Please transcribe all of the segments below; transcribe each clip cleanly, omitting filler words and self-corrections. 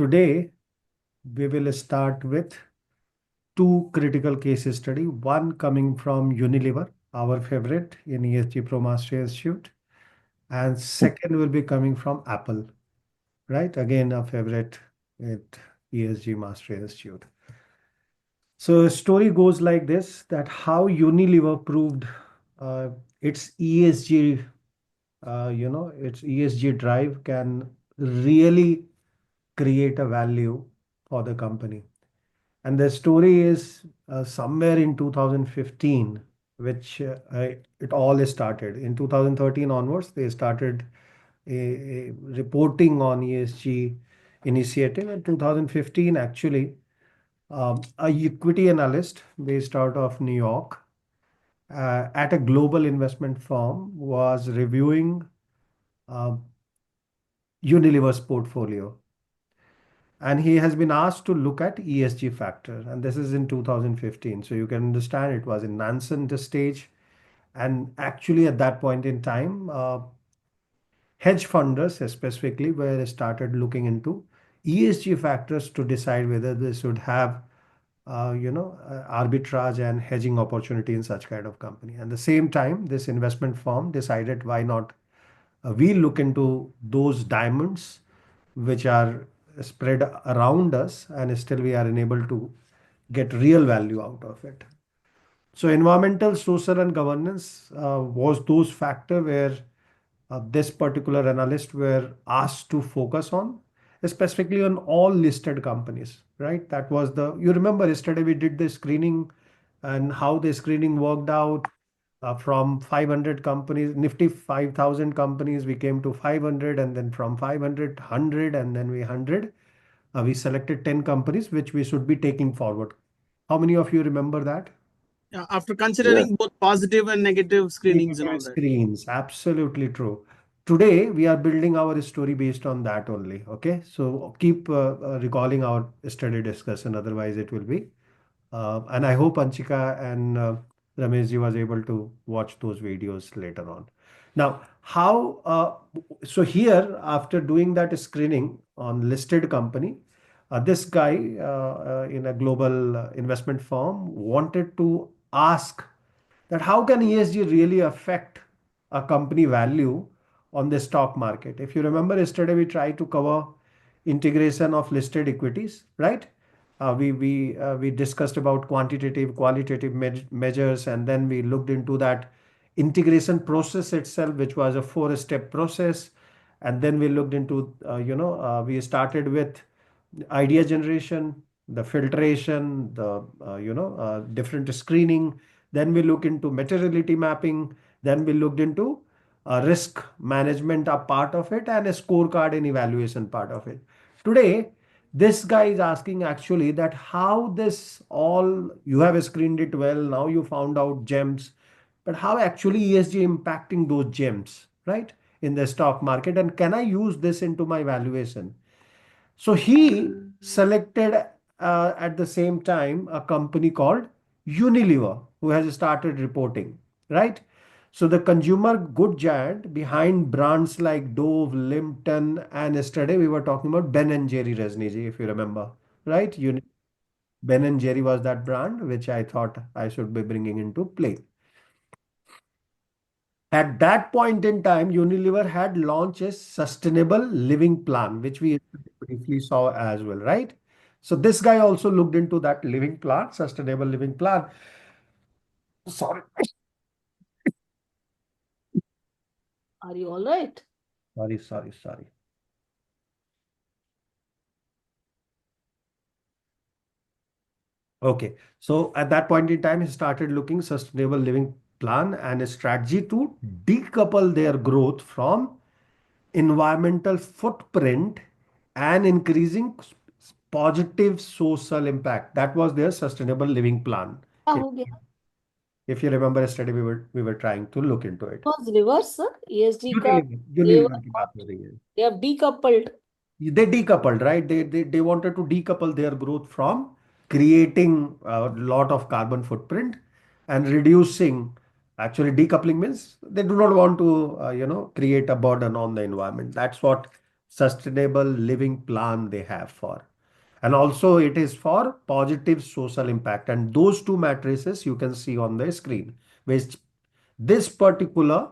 Today, we will start with two critical case study, one coming from Unilever, our favorite in ESG Pro Master Institute, and second will be coming from Apple, right? Again, a favorite at ESG Master Institute. So story goes like this, that how Unilever proved uh, its ESG, its ESG drive can really create a value for the company. And the story is somewhere in 2015, which it all started. In 2013 onwards, they started a reporting on ESG initiative. In 2015, actually, a equity analyst based out of New York at a global investment firm was reviewing uh, Unilever's portfolio, and he has been asked to look at ESG factor, and this is in 2015. So you can understand it was in nascent stage, and actually at that point in time, hedge funders specifically were started looking into ESG factors to decide whether they should have, arbitrage and hedging opportunity in such kind of company. At the same time, this investment firm decided why not we look into those diamonds which are spread around us and still we are unable to get real value out of it. So environmental, social and governance was those factor where this particular analyst were asked to focus on, specifically on all listed companies, right? That was you remember yesterday we did the screening and how the screening worked out. From 500 companies, Nifty 5,000 companies, we came to 500, and then from 500, 100, and then we 100. We selected 10 companies which we should be taking forward. How many of you remember that? Yeah, after Yes. considering both positive and negative screenings and all Negative that. screens, absolutely true. Today, we are building our story based on that only. Okay, so keep recalling our study discussion, otherwise, it will be. And I hope Anchika and Rameshji was able to watch those videos later on. Now, so here, after doing that screening on listed company, this guy in a global investment firm wanted to ask that how can ESG really affect a company value on the stock market. If you remember yesterday, we tried to cover integration of listed equities, right? We discussed about quantitative, qualitative measures, and then we looked into that integration process itself, which was a four-step process. And then we looked into, we started with idea generation, the filtration, the different screening. Then we look into materiality mapping. Then we looked into risk management, a part of it, and a scorecard and evaluation part of it. Today, this guy is asking actually that how this all you have screened it well. Now you found out gems, but how actually ESG impacting those gems, right, in the stock market, and can I use this into my valuation? So he selected at the same time a company called Unilever, who has started reporting, right? So the consumer good giant behind brands like Dove, Lipton, and yesterday we were talking about Ben and Jerry, Rajni, if you remember, right? Ben and Jerry was that brand which I thought I should be bringing into play. At that point in time, Unilever had launched a sustainable living plan, which we briefly saw as well, right? So this guy also looked into that living plan, sustainable living plan. Sorry, Are you all right? sorry. Okay, so at that point in time, he started looking sustainable living plan and a strategy to decouple their growth from environmental footprint and increasing positive social impact. That was their sustainable living plan. क्या If, हो गया? if you remember yesterday, we were trying to look into it. Was reverse, sir. ESG का they Unilever की बात हो रही है. have decoupled. They decoupled, right? They wanted to decouple their growth from creating a lot of carbon footprint and reducing. Actually, decoupling means they do not want to, create a burden on the environment. That's what sustainable living plan they have for. And also it is for positive social impact. And those two matrices you can see on the screen, which this particular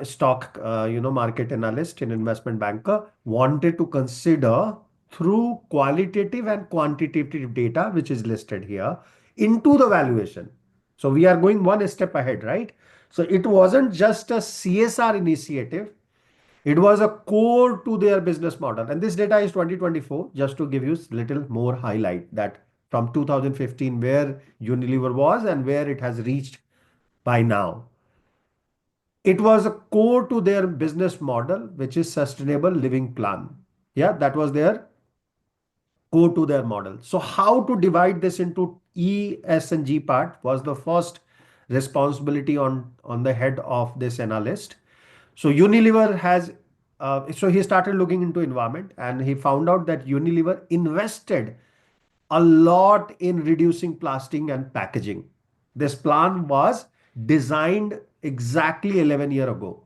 stock, market analyst and investment banker wanted to consider through qualitative and quantitative data, which is listed here, into the valuation. So we are going one step ahead, right? So it wasn't just a CSR initiative. It was a core to their business model. And this data is 2024, just to give you a little more highlight that from 2015, where Unilever was and where it has reached by now. It was a core to their business model, which is sustainable living plan. Yeah, that was their core to their model. So how to divide this into E, S, and G part was the first responsibility on the head of this analyst. So Unilever has, so he started looking into environment and he found out that Unilever invested a lot in reducing plastic and packaging. This plan was designed exactly 11 years ago.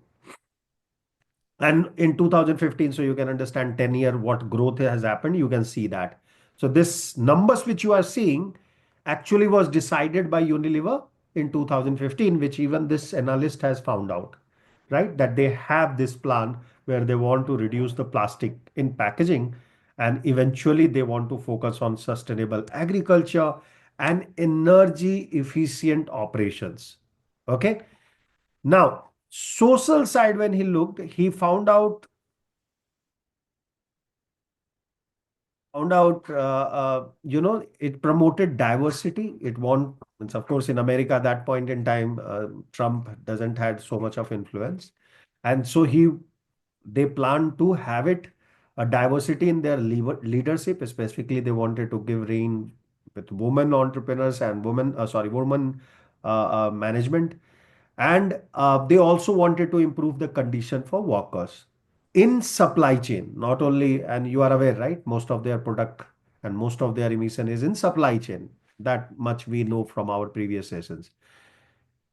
And in 2015, so you can understand 10-year what growth has happened, you can see that. So this numbers which you are seeing actually was decided by Unilever in 2015, which even this analyst has found out, right? That they have this plan where they want to reduce the plastic in packaging and eventually they want to focus on sustainable agriculture and energy efficient operations. Okay. Now, social side, when he looked, he found out, it promoted diversity. It won, of course, in America at that point in time, Trump doesn't had so much of influence. And so they planned to have it a diversity in their leadership. Specifically, they wanted to give rein with women entrepreneurs and women management. And they also wanted to improve the condition for workers in supply chain, not only, and you are aware, right? Most of their product and most of their emission is in supply chain. That much we know from our previous sessions.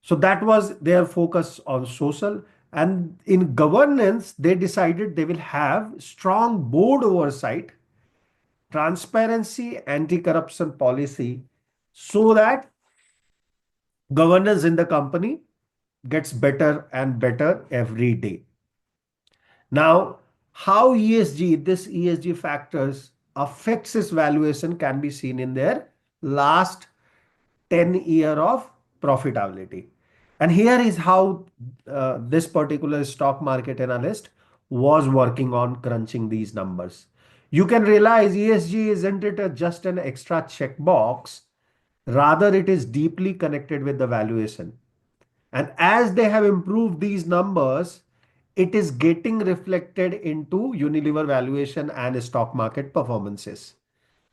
So that was their focus on social. And in governance, they decided they will have strong board oversight, transparency, anti-corruption policy, so that governance in the company gets better and better every day. Now, how this ESG factors affects its valuation can be seen in their last 10 year of profitability. And here is how this particular stock market analyst was working on crunching these numbers. You can realize ESG isn't it just an extra checkbox, rather it is deeply connected with the valuation. And as they have improved these numbers, it is getting reflected into Unilever valuation and stock market performances.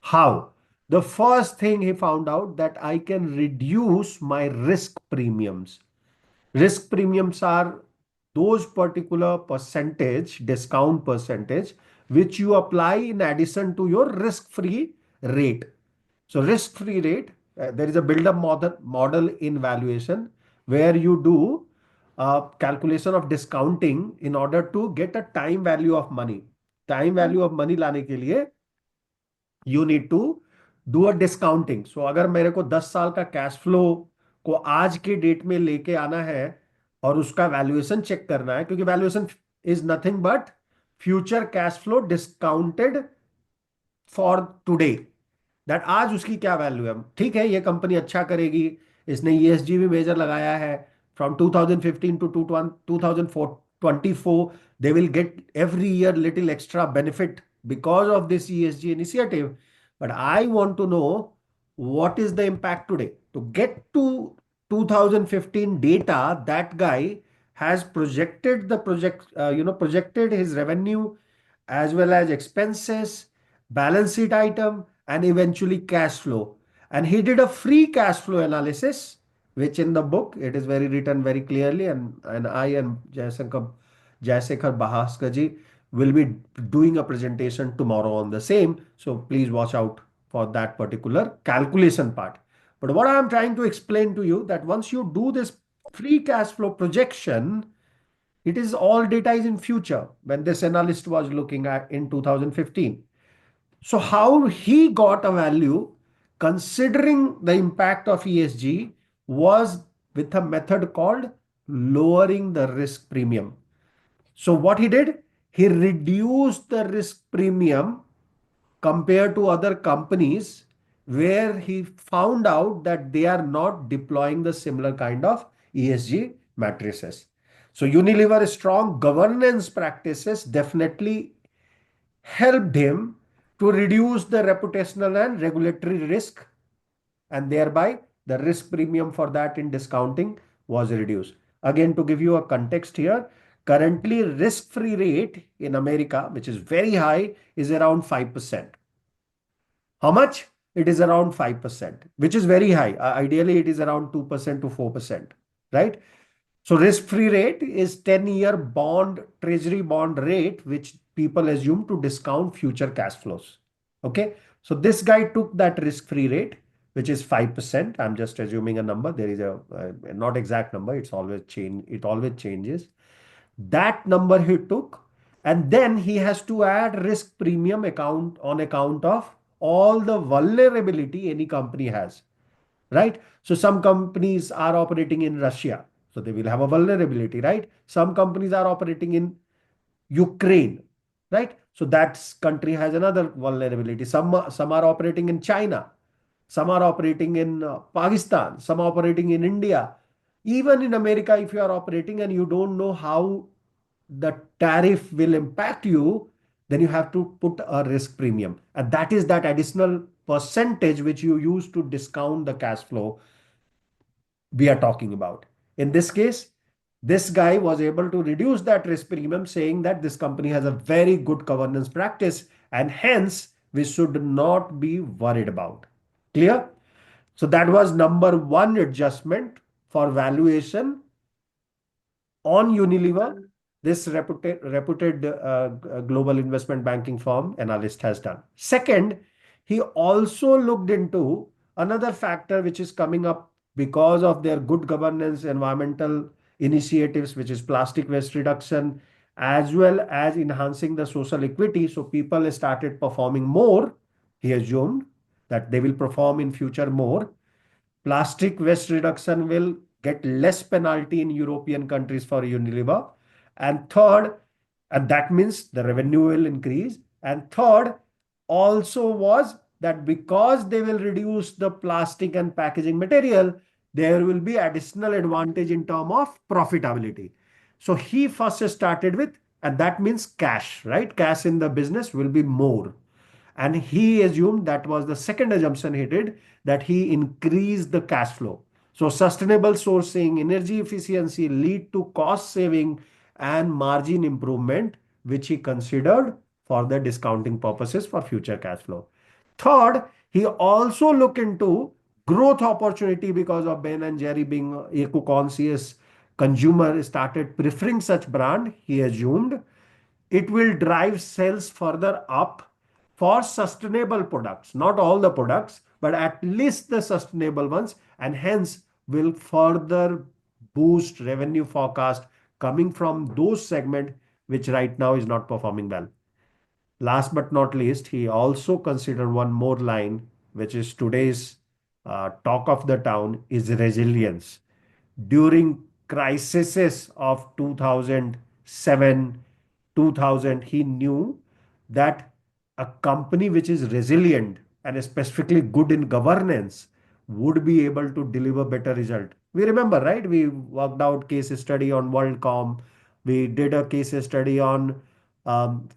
How? The first thing he found out that I can reduce my risk premiums. Risk premiums are those particular discount percentage, which you apply in addition to your risk-free rate. So risk-free rate, there is a build-up model in valuation where you do calculation of discounting in order to get a time value of money. Time value of money लाने के लिए you need to do a discounting. So अगर मेरे को 10 साल का cash flow को आज के डेट में लेके आना है और उसका वैल्यूएशन चेक करना है, क्योंकि valuation is nothing but future cash flow discounted for today, that आज उसकी क्या वैल्यू है. ठीक है, ये कंपनी अच्छा करेगी, इसने ESG भी मेजर लगाया है. From 2015 to 2024 they will get every year little extra benefit because of this ESG initiative. But I want to know what is the impact today. To get to 2015 data, that guy has projected his revenue as well as expenses, balance sheet item, and eventually cash flow. And he did a free cash flow analysis, which in the book, it is very written very clearly. And I and Jayasekhar Bahaskaji will be doing a presentation tomorrow on the same. So please watch out for that particular calculation part. But what I'm trying to explain to you that once you do this free cash flow projection, It is all data is in future when this analyst was looking at in 2015. So how he got a value considering the impact of ESG was with a method called lowering the risk premium. So what he did, he reduced the risk premium compared to other companies where he found out that they are not deploying the similar kind of ESG matrices. So Unilever's strong governance practices definitely helped him to reduce the reputational and regulatory risk, and thereby the risk premium for that in discounting was reduced. Again, to give you a context here, currently risk-free rate in America, which is very high, is around 5%. How much? It is around 5%, which is very high. Ideally, it is around 2% to 4%, right? So risk-free rate is 10-year bond, treasury bond rate, which people assume to discount future cash flows. Okay. So this guy took that risk-free rate, which is 5%. I'm just assuming a number. There is a not exact number. It's always change. It always changes. That number he took, and then he has to add risk premium account on account of all the vulnerability any company has, right? So some companies are operating in Russia, so they will have a vulnerability, right? Some companies are operating in Ukraine, right? So that country has another vulnerability. Some are operating in China, some are operating in Pakistan, some are operating in India. Even in America, if you are operating and you don't know how the tariff will impact you, then you have to put a risk premium. And that is that additional percentage which you use to discount the cash flow we are talking about. In this case, this guy was able to reduce that risk premium, saying that this company has a very good governance practice and hence we should not be worried about. Clear? So that was number one adjustment for valuation on Unilever. This reputed global investment banking firm analyst has done. Second, he also looked into another factor which is coming up because of their good governance, environmental initiatives, which is plastic waste reduction, as well as enhancing the social equity. So people started performing more. He assumed that they will perform in future more. Plastic waste reduction will get less penalty in European countries for Unilever. And third, and that means the revenue will increase. And third, also was that because they will reduce the plastic and packaging material, there will be additional advantage in terms of profitability. So he first started with, and that means cash, right? Cash in the business will be more. And he assumed, that was the second assumption he did, that he increased the cash flow. So sustainable sourcing, energy efficiency lead to cost saving and margin improvement, which he considered for the discounting purposes for future cash flow. Third, he also looked into growth opportunity because of Ben and Jerry being eco-conscious consumer started preferring such brand. He assumed it will drive sales further up for sustainable products, not all the products, but at least the sustainable ones, and hence will further boost revenue forecast coming from those segment which right now is not performing well. Last but not least, he also considered one more line, which is today's talk of the town, is resilience. During crises of 2007, 2000, he knew that a company which is resilient and specifically good in governance would be able to deliver better result. We remember, right? We worked out case study on WorldCom. We did a case study on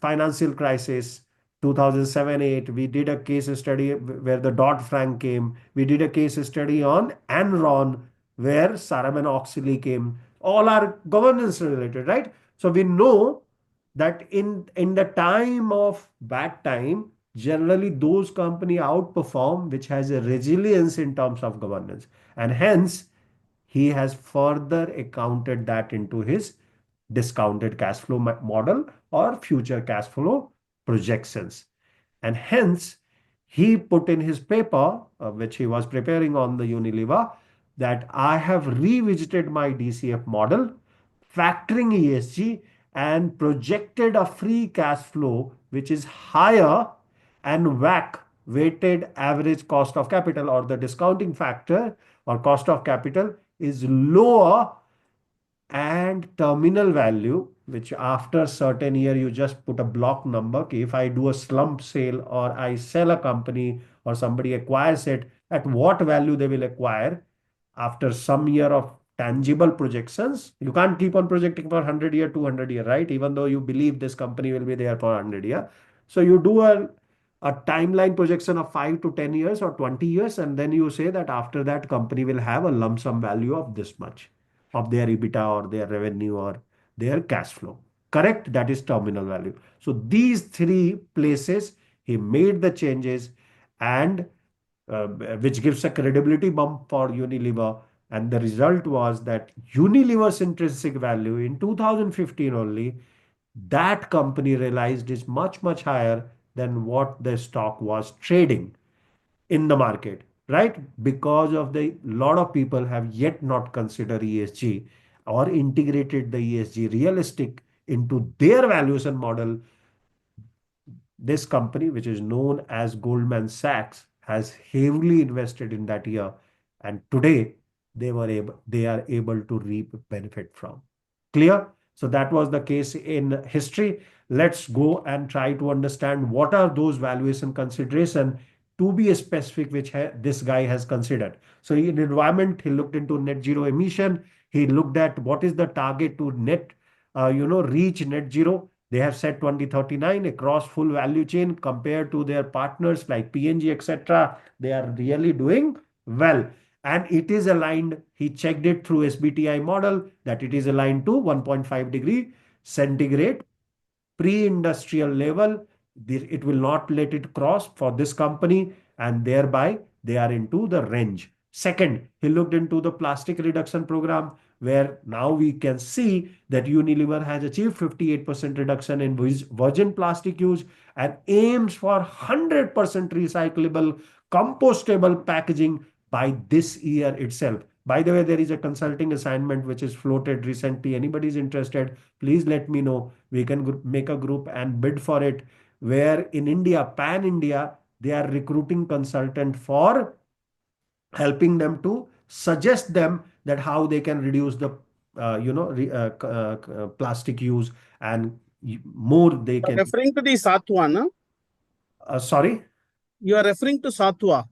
financial crisis 2007-8. We did a case study where the Dodd-Frank came. We did a case study on Enron where Sarbanes-Oxley came. All are governance related, right? So we know that in the time of bad time, generally those company outperform which has a resilience in terms of governance, and hence he has further accounted that into his discounted cash flow model or future cash flow projections. And hence he put in his paper, which he was preparing on the Unilever, that I have revisited my DCF model factoring ESG, and projected a free cash flow which is higher, and WACC, weighted average cost of capital, or the discounting factor or cost of capital, is lower, and terminal value, which after certain year you just put a block number. Okay, if I do a slump sale or I sell a company or somebody acquires it, at what value they will acquire after some year of tangible projections. You can't keep on projecting for 100 year, 200 year, right? Even though you believe this company will be there for 100 year. So you do a timeline projection of 5 to 10 years or 20 years, and then you say that after that company will have a lump sum value of this much of their EBITDA or their revenue or their cash flow. Correct? That is terminal value. So these three places he made the changes, and which gives a credibility bump for Unilever. And the result was that Unilever's intrinsic value in 2015 only, that company realized is much, much higher than what the stock was trading in the market, right? Because of the lot of people have yet not considered ESG or integrated the ESG realistic into their valuation model. This company, which is known as Goldman Sachs, has heavily invested in that year, and today they are able to reap benefit from. Clear? So that was the case in history. Let's go and try to understand what are those valuation consideration, to be specific, which this guy has considered. So in environment, he looked into net zero emission. He looked at what is the target to reach net zero. They have set 2039 across full value chain compared to their partners like P&G, etc. They are really doing well. And it is aligned. He checked it through SBTi model that it is aligned to 1.5 degree centigrade pre-industrial level. It will not let it cross for this company, and thereby they are into the range. Second, he looked into the plastic reduction program, where now we can see that Unilever has achieved 58% reduction in virgin plastic use and aims for 100% recyclable, compostable packaging by this year itself. By the way, there is a consulting assignment which is floated recently. Anybody is interested, please let me know. We can make a group and bid for it, where in India, pan India, they are recruiting consultant for helping them to suggest them that how they can reduce the plastic use, and more they You're can. referring to the Satwa, no? Sorry? You are referring to Satwa,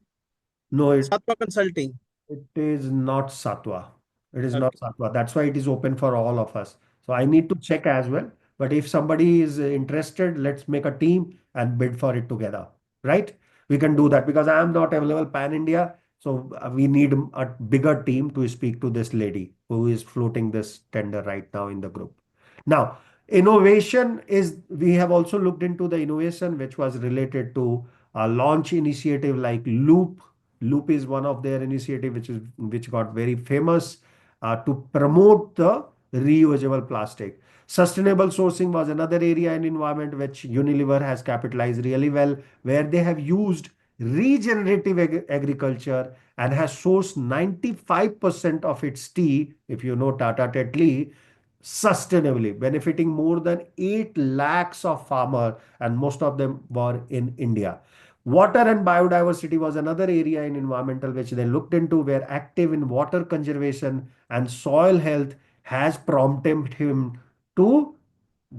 No, Satwa Consulting. it is not Satwa. It is not Okay. Satwa. That's why it is open for all of us. So I need to check as well. But if somebody is interested, let's make a team and bid for it together. Right? We can do that because I am not available pan India. So we need a bigger team to speak to this lady who is floating this tender right now in the group. Now, innovation is, we have also looked into the innovation which was related to a launch initiative like Loop. Loop is one of their initiative which got very famous to promote the reusable plastic. Sustainable sourcing was another area in environment which Unilever has capitalized really well, where they have used regenerative agriculture and has sourced 95% of its tea, if you know Tata Tetley, sustainably, benefiting more than 8 lakhs of farmers, and most of them were in India. Water and biodiversity was another area in environmental which they looked into, where active in water conservation and soil health has prompted him to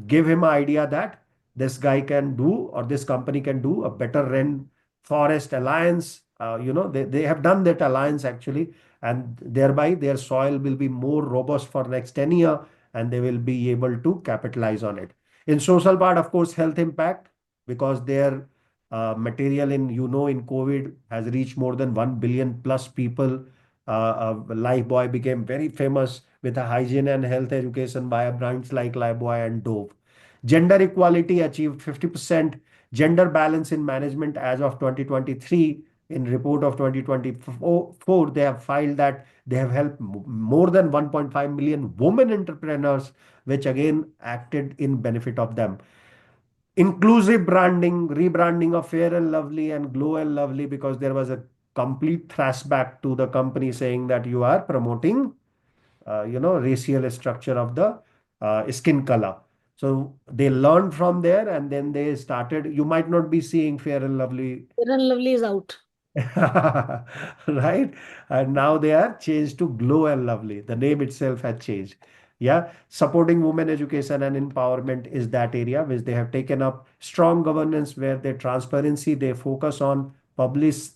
give him an idea that this guy can do, or this company can do, a better rain forest alliance. They have done that alliance actually, and thereby their soil will be more robust for next 10 years, and they will be able to capitalize on it. In social part, of course, health impact, because their material in COVID has reached more than 1 billion plus people. Lifebuoy became very famous with a hygiene and health education by brands like Lifebuoy and Dove. Gender equality achieved 50%. Gender balance in management as of 2023. In report of 2024, they have filed that they have helped more than 1.5 million women entrepreneurs, which again acted in benefit of them. Inclusive branding, rebranding of Fair and Lovely and Glow and Lovely, because there was a complete thrashback to the company saying that you are promoting racial structure of the skin color. So they learned from there and then they started. You might not be seeing Fair and Lovely. Fair and Lovely is out. Right? And now they are changed to Glow and Lovely. The name itself has changed. Yeah. Supporting women education and empowerment is that area which they have taken up. Strong governance where their transparency, they focus on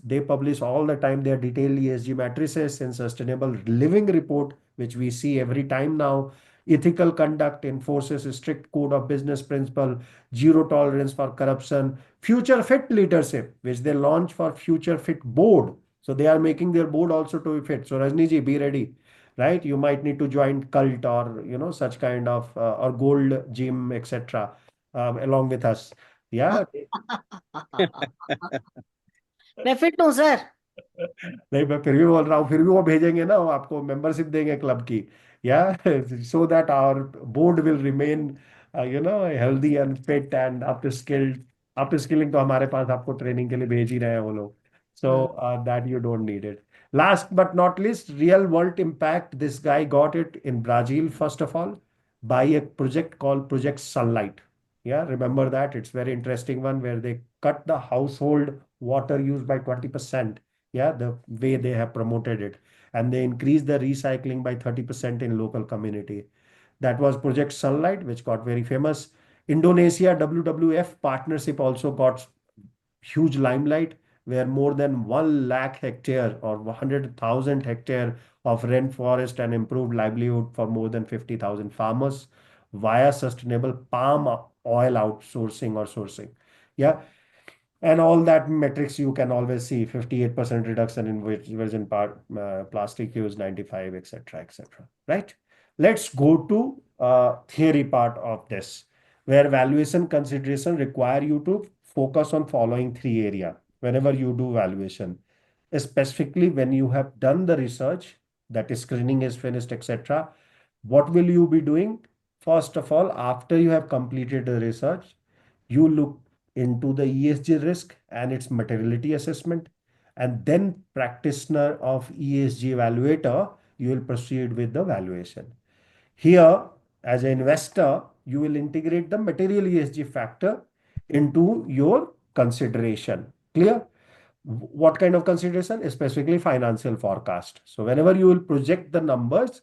they publish all the time their detailed ESG matrices and sustainable living report, which we see every time now. Ethical conduct enforces a strict code of business principle, zero tolerance for corruption, future fit leadership, which they launch for future fit board. So they are making their board also to be fit. So Rajni ji, be ready, right? You might need to join cult or such kind of or gold gym, etc. Along with us. Yeah. मैं fit हूँ sir. नहीं, मैं फिर भी बोल रहा हूँ, फिर भी वो भेजेंगे ना, वो आपको मेंबरशिप देंगे क्लब की. या so that our board will remain healthy and fit and upskilled. Upskilling तो हमारे पास आपको ट्रेनिंग के लिए भेज ही रहे हैं वो लोग. So that you don't need it. Last but not least, real world impact. This guy got it in Brazil, first of all, by a project called Project Sunlight. Yeah, remember that? It's very interesting one where they cut the household water use by 20%. Yeah, the way they have promoted it, and they increased the recycling by 30% in local community. That was Project Sunlight, which got very famous. Indonesia WWF partnership also got huge limelight, where more than 1 lakh hectare or 100,000 hectare of rainforest and improved livelihood for more than 50,000 farmers via sustainable palm oil outsourcing or sourcing. Yeah, and all that metrics you can always see: 58% reduction in virgin plastic use, 95, etc., etc. Right? Let's go to theory part of this, where valuation consideration require you to focus on following three area whenever you do valuation. Specifically, when you have done the research, that screening is finished, etc. What will you be doing? First of all, after you have completed the research, you look into the ESG risk and its materiality assessment, and then practitioner of ESG evaluator, you will proceed with the valuation. Here, as an investor, you will integrate the material ESG factor into your consideration. Clear? What kind of consideration? Specifically financial forecast. So whenever you will project the numbers,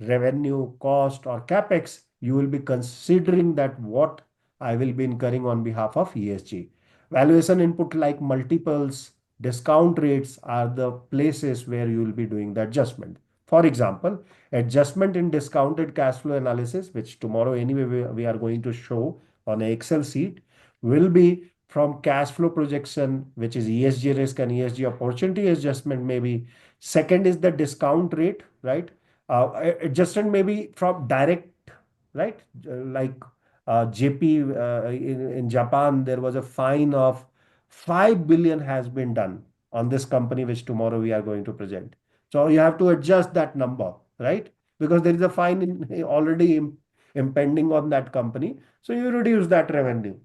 revenue, cost, or capex, you will be considering that what I will be incurring on behalf of ESG. Valuation input like multiples, discount rates are the places where you will be doing the adjustment. For example, adjustment in discounted cash flow analysis, which tomorrow anyway we are going to show on an Excel sheet, will be from cash flow projection, which is ESG risk and ESG opportunity adjustment maybe. Second is the discount rate, right? Adjustment maybe from direct, right? Like JP in Japan, there was a fine of 5 billion has been done on this company, which tomorrow we are going to present. So you have to adjust that number, right? Because there is a fine already impending on that company. So you reduce that revenue.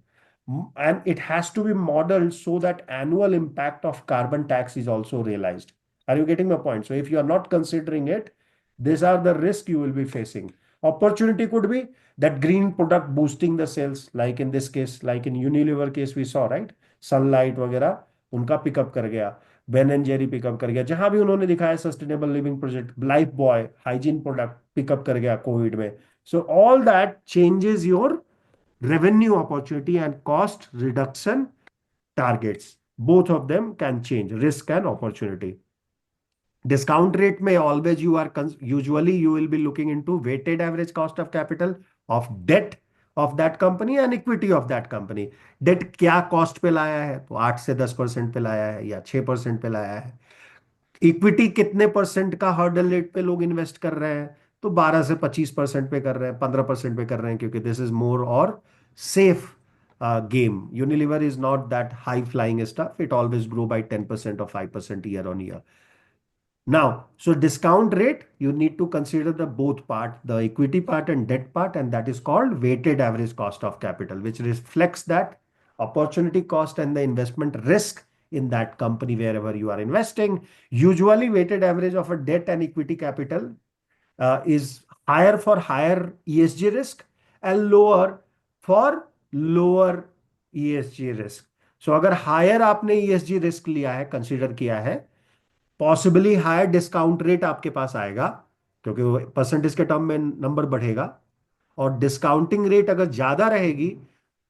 And it has to be modeled so that annual impact of carbon tax is also realized. Are you getting my point? So if you are not considering it, these are the risks you will be facing. Opportunity could be that green product boosting the sales, like in this case, like in Unilever case we saw, right? Sunlight वगैरह उनका pickup कर गया, Ben and Jerry pickup कर गया, जहां भी उन्होंने दिखाया sustainable living project, life boy hygiene product pickup कर गया कोविड में. So all that changes your revenue opportunity and cost reduction targets. Both of them can change risk and opportunity. Discount rate may always usually you will be looking into weighted average cost of capital of debt of that company and equity of that company. Debt क्या cost पे लाया है, तो 8 से 10% पे लाया है या 6% पे लाया है. इक्विटी कितने परसेंट का हर्डल रेट पे लोग इन्वेस्ट कर रहे हैं, तो 12 से 25% पे कर रहे हैं, 15% पे कर रहे हैं, क्योंकि दिस इज मोर और safe game. Unilever is not that high flying stuff. It always grow by 10% or 5% year on year. Now, so discount rate, you need to consider the both part, the equity part and debt part, and that is called weighted average cost of capital, which reflects that opportunity cost and the investment risk in that company wherever you are investing. Usually weighted average of a debt and equity capital is higher for higher ESG risk and lower for lower ESG risk. सो अगर higher आपने ESG risk लिया है, consider किया है, possibly higher discount rate आपके पास आएगा, क्योंकि वो परसेंटेज के टर्म में नंबर बढ़ेगा, और डिस्काउंटिंग रेट अगर ज्यादा रहेगी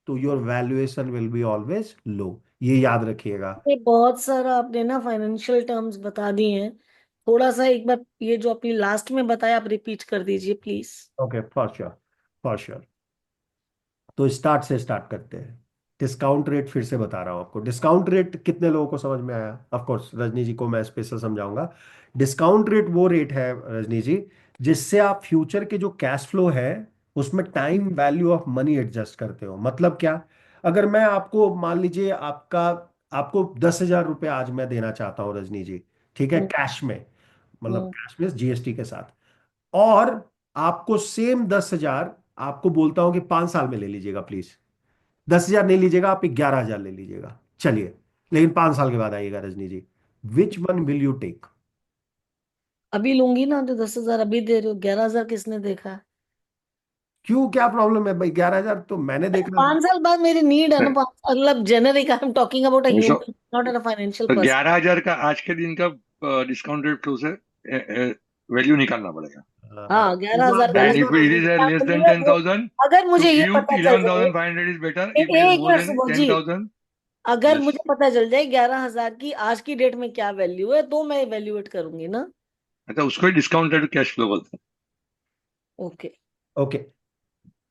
तो your valuation will be always low. ये याद रखिएगा। ये बहुत सारा आपने ना फाइनेंशियल टर्म्स बता दिए हैं। थोड़ा सा एक बार ये जो आपने लास्ट में बताया आप रिपीट कर दीजिए please. Okay, for sure, for sure. तो स्टार्ट से स्टार्ट करते हैं। डिस्काउंट रेट फिर से बता रहा हूं आपको। डिस्काउंट रेट कितने लोगों को समझ में आया? ऑफ कोर्स रजनी जी को मैं स्पेशल समझाऊंगा। डिस्काउंट रेट वो रेट है रजनी जी, जिससे आप फ्यूचर के जो कैश फ्लो है उसमें time value of money adjust करते हो। मतलब क्या? अगर मैं आपको मान लीजिए आपका आपको 10,000 रुपये आज मैं देना चाहता हूँ रजनी जी, ठीक है, हम्म। कैश में, मतलब हम्म। कैश में जीएसटी के साथ, और आपको सेम 10,000 आपको बोलता हूं कि 5 साल में ले लीजिएगा प्लीज। 10,000 नहीं लीजिएगा, आप 11,000 ले लीजिएगा, चलिए, लेकिन 5 साल के बाद आइएगा Rajni ji. Which one will you take? अभी लूंगी ना, जो 10,000 अभी दे रहे हो, 11,000 किसने देखा है? क्यों, क्या प्रॉब्लम है भाई? 11,000 तो मैंने देखना। 5 साल बाद मेरी नीड है ना, मतलब generic I am talking about a so human, not an financial person. 11,000 का आज के दिन का डिस्काउंट रेट क्लोज है, वैल्यू निकालना पड़ेगा। हाँ, 11,000 का एंड लेकिन इफ इट इज क्या लेस देन value है टेन वो, थाउजेंड अगर टू मुझे ये गिव पता चल जाए। 11,500 is better. If it is एक मोर मिनट देन सुबह टेन जी, थाउजेंड अगर लेस। मुझे पता चल जाए 11,000 की आज की डेट में क्या वैल्यू है तो मैं इवेल्युएट करूंगी ना। अच्छा, उसको ही डिस्काउंट रेट कैश फ्लो बोलते ओके। ओके,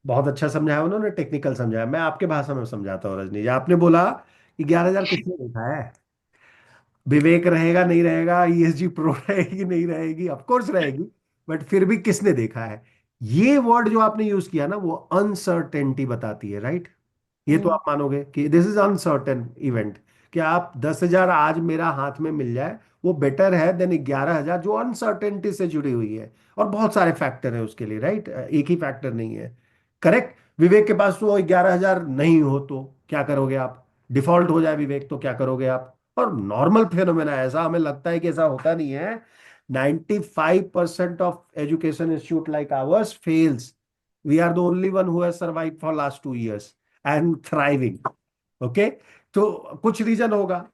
बहुत अच्छा समझाया उन्होंने, टेक्निकल समझाया। मैं आपके भाषा में समझाता हूँ रजनी जी। आपने बोला कि 11,000 किसने देखा है? विवेक रहेगा नहीं रहेगा, ईएसजी प्रो रहेगी नहीं रहेगी, ऑफ कोर्स रहेगी, बट फिर भी किसने देखा है? ये वर्ड जो आपने यूज किया ना, वो अनसर्टेनिटी बताती है, राइट? ये तो हम्म। आप मानोगे कि दिस इज अनसर्टेन इवेंट, कि आप 10,000 आज मेरा हाथ में मिल जाए, वो बेटर है देन 11,000 जो अनसर्टेनिटी से जुड़ी हुई है। और बहुत सारे फैक्टर है उसके लिए, राइट? एक ही फैक्टर नहीं है। करेक्ट। विवेक के पास वो 11,000 नहीं हो तो क्या करोगे आप? डिफॉल्ट हो जाए विवेक तो क्या करोगे आप? और नॉर्मल फेनोमेना, ऐसा हमें लगता है कि ऐसा होता नहीं है। 95% of education institute like ours fails. We are the only one who has survived for last 2 years and thriving. Okay, तो कुछ रीजन होगा,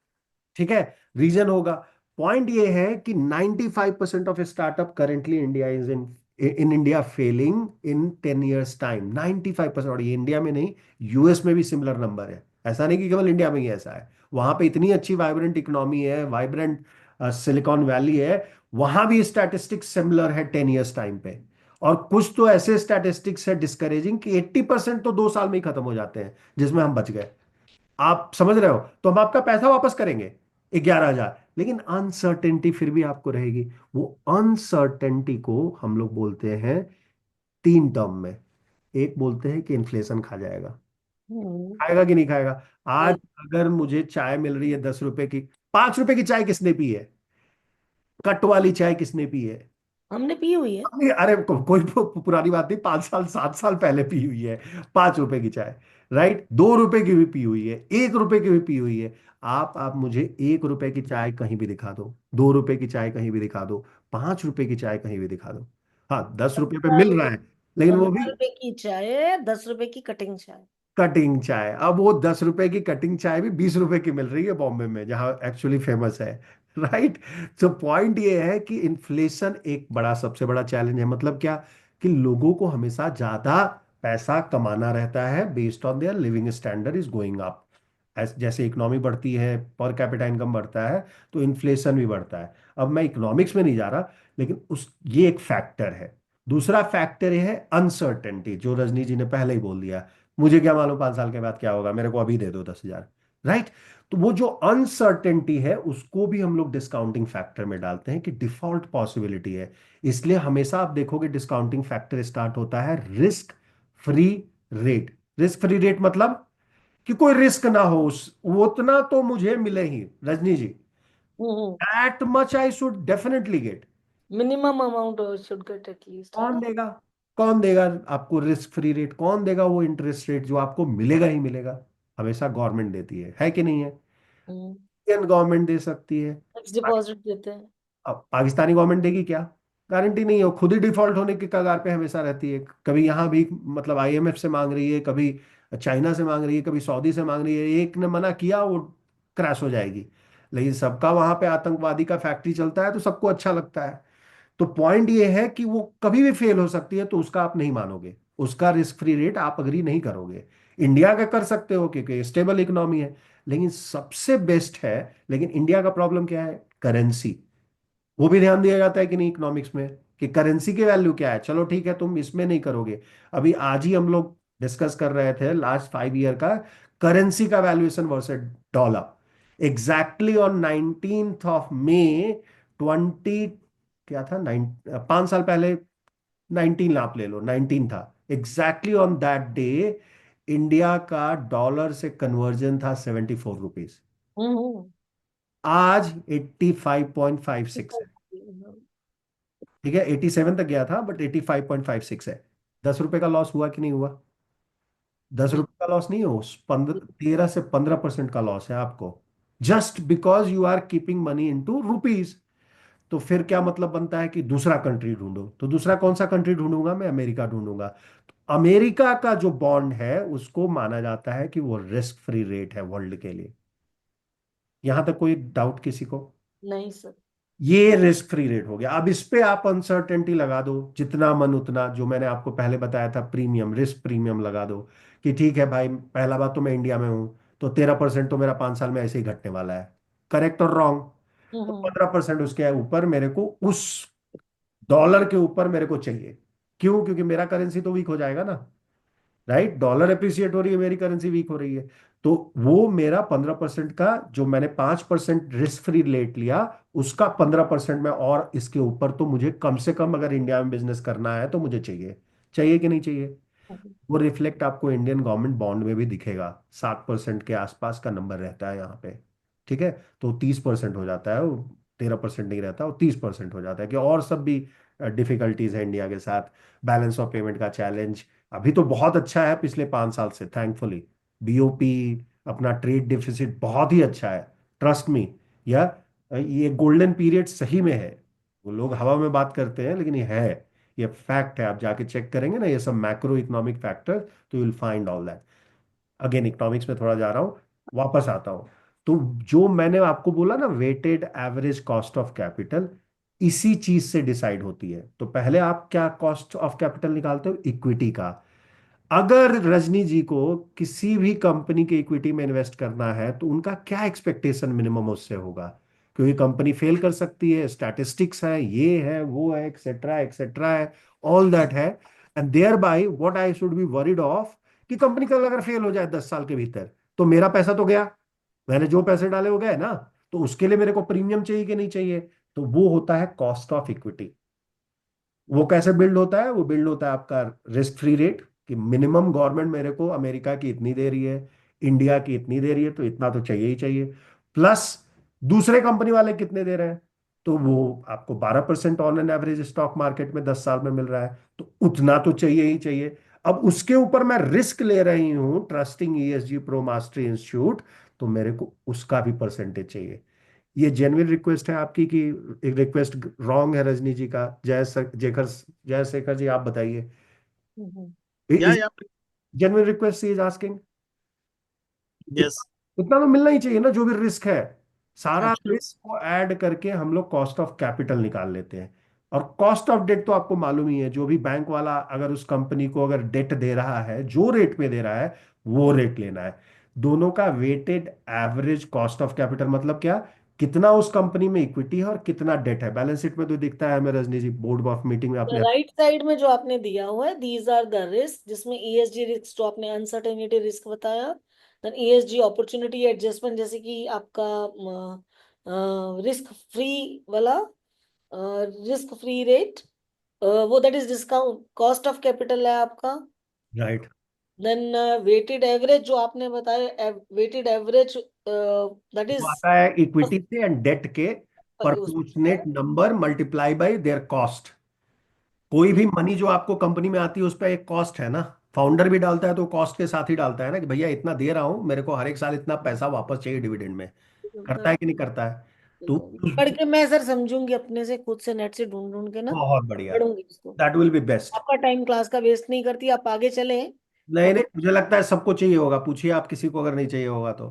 ठीक है, रीजन होगा। पॉइंट ये है कि 95% of startup currently India is in India Fehling in 10 years time. 95%। और ये इंडिया में नहीं, यूएस में भी सिमिलर नंबर है। ऐसा नहीं कि केवल इंडिया में ही ऐसा है। वहां पे इतनी अच्छी वाइब्रेंट इकोनॉमी है, वाइब्रेंट सिलिकॉन वैली है, वहां भी स्टैटिस्टिक्स सिमिलर है 10 years टाइम पे। और कुछ तो ऐसे स्टैटिस्टिक्स है डिस्करेजिंग कि 80% तो 2 साल में ही खत्म हो जाते हैं, जिसमें हम बच गए। आप समझ रहे हो? तो हम आपका पैसा वापस करेंगे 11,000, लेकिन अनसर्टेनिटी फिर भी आपको रहेगी। वो अनसर्टेनिटी को हम लोग बोलते हैं 3 टर्म में। एक बोलते हैं कि इन्फ्लेशन खा जाएगा। हम्म। खाएगा कि नहीं खाएगा? आज और अगर मुझे चाय मिल रही है 10 रुपए की, 5 रुपए की चाय किसने पी है? कट वाली चाय किसने पी है? हमने पी हुई है। नहीं, अरे कोई पुरानी बात नहीं, 5 साल 7 साल पहले पी हुई है 5 रुपए की चाय, राइट? 2 रुपए की भी पी हुई है, 1 रुपए की भी पी हुई है। आप मुझे 1 रुपए की चाय कहीं भी दिखा दो, 2 रुपए की चाय कहीं भी दिखा दो, 5 रुपए की चाय कहीं भी दिखा दो। हाँ, 10 रुपए पे 15 मिल रहा रुपए है, लेकिन वो भी 15 रुपए की चाय, 10 रुपए की कटिंग चाय। कटिंग चाय। अब वो 10 रुपए की कटिंग चाय भी 20 रुपए की मिल रही है बॉम्बे में, जहां एक्चुअली फेमस है, राइट? तो पॉइंट ये है कि इन्फ्लेशन एक बड़ा, सबसे बड़ा चैलेंज है। मतलब क्या? कि लोगों को हमेशा ज्यादा पैसा कमाना रहता है, based on their living standard is going up. जैसे इकोनॉमी बढ़ती है, पर कैपिटा इनकम बढ़ता है, तो इन्फ्लेशन भी बढ़ता है। अब मैं इकोनॉमिक्स में नहीं जा रहा, लेकिन उस ये एक फैक्टर है। दूसरा फैक्टर ये है अनसर्टेनिटी, जो रजनी जी ने पहले ही बोल दिया। मुझे क्या मालूम 5 साल के बाद क्या होगा, मेरे को अभी दे दो 10,000, राइट? तो वो जो अनसर्टेनिटी है उसको भी हम लोग डिस्काउंटिंग फैक्टर में डालते हैं कि डिफॉल्ट पॉसिबिलिटी है। इसलिए हमेशा आप देखोगे डिस्काउंटिंग फैक्टर स्टार्ट होता है risk free rate. Risk free rate मतलब कि कोई रिस्क ना हो, उस वो उतना तो मुझे मिले ही Rajni ji, hmm. That much I should definitely get. Minimum amount should get at least, है कौन ना? देगा? कौन देगा आपको रिस्क फ्री रेट? कौन देगा वो इंटरेस्ट रेट जो आपको मिलेगा ही मिलेगा? हमेशा गवर्नमेंट देती है कि नहीं है? इंडियन गवर्नमेंट दे सकती है। फिक्स डिपॉजिट देते हैं। अब पाकिस्तानी गवर्नमेंट देगी क्या? गारंटी नहीं हो, खुद ही डिफॉल्ट होने की कगार पे हमेशा रहती है। कभी यहाँ भी मतलब आईएमएफ से मांग रही है, कभी चाइना से मांग रही है, कभी सऊदी से मांग रही है, एक ने मना किया वो क्रैश हो जाएगी। लेकिन सबका वहां पे आतंकवादी का फैक्ट्री चलता है तो सबको अच्छा लगता है। तो पॉइंट ये है कि वो कभी भी फेल हो सकती है, तो उसका आप नहीं मानोगे, उसका रिस्क फ्री रेट आप अग्री नहीं करोगे। इंडिया का कर सकते हो क्योंकि स्टेबल इकोनॉमी है, लेकिन सबसे बेस्ट है। लेकिन इंडिया का प्रॉब्लम क्या है? करेंसी। वो भी ध्यान दिया जाता है कि नहीं इकोनॉमिक्स में, कि करेंसी की वैल्यू क्या है। चलो ठीक है, तुम इसमें नहीं करोगे। अभी आज ही हम लोग डिस्कस कर रहे थे लास्ट 5 ईयर का करेंसी का valuation versus dollar. Exactly on 19 मई 20, क्या था, 5 साल पहले, 19 आप ले लो, 19 था। Exactly on that day India का डॉलर से कन्वर्जन था 74 रुपीज। हम्म। आज 85.56 है। ठीक है, 87 तक गया था बट 85.56 है। 10 रुपए का लॉस हुआ कि नहीं हुआ? 10 रुपए का लॉस नहीं हो, 13 से 15% का लॉस है आपको, just because you are keeping money into rupees. तो फिर क्या मतलब बनता है कि दूसरा कंट्री ढूंढो। तो दूसरा कौन सा कंट्री ढूंढूंगा? मैं अमेरिका ढूंढूंगा। तो अमेरिका का जो बॉन्ड है उसको माना जाता है कि वो रिस्क फ्री रेट है वर्ल्ड के लिए। यहां तक कोई डाउट किसी को? नहीं सर। ये रिस्क फ्री रेट हो गया। अब इस पे आप अनसर्टेनिटी लगा दो जितना मन उतना, जो मैंने आपको पहले बताया था, प्रीमियम, रिस्क प्रीमियम लगा दो कि ठीक है भाई, पहला बात तो मैं इंडिया में हूं, तो 13% तो मेरा 5 साल में ऐसे ही घटने वाला है। करेक्ट और रॉन्ग? तो हम्म। 15% उसके ऊपर मेरे को, उस डॉलर के ऊपर मेरे को चाहिए। क्यों? क्योंकि मेरा करेंसी तो वीक हो जाएगा ना, राइट? डॉलर अप्रिसिएट हो रही है, मेरी करेंसी वीक हो रही है। तो वो मेरा 15% का, जो मैंने 5% रिस्क फ्री रेट लिया, उसका 15% में और इसके ऊपर तो मुझे कम से कम, अगर इंडिया में बिजनेस करना है तो मुझे चाहिए। चाहिए कि नहीं चाहिए? वो रिफ्लेक्ट आपको इंडियन गवर्नमेंट बॉन्ड में भी दिखेगा। 7% के आसपास का नंबर रहता है यहाँ पे। ठीक है, तो 30% हो जाता है वो। 13% नहीं रहता, वो 30% हो जाता है। कि और सब भी डिफिकल्टीज है इंडिया के साथ, बैलेंस ऑफ पेमेंट का चैलेंज। अभी तो बहुत अच्छा है पिछले 5 साल से, थैंकफुली। बीओपी, अपना ट्रेड डिफिसिट बहुत ही अच्छा है, ट्रस्ट मी। या ये गोल्डन पीरियड सही में है। वो लोग हवा में बात करते हैं लेकिन ये है, ये फैक्ट है। आप जाके चेक करेंगे ना ये सब मैक्रो इकोनॉमिक फैक्टर, तो you will find all that. Again economics में थोड़ा जा रहा हूँ, वापस आता हूँ। तो जो मैंने आपको बोला ना, weighted average cost of capital इसी चीज से डिसाइड होती है। तो पहले आप क्या कॉस्ट ऑफ कैपिटल निकालते हो? इक्विटी का। अगर रजनी जी को किसी भी कंपनी के इक्विटी में इन्वेस्ट करना है तो उनका क्या एक्सपेक्टेशन मिनिमम उससे होगा? क्योंकि कंपनी फेल कर सकती है, स्टैटिस्टिक्स है, ये है, वो है, एक्सेट्रा एक्सेट्रा है, ऑल दैट है। And thereby what I should be worried of, कि कंपनी कल अगर फेल हो जाए 10 साल के भीतर, तो मेरा पैसा तो गया, मैंने जो पैसे डाले हो गए ना। तो उसके लिए मेरे को प्रीमियम चाहिए कि नहीं चाहिए? तो वो होता है कॉस्ट ऑफ इक्विटी। वो कैसे बिल्ड होता है? वो बिल्ड होता है आपका रिस्क फ्री रेट, कि मिनिमम गवर्नमेंट मेरे को अमेरिका की इतनी दे रही है, इंडिया की इतनी दे रही है, तो इतना तो चाहिए ही चाहिए। प्लस दूसरे कंपनी वाले कितने दे रहे हैं, तो वो आपको 12% on an average stock market में 10 साल में मिल रहा है, तो उतना तो चाहिए ही चाहिए। अब उसके ऊपर मैं रिस्क ले रही हूं, trusting ESG pro mastery institute, तो मेरे को उसका भी परसेंटेज चाहिए। ये जेन्युइन रिक्वेस्ट है आपकी कि एक रिक्वेस्ट रॉन्ग है रजनी जी का? जय शेखर जी, आप बताइए। हम्म। Yeah, is yeah. Genuine request is asking? Yes. इतना तो मिलना ही चाहिए ना, जो भी रिस्क है। सारा Absolutely. रिस्क को ऐड करके हम लोग कॉस्ट ऑफ कैपिटल निकाल लेते हैं। और कॉस्ट ऑफ डेट तो आपको मालूम ही है, जो भी बैंक वाला अगर उस कंपनी को अगर डेट दे रहा है, जो रेट में दे रहा है वो रेट लेना है। दोनों का weighted average cost of capital मतलब क्या? कितना उस कंपनी में इक्विटी है और कितना डेट है। बैलेंस शीट में तो दिखता है हमें रजनी जी, बोर्ड ऑफ मीटिंग में आपने। राइट साइड में जो आपने दिया हुआ है, दीज आर द रिस्क, जिसमें ईएसजी रिस्क जो आपने अनसर्टेनिटी रिस्क बताया, देन ईएसजी अपॉर्चुनिटी एडजस्टमेंट, जैसे कि आपका रिस्क फ्री वाला, रिस्क फ्री रेट, वो that is discount cost of capital है आपका। राइट। देन वेटेड एवरेज जो आपने बताया, वेटेड एवरेज दैट वो इज आता है इक्विटी से एंड डेट के उसका। Proportionate number multiply by there cost. कोई भी मनी जो आपको कंपनी में आती है उस पर एक कॉस्ट है ना। फाउंडर भी डालता है तो कॉस्ट के साथ ही डालता है ना, कि भैया इतना दे रहा हूं, मेरे को हर एक साल इतना पैसा वापस चाहिए डिविडेंड में। करता है कि नहीं करता है? तू पढ़ के मैं सर समझूंगी अपने से, खुद से नेट से ढूंढ ढूंढ के ना बहुत बढ़िया, पढ़ूंगी इसको। That will be best. आपका टाइम क्लास का वेस्ट नहीं करती, आप आगे चले। नहीं और नहीं, मुझे लगता है सबको चाहिए होगा, पूछिए आप किसी को अगर नहीं चाहिए होगा तो।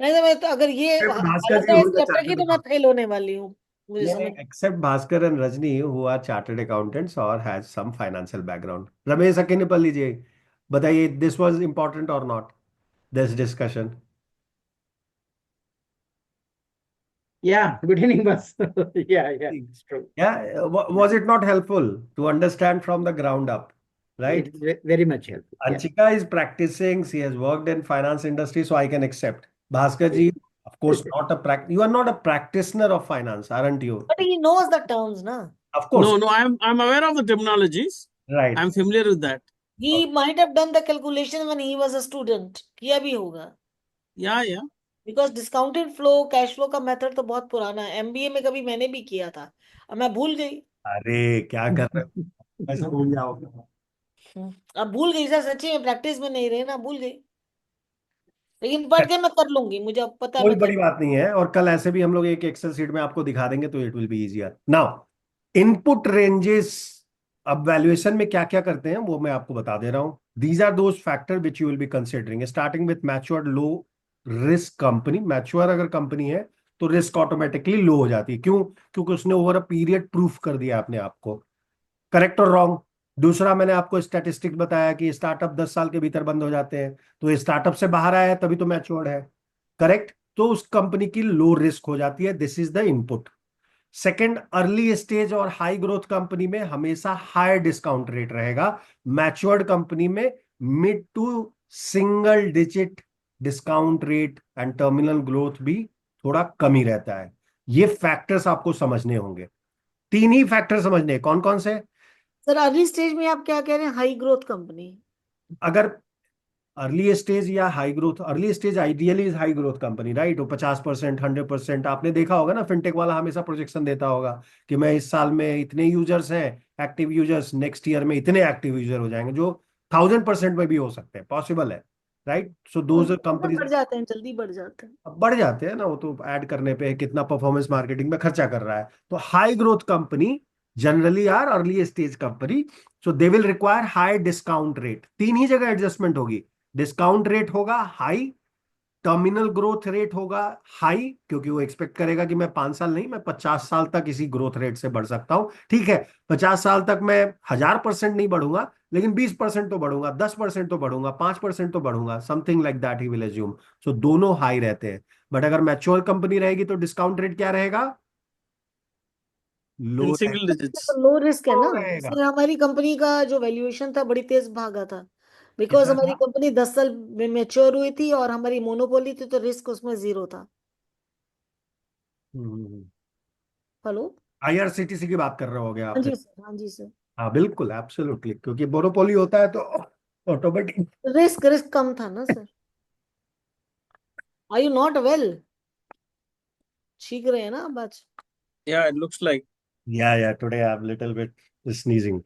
नहीं तो मैं तो, अगर ये भास्कर हालत जी है हु इस इज अ चैप्टर की, तो चार्टर्ड, मैं फेल होने वाली हूँ, मुझे नहीं समझ। except Bhaskar and Rajni who are chartered accountants or has some financial background. Ramesh अकेले लीजिए, बताइए this was important or not, this discussion? Yeah, good evening, boss. Yeah, it's true. Yeah, was it not helpful to understand from the ground up, right? It's very much helpful. Yeah. Anchika is practicing, she has worked in finance industry, so I can accept. Bhaskar ji, of course, not a you are not a practitioner of finance, aren't you? But he knows the terms, na. Of No, course, no, I'm aware of the terminologies. right. I'm familiar with that. He might have done the calculation when he was a student, किया भी होगा। Yeah. Because discounted flow, cash flow का method तो बहुत पुराना है, MBA में कभी मैंने भी किया था, अब मैं भूल गई। अरे क्या कर रहे हो, ऐसे भूल जाओगे। अब भूल गई सर, सच्ची में प्रैक्टिस में नहीं रहे ना, भूल गई। लेकिन पढ़ के मैं कर लूंगी, मुझे अब पता है कोई मैं कर। बड़ी बात नहीं है, और कल ऐसे भी हम लोग एक एक्सेल शीट में आपको दिखा देंगे तो it will be easier. Now input ranges, अब वैल्यूएशन में क्या क्या करते हैं वो मैं आपको बता दे रहा हूं। These are those factor which you will be considering, starting with matured low risk company. Mature अगर कंपनी है तो रिस्क ऑटोमेटिकली लो हो जाती है, क्यों? क्योंकि उसने ओवर अ पीरियड प्रूफ कर दिया अपने आप को, करेक्ट और रॉन्ग। दूसरा मैंने आपको स्टैटिस्टिक बताया कि स्टार्टअप 10 साल के भीतर बंद हो जाते हैं, तो ये स्टार्टअप से बाहर आया है तभी तो मैच्योर्ड है, करेक्ट। तो उस कंपनी की लो रिस्क हो जाती है, this is the input. Second, early stage और हाई ग्रोथ कंपनी में हमेशा हाई डिस्काउंट रेट रहेगा, मैच्योर्ड कंपनी में mid to single digit discount rate and terminal growth भी थोड़ा कम ही रहता है। ये फैक्टर्स आपको समझने होंगे, तीन ही फैक्टर समझने हैं। कौन कौन से? सर अर्ली स्टेज में आप क्या कह रहे हैं, हाई ग्रोथ कंपनी? अगर अर्ली स्टेज या high growth, early stage ideally is high growth company, right. वो 50%, 100%, आपने देखा होगा ना, फिनटेक वाला हमेशा प्रोजेक्शन देता होगा कि मैं इस साल में इतने यूजर्स हैं एक्टिव यूजर्स, नेक्स्ट ईयर में इतने एक्टिव यूजर हो जाएंगे, जो 1000% में भी हो सकते हैं, पॉसिबल है, राइट। सो दोज कंपनीज बढ़ जाते हैं, जल्दी बढ़ जाते हैं। बढ़ जाते हैं ना, वो तो ऐड करने पे कितना परफॉर्मेंस मार्केटिंग में खर्चा कर रहा है। तो high growth company generally are early stage company, so they will require high discount rate. तीन ही जगह एडजस्टमेंट होगी, डिस्काउंट रेट होगा हाई, टर्मिनल ग्रोथ रेट होगा हाई, क्योंकि वो एक्सपेक्ट करेगा कि मैं 5 साल नहीं, मैं 50 साल तक इसी ग्रोथ रेट से बढ़ सकता हूं। ठीक है, 50 साल तक मैं 1000% नहीं बढ़ूंगा, लेकिन 20% तो बढ़ूंगा, 10% तो बढ़ूंगा, 5% तो बढ़ूंगा, something like that he will assume. So दोनों हाई रहते हैं। बट अगर मैच्योर कंपनी रहेगी तो डिस्काउंट रेट क्या रहेगा? लो In single digits. Low risk है ना, रहेगा। इसलिए हमारी कंपनी का जो वैल्यूएशन था बड़ी तेज भागा था, बिकॉज कितना हमारी था? कंपनी 10 साल में मैच्योर हुई थी और हमारी मोनोपोली थी, तो रिस्क उसमें जीरो था। हेलो। आईआरसीटीसी की बात कर रहे होगे हाँ आप जी फिर? सर, हाँ जी सर। हाँ बिल्कुल, एब्सोल्युटली, क्योंकि मोनोपोली होता है तो ऑटोमेटिक। रिस्क रिस्क कम था ना sir. Are you not well? छींक रहे हैं ना आप आज? Yeah, it looks like. Yeah, today I'm little bit sneezing.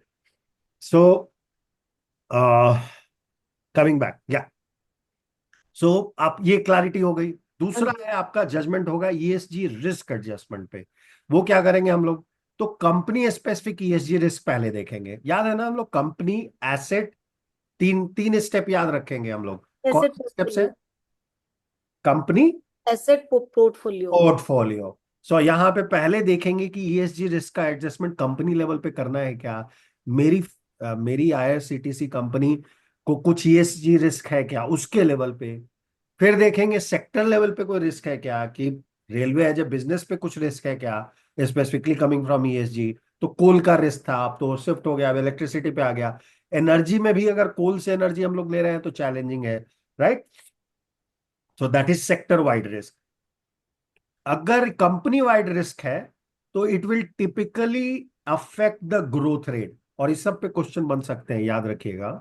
So, coming back, yeah. So, आप ये क्लैरिटी हो गई। दूसरा है आपका जजमेंट होगा ईएसजी रिस्क एडजस्टमेंट पे। वो क्या करेंगे हम लोग? तो कंपनी स्पेसिफिक ईएसजी रिस्क पहले देखेंगे, याद है ना हम लोग, कंपनी, एसेट, तीन तीन स्टेप याद रखेंगे हम लोग। कौन एसेट से स्टेप्स है? Portfolio. Company, asset portfolio. Portfolio. So यहाँ पे पहले देखेंगे कि ईएसजी रिस्क का एडजस्टमेंट कंपनी लेवल पे करना है क्या, मेरी मेरी आईआरसीटीसी कंपनी को कुछ ईएसजी रिस्क है क्या उसके लेवल पे। फिर देखेंगे सेक्टर लेवल पे कोई रिस्क है क्या, कि रेलवे एज ए बिजनेस पे कुछ रिस्क है क्या, स्पेसिफिकली कमिंग फ्रॉम ईएसजी। तो कोल का रिस्क था, अब तो शिफ्ट हो गया, अब इलेक्ट्रिसिटी पे आ गया। एनर्जी में भी अगर कोल से एनर्जी हम लोग ले रहे हैं तो चैलेंजिंग है, right. So that is sector wide risk. अगर कंपनी वाइड रिस्क है तो it will typically affect the growth rate, और इस सब पे क्वेश्चन बन सकते हैं, याद रखिएगा।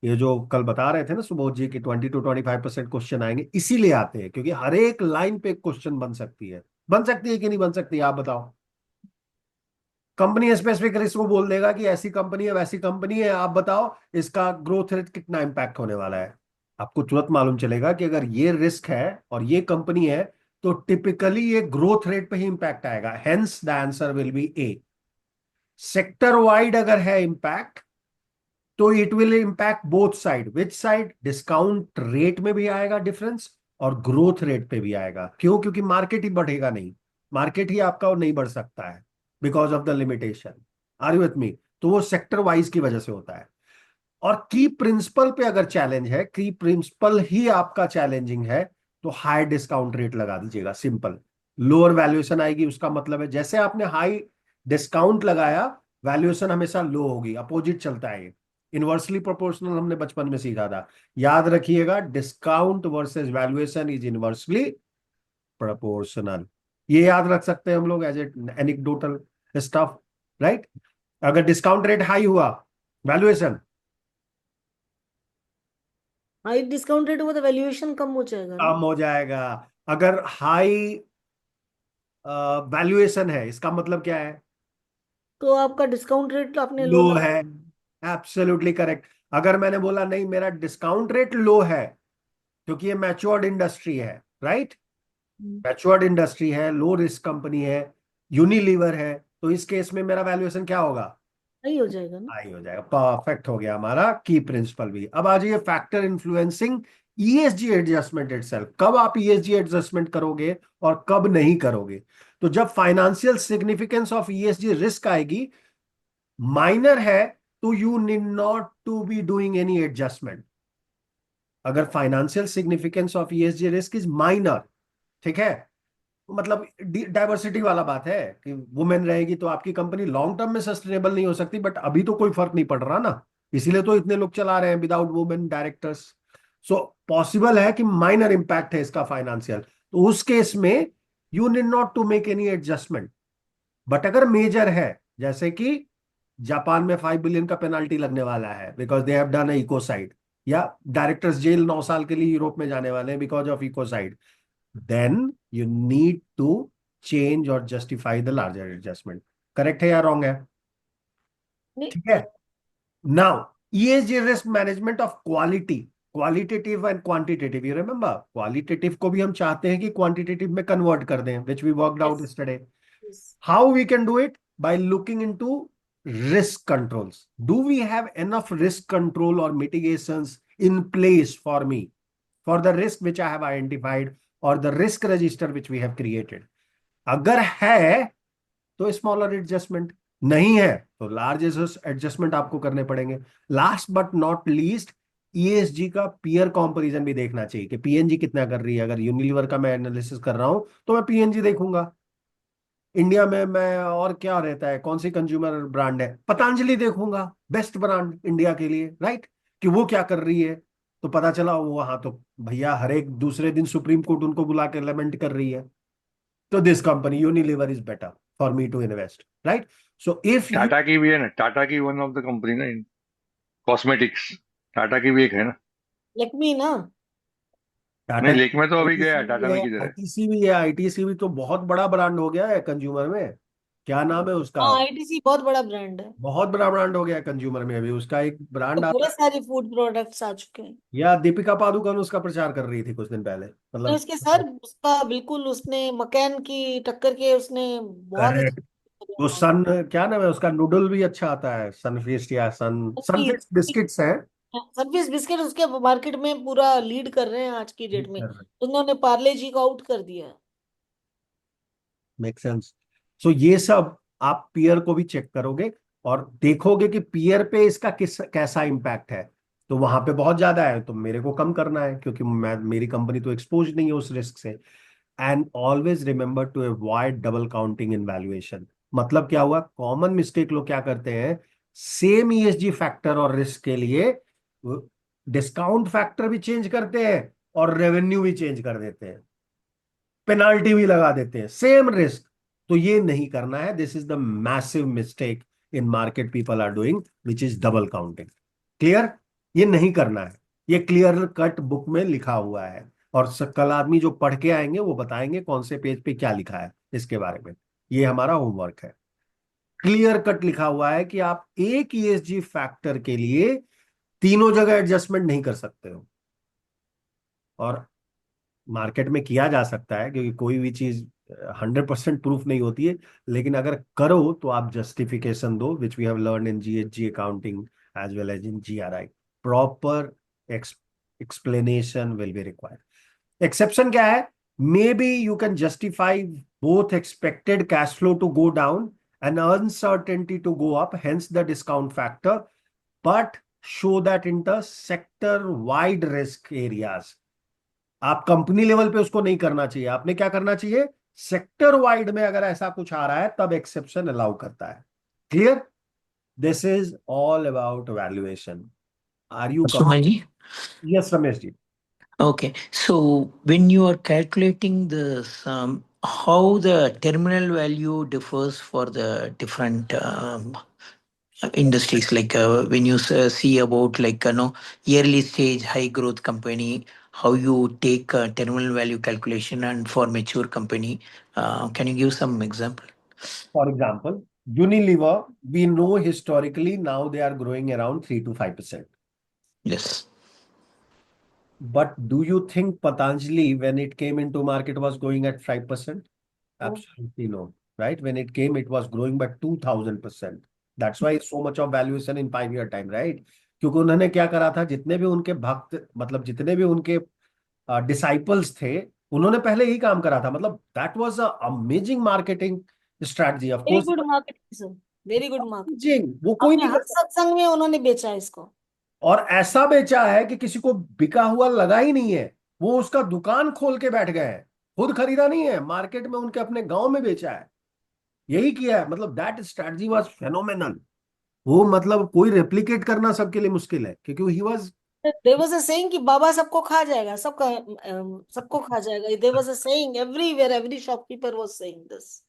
ये जो कल बता रहे थे ना सुबोध जी की 20 to 25% क्वेश्चन आएंगे, इसीलिए आते हैं क्योंकि हर एक लाइन पे क्वेश्चन बन सकती है। बन सकती है कि नहीं बन सकती, आप बताओ। कंपनी स्पेसिफिक रिस्क को बोल देगा कि ऐसी कंपनी है वैसी कंपनी है, आप बताओ इसका ग्रोथ रेट कितना इंपैक्ट होने वाला है। आपको तुरंत मालूम चलेगा कि अगर ये रिस्क है और ये कंपनी है तो टिपिकली ये ग्रोथ रेट पे ही इंपैक्ट आएगा, hence the answer will be A. Sector wide अगर है इंपैक्ट तो it will impact both side. Which side? Discount rate में भी आएगा डिफरेंस और ग्रोथ रेट पे भी आएगा। क्यों? क्योंकि मार्केट ही बढ़ेगा नहीं, मार्केट ही आपका नहीं बढ़ सकता है because of the limitation. Are you with me? तो वो सेक्टर वाइज की वजह से होता है। और की प्रिंसिपल पे अगर चैलेंज है, की प्रिंसिपल ही आपका चैलेंजिंग है, तो हाई डिस्काउंट रेट लगा दीजिएगा, सिंपल। लोअर वैल्यूएशन आएगी, उसका मतलब है जैसे आपने हाई डिस्काउंट लगाया वैल्यूएशन हमेशा लो होगी, अपोजिट चलता है। इनवर्सली प्रोपोर्शनल हमने बचपन में सीखा था, याद रखिएगा, discount versus valuation is inversely proportional. ये याद रख सकते हैं हम लोग एज एनेक्डोटल स्टफ, राइट। अगर डिस्काउंट रेट हाई हुआ, वैल्यूएशन हाई डिस्काउंट रेट हुआ तो वैल्यूएशन कम हो जाएगा ना। कम हो जाएगा। अगर हाई वैल्यूएशन है, इसका मतलब क्या है? तो आपका डिस्काउंट रेट आपने लो लो लगा। है। Absolutely correct. अगर मैंने बोला नहीं मेरा डिस्काउंट रेट लो है क्योंकि ये मैच्योर्ड इंडस्ट्री है, राइट, मैच्योर्ड इंडस्ट्री है, लो रिस्क कंपनी है, यूनिलीवर है, तो इस केस में मेरा वैल्यूएशन क्या होगा? सही हो जाएगा ना। हाई हो जाएगा। परफेक्ट हो गया हमारा की प्रिंसिपल भी। अब आ जाइए factor influencing ESG adjustment itself. कब आप ईएसजी एडजस्टमेंट करोगे और कब नहीं करोगे? तो जब financial significance of ESG risk आएगी, माइनर है, तो you need not to be doing any adjustment. अगर financial significance of ESG risk is minor, ठीक है, मतलब डाइवर्सिटी वाला बात है कि वुमेन रहेगी तो आपकी कंपनी लॉन्ग टर्म में सस्टेनेबल नहीं हो सकती, बट अभी तो कोई फर्क नहीं पड़ रहा ना, इसीलिए तो इतने लोग चला रहे हैं without women directors. So possible है कि माइनर इंपैक्ट है इसका फाइनेंशियल, तो उस केस में you need not to make any adjustment. But अगर मेजर है, जैसे कि जापान में 5 बिलियन का पेनाल्टी लगने वाला है because they have done ecocide, या डायरेक्टर्स जेल 9 साल के लिए यूरोप में जाने वाले हैं because of ecocide, then you need to change or justify the larger adjustment। Correct है या रॉन्ग है? नहीं, ठीक है। Now ESG risk management of quality, qualitative and quantitative. You remember, qualitative को भी हम चाहते हैं कि क्वांटिटेटिव में कन्वर्ट कर दें, which we worked out yes, yesterday. yes. How we can do it? By looking into risk controls. Do we have enough risk control or mitigations in place for me, for the risk which I have identified or the risk register which we have created? अगर है तो smaller adjustment, नहीं है तो large adjustment आपको करने पड़ेंगे। Last but not least, ESG का पीयर कंपैरिजन भी देखना चाहिए कि पीएनजी कितना कर रही है। अगर यूनिलीवर का मैं एनालिसिस कर रहा हूं तो मैं पीएनजी देखूंगा। इंडिया में मैं और क्या रहता है, कौन सी कंज्यूमर ब्रांड है, पतंजलि देखूंगा, बेस्ट ब्रांड इंडिया के लिए, राइट, कि वो क्या कर रही है। तो पता चला वो वहां तो भैया हर एक दूसरे दिन सुप्रीम कोर्ट उनको बुला के लमेंट कर रही है। तो this company Unilever is better for me to invest, right. So if you, Tata की भी है ना, टाटा की वन ऑफ द कंपनी ना इन कॉस्मेटिक्स, टाटा की भी एक है ना। लेक्मी ना। टाटा नहीं, लेक में तो अभी गया है, आईटीसी भी टाटा में है, किधर है? आईटीसी भी है, आईटीसी भी तो बहुत बड़ा ब्रांड हो गया है कंज्यूमर में। क्या नाम है उसका? हाँ, आईटीसी बहुत बड़ा ब्रांड है। बहुत बड़ा ब्रांड हो गया है कंज्यूमर में। अभी उसका एक तो ब्रांड पूरे आता है, सारे फूड प्रोडक्ट्स आ चुके हैं। या दीपिका पादुकोण उसका प्रचार कर रही थी कुछ दिन पहले, और मतलब। उसके सर उसका बिल्कुल उसने मकैन की टक्कर के उसने बहुत करेक्ट। वो अच्छा। सन, क्या नाम है उसका, नूडल भी अच्छा आता है, सनफीस्ट या सनफीस्ट बिस्किट्स है। सर्विस बिस्किट उसके मार्केट में पूरा लीड कर रहे हैं आज की डेट में। उन्होंने पार्ले जी को आउट कर दिया है। Make sense. सो ये सब आप पीयर को भी चेक करोगे और देखोगे कि पीयर पे इसका किस कैसा इंपैक्ट है। तो वहां पे बहुत ज्यादा है तो मेरे को कम करना है, क्योंकि मैं, मेरी कंपनी तो एक्सपोज नहीं है उस रिस्क से। And always remember to avoid double counting in valuation. मतलब क्या हुआ, कॉमन मिस्टेक लोग क्या करते हैं, सेम ईएसजी फैक्टर और रिस्क के लिए डिस्काउंट फैक्टर भी चेंज करते हैं और रेवेन्यू भी चेंज कर देते हैं, पेनाल्टी भी लगा देते हैं, सेम रिस्क। तो ये नहीं करना है। This is the massive mistake in market people are doing, which is double counting. Clear? ये नहीं करना है, ये क्लियर कट बुक में लिखा हुआ है, और कल आदमी जो पढ़ के आएंगे वो बताएंगे कौन से पेज पे क्या लिखा है इसके बारे में। ये हमारा होमवर्क है। क्लियर कट लिखा हुआ है कि आप एक ईएसजी फैक्टर के लिए तीनों जगह एडजस्टमेंट नहीं कर सकते हो। और मार्केट में किया जा सकता है, क्योंकि कोई भी चीज 100% प्रूफ नहीं होती है, लेकिन अगर करो तो आप जस्टिफिकेशन दो, which we have learn in GSG accounting as well as in GRI. Proper explanation will be required. Exception क्या है? Maybe you can justify both expected cash flow to go down and uncertainty to go up, hence the discount factor, but show that in the sector wide risk areas। आप company level पे उसको नहीं करना चाहिए, आपने क्या करना चाहिए, सेक्टर वाइड में अगर ऐसा कुछ आ रहा है तब एक्सेप्शन अलाउ करता है। Clear? This is all about valuation. Are you Sumaji? Yes Ramesh ji. Okay, so when you are calculating this, how the terminal value differs for the different industries, like when you see about like early stage high growth company, how you take terminal value calculation, and for mature company, can you give some example? For example, Unilever, we know historically now they are growing around 3 to 5%. Yes. But do you think Patanjali, when it came into market, was going at 5%? No. Absolutely no. Right? When it came, it was growing by 2000%. That's why so much of valuation in 5 year time, right? क्योंकि उन्होंने क्या करा था, जितने भी उनके भक्त, मतलब जितने भी उनके डिसाइपल्स थे, उन्होंने पहले यही काम करा था। मतलब that was a amazing marketing strategy. Of very course good marketing sir, very good market. Amazing, वो कोई अपने नहीं हर करता। सत्संग में उन्होंने बेचा है इसको। और ऐसा बेचा है कि किसी को बिका हुआ लगा ही नहीं है, वो उसका दुकान खोल के बैठ गए हैं, खुद खरीदा नहीं है, मार्केट में उनके अपने गांव में बेचा है। यही किया है। मतलब दैट स्ट्रैटेजी वाज फेनोमेनल। वो मतलब कोई रेप्लिकेट करना सबके लिए मुश्किल है, क्योंकि he was there was a saying कि बाबा सबको खा जाएगा, सबको खा जाएगा। There was a saying everywhere, every shopkeeper was saying this.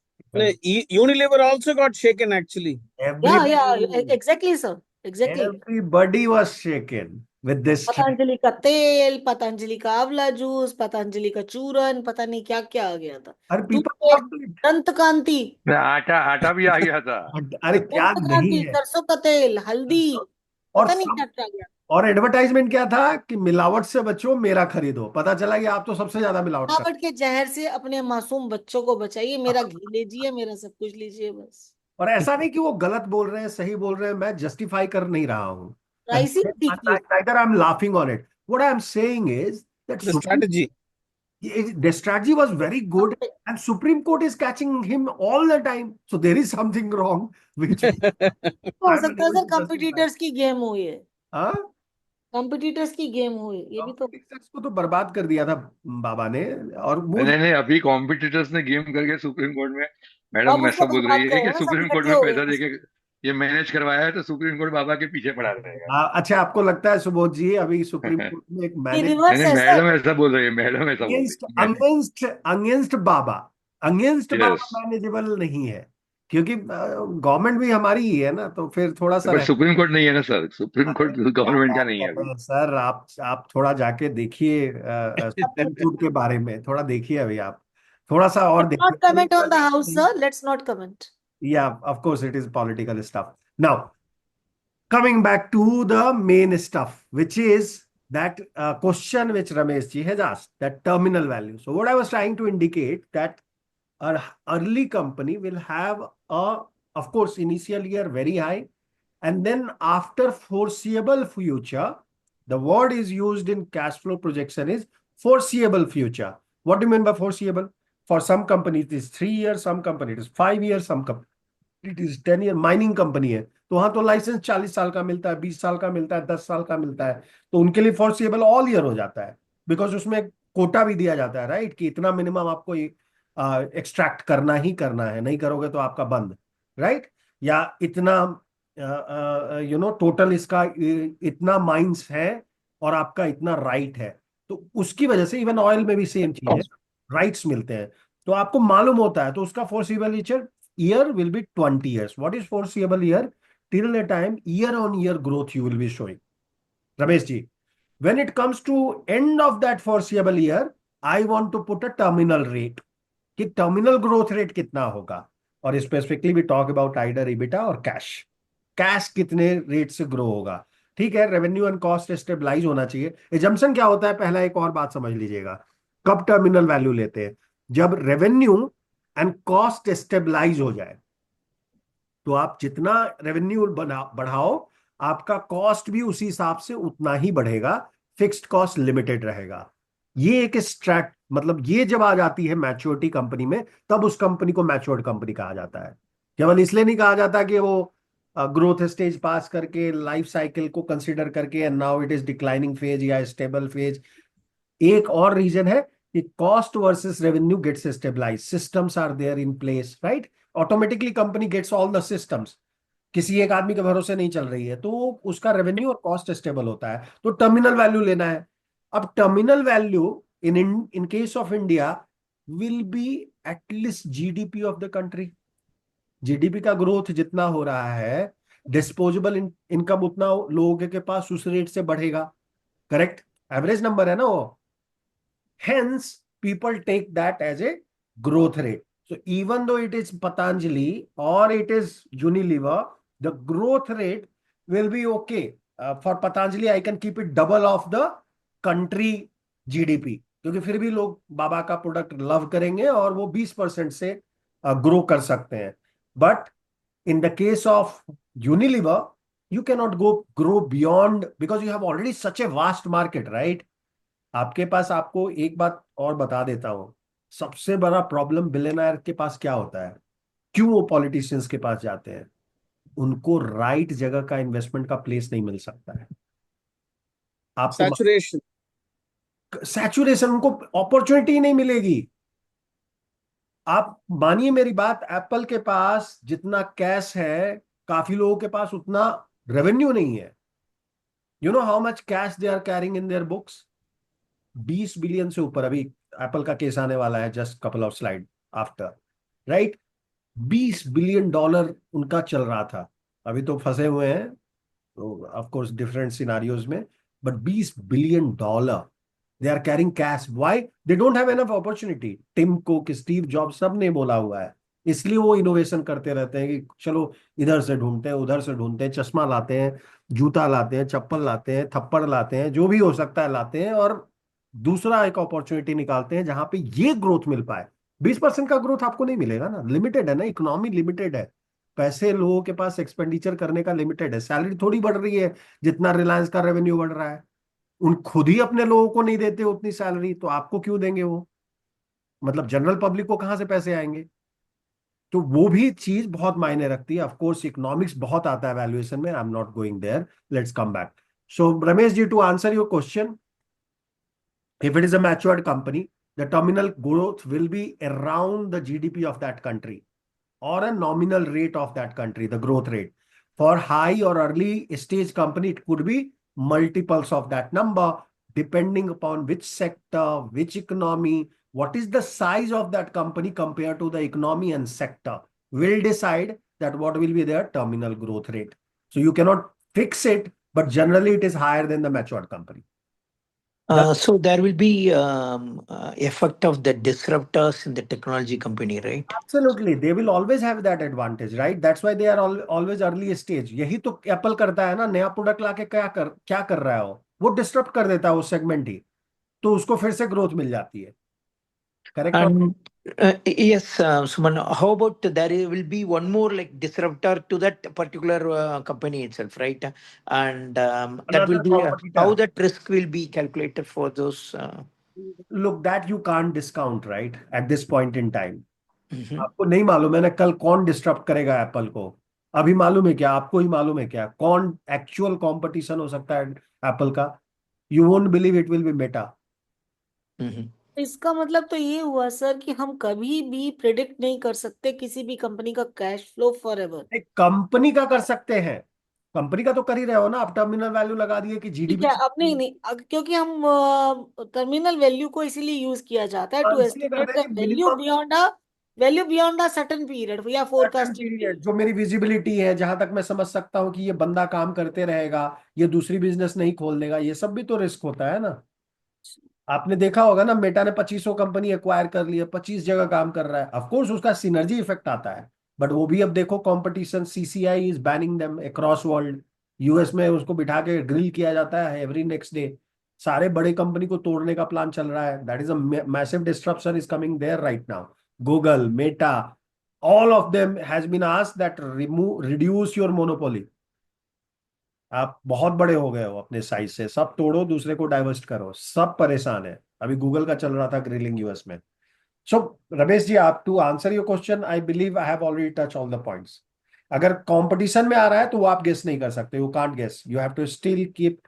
Unilever also got shaken actually. Yeah everybody exactly sir, exactly. Everybody was shaken with this. Patanjali का तेल, पतंजलि का आंवला जूस, पतंजलि का चूरन, पता नहीं क्या क्या आ गया था। अरे टूथपेस्ट, पीपल, दंत कांति, आटा आटा भी आ गया था। अरे क्या दंत नहीं कांति, है। सरसों का तेल, हल्दी, और पता नहीं सब, क्या क्या आ गया। और एडवर्टाइजमेंट क्या था कि मिलावट से बचो, मेरा खरीदो। पता चला कि आप तो सबसे ज्यादा मिलावट कर। मिलावट के जहर से अपने मासूम बच्चों को बचाइए, मेरा घी लीजिए, मेरा सब कुछ लीजिए बस। और ऐसा नहीं कि वो गलत बोल रहे हैं, सही बोल रहे हैं, मैं जस्टिफाई कर नहीं रहा हूं। प्राइसिंग ठीक की। Neither I'm laughing on it. What I'm saying is that The strategy. the strategy was very good, and Supreme Court is catching him all the time. So there is something wrong, which हो I'm सकता है unable sir to justify. Competitors की game हुई है, हाँ, competitors की game हुई, ये भी तो। कॉम्पिटिटर्स को तो बर्बाद कर दिया था बाबा ने। और वो नहीं नहीं, अभी कॉम्पिटिटर्स ने गेम करके सुप्रीम कोर्ट में अब मैडम उसको ऐसा बोल रही बर्बाद है कि करेगा ना, सब सुप्रीम कोर्ट इकट्ठे में हो पैसा गए। देके ये मैनेज करवाया है, तो सुप्रीम कोर्ट बाबा के पीछे पड़ा रहेगा। अच्छा, आपको लगता है सुबोध जी अभी सुप्रीम कोर्ट में एक ये मैनेज नहीं रिवर्स नहीं, है सर। मैडम ऐसा बोल रही है, मैडम ऐसा बोल अगेंस्ट रही है। अगेंस्ट अगेंस्ट बाबा, अगेंस्ट बाबा यस, मैनेजेबल नहीं है, क्योंकि गवर्नमेंट भी हमारी ही है ना, तो फिर थोड़ा सा बट रहता सुप्रीम कोर्ट नहीं है ना सर, सुप्रीम है। कोर्ट क्या गवर्नमेंट का बात नहीं है कर अभी। रहे हैं सर आप थोड़ा जाके देखिए सुप्रीम कोर्ट के बारे में, थोड़ा देखिए अभी आप, थोड़ा सा और let's not comment on the house देखिए। Sir, let's not comment. या of course it is political stuff. Now coming back to the main stuff, which is that question which Ramesh ji has asked, that terminal value. So what I was trying to indicate that an early company will have a, of course, initial year very high, and then after foreseeable future, the word is used in cash flow projection is foreseeable future. What do you mean by foreseeable? For some companies it is 3 years, some company it is 5 years, some company it is 10 year। Mining company है तो वहां तो licence 40 साल का मिलता है, 20 साल का मिलता है, 10 साल का मिलता है, तो उनके लिए फोर्सिएबल ऑल ईयर हो जाता है, बिकॉज उसमें कोटा भी दिया जाता है, राइट, कि इतना मिनिमम आपको एक्सट्रैक्ट करना ही करना है, नहीं करोगे तो आपका बंद, राइट, या इतना टोटल इसका इतना माइंस है और आपका इतना राइट है। तो उसकी वजह से इवन ऑयल में भी सेम चीज है, राइट्स मिलते हैं, तो आपको मालूम होता है, तो उसका forcible year will be 20 years. What is foreseeable year? Till the time year on year growth you will be showing. Ramesh ji, when it comes to end of that foreseeable year, I want to put a terminal rate. कि terminal growth rate कितना होगा, और specifically we talk about either EBITDA और cash. Cash कितने rate से grow होगा, ठीक है, रेवेन्यू एंड कॉस्ट स्टेबलाइज होना चाहिए। एजम्पशन क्या होता है, पहला एक और बात समझ लीजिएगा, कब टर्मिनल वैल्यू लेते हैं? जब रेवेन्यू एंड कॉस्ट स्टेबलाइज हो जाए। तो आप जितना रेवेन्यू बढ़ाओ, आपका कॉस्ट भी उसी हिसाब से उतना ही बढ़ेगा, फिक्स्ड कॉस्ट लिमिटेड रहेगा। ये एक स्ट्रैट, मतलब ये जब आ जाती है मैच्योरिटी कंपनी में, तब उस कंपनी को मैच्योर्ड कंपनी कहा जाता है। केवल इसलिए नहीं कहा जाता कि वो ग्रोथ स्टेज पास करके लाइफ साइकिल को कंसिडर करके and now it is declining phase या स्टेबल फेज। एक और रीजन है कि cost versus revenue gets stabilize, systems are there in place, right? Automatically company gets all the systems, किसी एक आदमी के भरोसे नहीं चल रही है, तो उसका रेवेन्यू और कॉस्ट स्टेबल होता है। तो टर्मिनल वैल्यू लेना है। अब terminal value in case of India will be at least GDP of the country. GDP का ग्रोथ जितना हो रहा है, डिस्पोजेबल इनकम उतना लोगों के पास उस रेट से बढ़ेगा। करेक्ट? एवरेज नंबर है ना वो। Hence, people take that as a growth rate. So even though it is Patanjali or it is Unilever, the growth rate will be okay. For Patanjali, I can keep it double of the country GDP. क्योंकि फिर भी लोग बाबा का product love करेंगे और वो 20% से grow कर सकते हैं। But in the case of Unilever, you cannot grow beyond, because you have already such a vast market, right? आपके पास, आपको एक बात और बता देता हूं, सबसे बड़ा प्रॉब्लम बिलियनर के पास क्या होता है? क्यों वो पॉलिटिशियंस के पास जाते हैं? उनको राइट जगह का इन्वेस्टमेंट का प्लेस नहीं मिल सकता है। आपको Saturation. सैचुरेशन, उनको अपॉर्चुनिटी नहीं मिलेगी। आप मानिए मेरी बात, एप्पल के पास जितना कैश है, काफी लोगों के पास उतना रेवेन्यू नहीं है। You know how much cash they are carrying in their books? 20 billion से ऊपर। अभी एप्पल का केस आने वाला है, just couple of slide after, right? 20 billion dollar उनका चल रहा था। अभी तो फंसे हुए हैं, तो ऑफ कोर्स डिफरेंट सिनारियोज में, but 20 billion dollar they are carrying cash. Why? They don't have enough opportunity. Tim Cook, Steve Job, सब ने बोला हुआ है। इसलिए वो इनोवेशन करते रहते हैं कि चलो इधर से ढूंढते हैं, उधर से ढूंढते हैं, चश्मा लाते हैं, जूता लाते हैं, चप्पल लाते हैं, थप्पड़ लाते हैं, जो भी हो सकता है लाते हैं, और दूसरा एक अपॉर्चुनिटी निकालते हैं जहां पे ये ग्रोथ मिल पाए। 20% का ग्रोथ आपको नहीं मिलेगा ना, लिमिटेड है ना, इकोनॉमी लिमिटेड है। पैसे लोगों के पास एक्सपेंडिचर करने का लिमिटेड है। सैलरी थोड़ी बढ़ रही है जितना रिलायंस का रेवेन्यू बढ़ रहा है। उन खुद ही अपने लोगों को नहीं देते उतनी सैलरी, तो आपको क्यों देंगे वो? मतलब जनरल पब्लिक को कहां से पैसे आएंगे? तो वो भी चीज बहुत मायने रखती है। ऑफ कोर्स इकोनॉमिक्स बहुत आता है वैल्यूएशन में, I am not going there, let's come back. So Ramesh ji, to answer your question, if it is a matured company, the terminal growth will be around the GDP of that country or a nominal rate of that country, the growth rate. For high or early stage company, it could be multiples of that number, depending upon which sector, which economy, what is the size of that company compared to the economy and sector will decide that what will be their terminal growth rate. So you cannot fix it, but generally it is higher than the matured company. So there will be effect of the disruptors in the technology company, right? Absolutely, they will always have that advantage, right? That's why they are always early stage. यही तो Apple करता है ना, नया product लाके क्या कर रहा है वो डिस्टर्ब कर देता है वो सेगमेंट ही, तो उसको फिर से ग्रोथ मिल जाती है। Correct? And yes, Suman, how about will be one more like disruptor to that particular company itself, right? And that will Another be competitor. how that risk will be calculated for those. Look, that you can't discount, right? At this point in time, Mhm. आपको नहीं मालूम है ना कल कौन disturb करेगा Apple को। अभी मालूम है क्या? आपको ही मालूम है क्या कौन एक्चुअल कंपटीशन हो सकता है एप्पल का? You won't believe, it will B Meta. Mhm. इसका मतलब तो ये हुआ सर कि हम कभी भी प्रिडिक्ट नहीं कर सकते किसी भी कंपनी का कैश फ्लो फॉर एवर। एक कंपनी का कर सकते हैं, कंपनी का तो कर ही रहे हो ना आप, टर्मिनल वैल्यू लगा दिए कि ठीक जीडीपी। है, अब नहीं नहीं क्योंकि हम टर्मिनल वैल्यू को इसीलिए यूज किया जाता है टू इसलिए एस्टिमेट करते द हैं कि value beyond a certain period या फोरकास्टिंग पीरियड। जो मेरी विजिबिलिटी है, जहां तक मैं समझ सकता हूँ कि ये बंदा काम करते रहेगा, ये दूसरी बिजनेस नहीं खोल देगा, ये सब भी तो रिस्क होता है ना। आपने देखा होगा ना, मेटा ने 2500 कंपनी एक्वायर कर लिया, 25 जगह काम कर रहा है। ऑफ कोर्स उसका सिनर्जी इफेक्ट आता है, बट वो भी अब देखो competition, CCI is banning them across world. US में उसको बिठा के ग्रिल किया जाता है एवरी नेक्स्ट डे। सारे बड़े कंपनी को तोड़ने का प्लान चल रहा है. That is a massive disruption is coming there right now. Google, Meta, all of them has been asked that reduce your monopoly. आप बहुत बड़े हो गए हो अपने साइज से, सब तोड़ो, दूसरे को डाइवर्स्ट करो, सब परेशान है. अभी गूगल का चल रहा था ग्रिलिंग यूएस में. सो रमेश जी, आप to answer your question, I believe I have already touch all the points. अगर कंपटीशन में आ रहा है तो वो आप गेस नहीं कर सकते, you can't guess, you have to still keep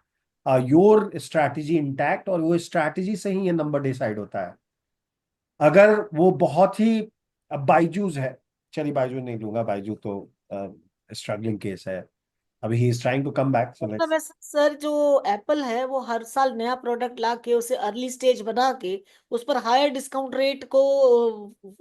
your strategy intact, और वो स्ट्रैटेजी से ही ये नंबर डिसाइड होता है. अगर वो बहुत ही, अब बायजूस है, चलिए बायजूस नहीं लूंगा, बायजूस तो स्ट्रगलिंग केस है, अभी ही is trying to come back. So मतलब वैसे सर जो एप्पल है वो हर साल नया प्रोडक्ट ला के उसे अर्ली स्टेज बना के उस पर हायर डिस्काउंट रेट को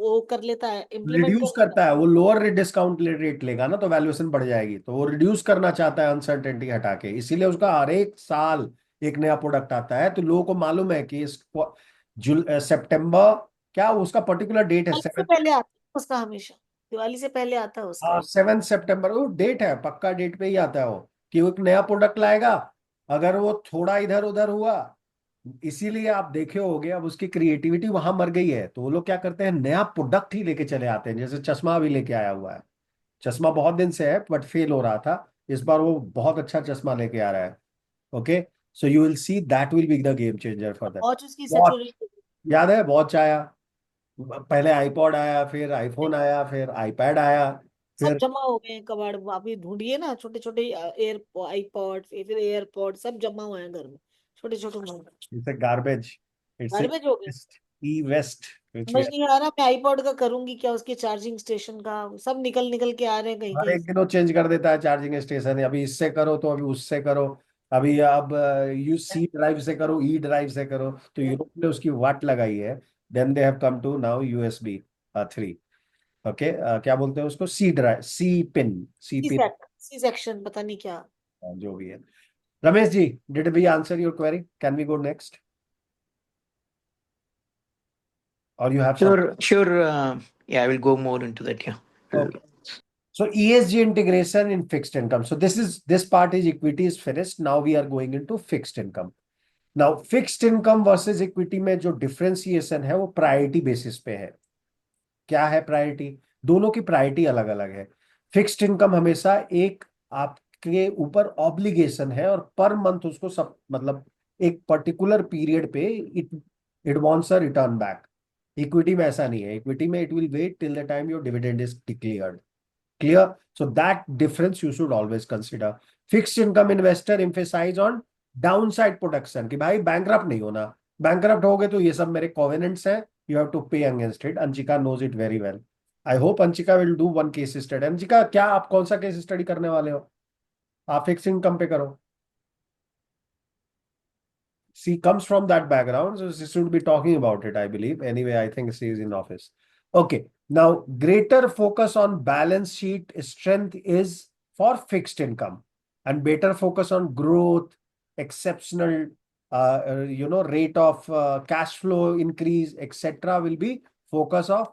वो कर लेता है, इम्प्लीमेंट रिड्यूस कर लेता करता है, वो लोअर डिस्काउंट रेट लेगा ना तो वैल्यूएशन बढ़ जाएगी, तो वो रिड्यूस करना चाहता है अनसर्टेनिटी हटा के, इसीलिए उसका हर एक साल एक नया प्रोडक्ट आता है. तो लोगों को मालूम है कि इस सितंबर, क्या उसका पर्टिकुलर डेट है, दिवाली से पहले आता है उसका, हमेशा दिवाली से पहले आता है उसका. 7 सितंबर, वो डेट है, पक्का डेट पे ही आता है वो, कि वो एक नया प्रोडक्ट लाएगा. अगर वो थोड़ा इधर उधर हुआ, इसीलिए आप देखे होगे अब उसकी क्रिएटिविटी वहां मर गई है, तो वो लोग क्या करते हैं, नया प्रोडक्ट ही लेके चले आते हैं. जैसे चश्मा भी लेके आया हुआ है, चश्मा बहुत दिन से है बट फेल हो रहा था, इस बार वो बहुत अच्छा चश्मा लेके आ रहा है. Okay, so you will see that will be the game changer for that. Watch उसकी वॉच, सेचुरेशन. याद है वॉच आया, पहले आईपॉड आया, फिर आईफोन आया, फिर आईपैड आया, सब फिर जमा हो गए हैं कबाड़ में, अभी ढूंढिए ना, छोटे छोटे एयर आईपॉड, फिर एयरपॉड, सब जमा हुए हैं घर में, छोटे छोटे mobile. It's a garbage, it's garbage हो गए. ई वेस्ट विच वी, समझ नहीं आ रहा मैं आईपॉड का करूंगी क्या, उसके चार्जिंग स्टेशन का, सब निकल निकल के आ रहे हैं कहीं हर कहीं एक से. दिन वो चेंज कर देता है चार्जिंग स्टेशन, अभी इससे करो तो अभी उससे करो, अभी अब यू सी ड्राइव से करो, ई ड्राइव से करो, तो यूरोप ने उसकी वाट लगाई है. Then they have come to now USB 3. Okay, क्या बोलते हैं उसको, C drive, C pin, C section पता नहीं क्या. जो भी है. Ramesh ji, did we answer your query, can we go next, और you have some? Sure. Yeah, I will go more into that. Yeah. Okay. So ESG integration in fixed income. So this part is equity is finished. Now we are going into fixed income. Now fixed income versus equity में जो differentiation है वो priority basis पे है. क्या है priority? दोनों की प्रायोरिटी अलग अलग है. फिक्स्ड इनकम हमेशा एक आपके ऊपर ऑब्लिगेशन है, और पर मंथ उसको सब, मतलब एक पर्टिकुलर पीरियड पे it wants a return back. Equity में ऐसा नहीं है. इक्विटी में it will wait till the time your dividend is declared. Clear? So that difference you should always consider. Fixed income investor emphasize on downside protection, कि भाई bankrupt नहीं होना. Bankrupt हो गए तो ये सब मेरे covenants हैं, you have to pay against it. Anchika knows it very well. I hope Anchika will do one case study. Anchika, क्या आप कौन सा केस स्टडी करने वाले हो? आप फिक्स इनकम पे करो. She comes from that background, so she should be talking about it, I believe. Anyway, I think she is in office. Okay. Now, greater focus on balance sheet strength is for fixed income, and better focus on growth, exceptional, rate of cash flow increase, etc. will be focus of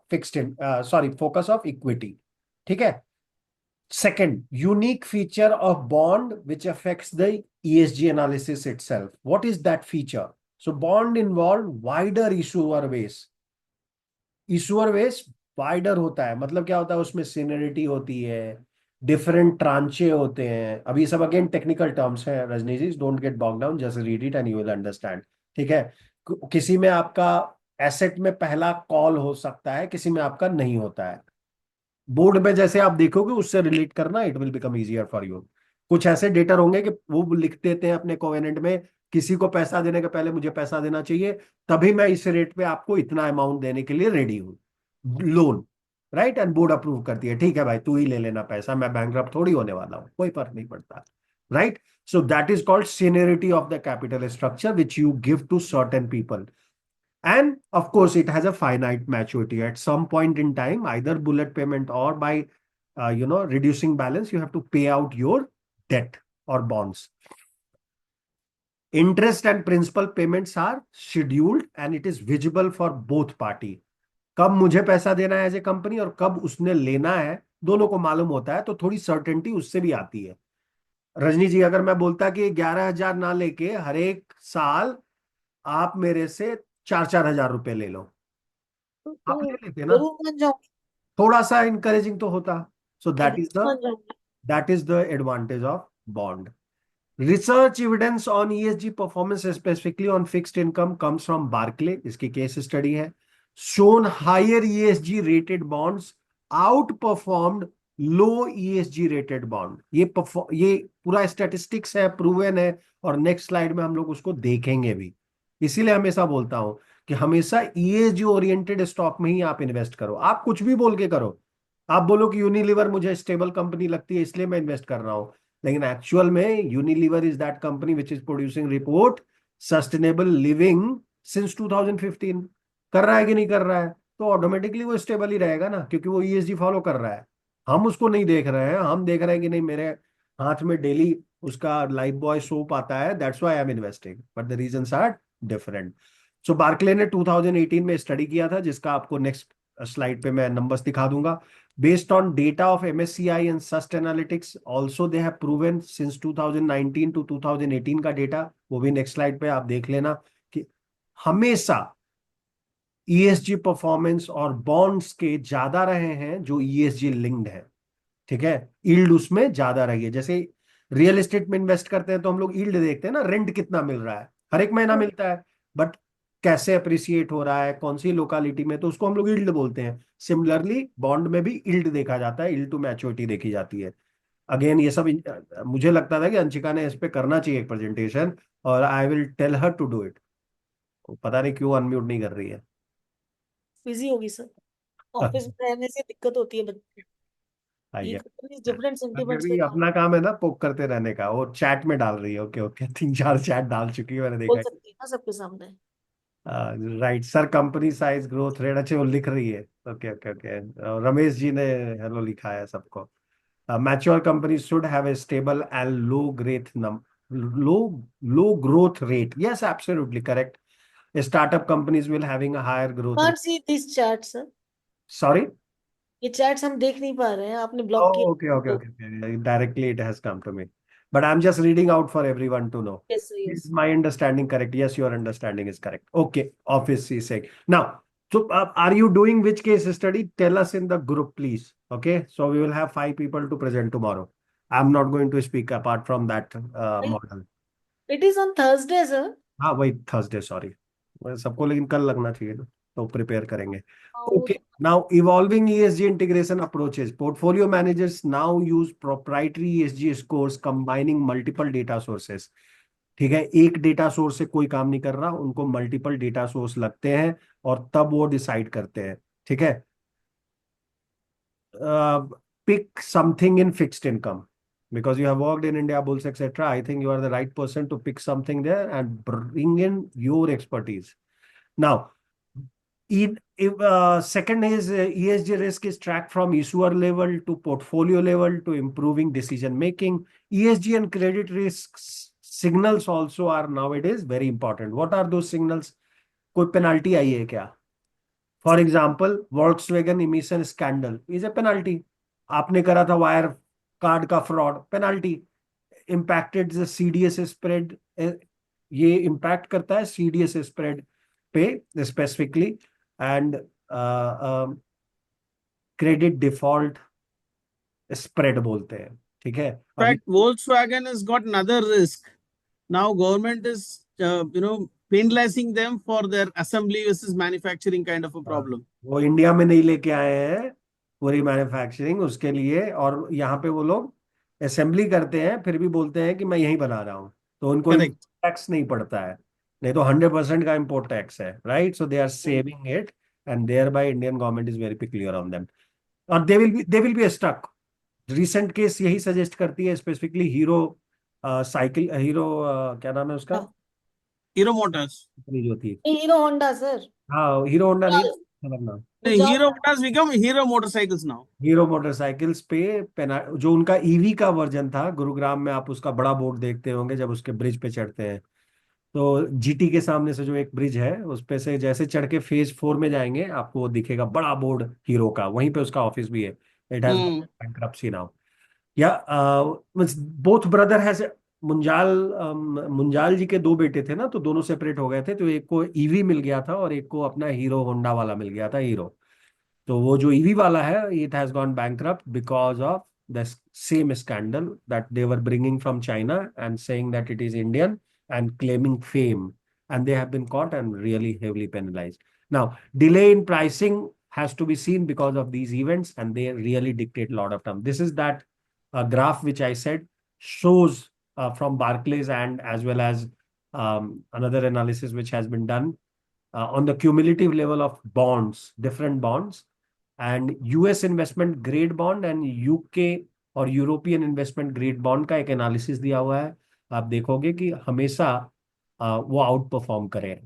focus of equity. ठीक है. Second, unique feature of bond which affects the ESG analysis itself. What is that feature? So bond involved wider issuer base. Issuer base wider होता है, मतलब क्या होता है, उसमें seniority होती है, डिफरेंट ट्रांचे होते हैं. अभी ये सब अगेन टेक्निकल टर्म्स हैं Rajni ji, don't get bog down, just read it and you will understand. ठीक है. किसी में आपका एसेट में पहला कॉल हो सकता है, किसी में आपका नहीं होता है. बोर्ड में जैसे आप देखोगे उससे रिलेट करना, it will become easier for you. कुछ ऐसे डेटर होंगे कि वो लिख देते हैं अपने कोवेनेंट में, किसी को पैसा देने के पहले मुझे पैसा देना चाहिए, तभी मैं इस रेट पे आपको इतना अमाउंट देने के लिए रेडी हूँ, loan. Right, and board approve करती है, ठीक है भाई तू ही ले लेना पैसा, मैं बैंकरप्ट थोड़ी होने वाला हूँ, कोई फर्क नहीं पड़ता. Right. So that is called seniority of the capital structure which you give to certain people. And of course, it has a finite maturity. At some point in time, either bullet payment or by, reducing balance, you have to pay out your debt or bonds. Interest and principal payments are scheduled and it is visible for both party. कब मुझे पैसा देना है as a company और कब उसने लेना है, दोनों को मालूम होता है, तो थोड़ी सर्टेनिटी उससे भी आती है. रजनी जी, अगर मैं बोलता कि 11,000 ना लेके हर एक साल आप मेरे से 4-4 हजार रुपए ले लो, आप ले लेते ना, जरूर मान जाऊंगी, थोड़ा सा इनकरेजिंग तो होता. सो मान जाऊंगी. that is the advantage of bond. Research evidence on ESG performance, specifically on fixed income, comes from Barclay. इसकी केस स्टडी है. Shown higher ESG rated bonds outperformed low ESG rated bond. ये पूरा statistics है, proven है, और next slide में हम लोग उसको देखेंगे भी. इसीलिए हमेशा बोलता हूं कि हमेशा ESG ओरिएंटेड स्टॉक में ही आप इन्वेस्ट करो. आप कुछ भी बोल के करो, आप बोलो कि यूनिलीवर मुझे स्टेबल कंपनी लगती है इसलिए मैं इन्वेस्ट कर रहा हूं, लेकिन एक्चुअल में Unilever is that company which is producing report sustainable living since 2015. कर रहा है कि नहीं कर रहा है, तो ऑटोमेटिकली वो स्टेबल ही रहेगा ना, क्योंकि वो ESG फॉलो कर रहा है. हम उसको नहीं देख रहे हैं, हम देख रहे हैं कि नहीं मेरे हाथ में डेली उसका लाइफ बॉय सोप आता है, that's why I am investing, but the reasons are different. So Barclays ने 2018 में स्टडी किया था, जिसका आपको नेक्स्ट स्लाइड पे मैं नंबर्स दिखा दूंगा. Based on data of MSCI and Sust Analytics, also they have proven since 2019 to 2018 का डेटा, वो भी नेक्स्ट स्लाइड पे आप देख लेना, कि हमेशा ESG परफॉर्मेंस और बॉन्ड्स के ज्यादा रहे हैं जो ESG लिंक्ड है. ठीक है, यील्ड उसमें ज्यादा रही है. जैसे रियल एस्टेट में इन्वेस्ट करते हैं तो हम लोग यील्ड देखते हैं ना, रेंट कितना मिल रहा है, हर एक महीना मिलता है, बट कैसे अप्रिसिएट हो रहा है, कौन सी लोकेलिटी में, तो उसको हम लोग यील्ड बोलते हैं. सिमिलरली बॉन्ड में भी यील्ड देखा जाता है, यील्ड टू मैच्योरिटी देखी जाती है. अगेन ये सब मुझे लगता था कि अंशिका ने इस पे करना चाहिए एक प्रेजेंटेशन, और I will tell her to do it. पता नहीं क्यों अनम्यूट नहीं कर रही है. बिजी होगी सर, ऑफिस में रहने से दिक्कत होती है बच्चे. आइए, डिफरेंट अभी सेंटिमेंट्स भी के काम अपना काम है ना पोक करते रहने का. वो चैट में डाल रही है. ओके ओके, 3-4 चैट डाल चुकी है, मैंने बोल देखा. सकती है ना सबके सामने. Right sir, company size growth rate, अच्छे वो लिख रही है. Okay okay okay, Ramesh ji ने हेलो लिखा है सबको. Mature company should have a stable and low low growth rate. Yes, absolutely correct. Startup companies will having a higher growth can't rate. see this chart sir, sorry. ये charts हम देख नहीं पा रहे हैं, आपने ब्लॉक Oh, okay, okay, किया. okay. Directly it has come to me. But I'm just reading out for everyone to know. Yes, Is yes. my understanding correct? Yes, your understanding is correct. Okay, office is saying. Now, so are you doing which case study? Tell us in the group, please. Okay, so we will have 5 people to present tomorrow. I'm not going to speak apart from that model. It is on Thursday, sir. हाँ वही Thursday, sorry. सबको लेकिन कल लगना चाहिए ना, तो prepare करेंगे. Okay, now evolving ESG integration approaches. Portfolio managers now use proprietary ESG scores combining multiple data sources. ठीक है, एक डेटा सोर्स से कोई काम नहीं कर रहा, उनको मल्टीपल डेटा सोर्स लगते हैं और तब वो डिसाइड करते हैं. ठीक है, pick something in fixed income. Because you have worked in India Bulls, etc., I think you are the right person to pick something there and bring in your expertise. Now, second is ESG risk is tracked from issuer level to portfolio level to improving decision making. ESG and credit risks signals also are nowadays very important. What are those signals? कोई penalty आई है क्या? For example, Volkswagen emission scandal is a penalty. आपने करा था wire card का fraud, penalty. impacted the CDS spread, ये impact करता है CDS स्प्रेड पे specifically, and credit default spread बोलते हैं. ठीक है, In fact, Volkswagen has got another risk. Now government is, penalizing them for their assembly versus manufacturing kind of a problem. वो India में नहीं लेके आए हैं पूरी मैन्युफैक्चरिंग उसके लिए, और यहाँ पे वो लोग असेंबली करते हैं, फिर भी बोलते हैं कि मैं यहीं बना रहा हूँ, तो उनको Correct. टैक्स नहीं पड़ता है. नहीं तो 100% का इम्पोर्ट टैक्स है. Right, so they are saving it, and thereby Indian government is very clear on them, और they will be stuck. Recent case यही सजेस्ट करती है, स्पेसिफिकली हीरो साइकिल, हीरो क्या नाम है उसका, Hero Motors. कंपनी जो थी. Hero Honda sir. हाँ, हीरो होंडा नहीं, The Hero Motors become Hero Motorcycles now. Hero motorcycles पे जो उनका ईवी का वर्जन था, गुरुग्राम में आप उसका बड़ा बोर्ड देखते होंगे जब उसके ब्रिज पे चढ़ते हैं, तो जीटी के सामने से जो एक ब्रिज है उस पे से जैसे चढ़ के फेज 4 में जाएंगे, आपको वो दिखेगा बड़ा बोर्ड हीरो का, वहीं पे उसका ऑफिस भी है. It has bankruptcy now. या बोथ ब्रदर हैज मुंजाल जी के दो बेटे थे ना, तो दोनों सेपरेट हो गए थे, तो एक को ईवी मिल गया था और एक को अपना हीरो होंडा वाला मिल गया था, हीरो। तो वो जो ईवी वाला है, it has gone bankrupt because of the same scandal that they were bringing from China and saying that it is Indian and claiming fame, and they have been caught and really heavily penalized. Now, delay in pricing has to be seen because of these events, and they really dictate a lot of term. This is that graph which I said shows from Barclays and as well as another analysis which has been done on the cumulative level of bonds, different bonds, and US investment grade bond and UK और European investment grade bond का एक analysis दिया हुआ है। आप देखोगे कि हमेशा वो आउट परफॉर्म करे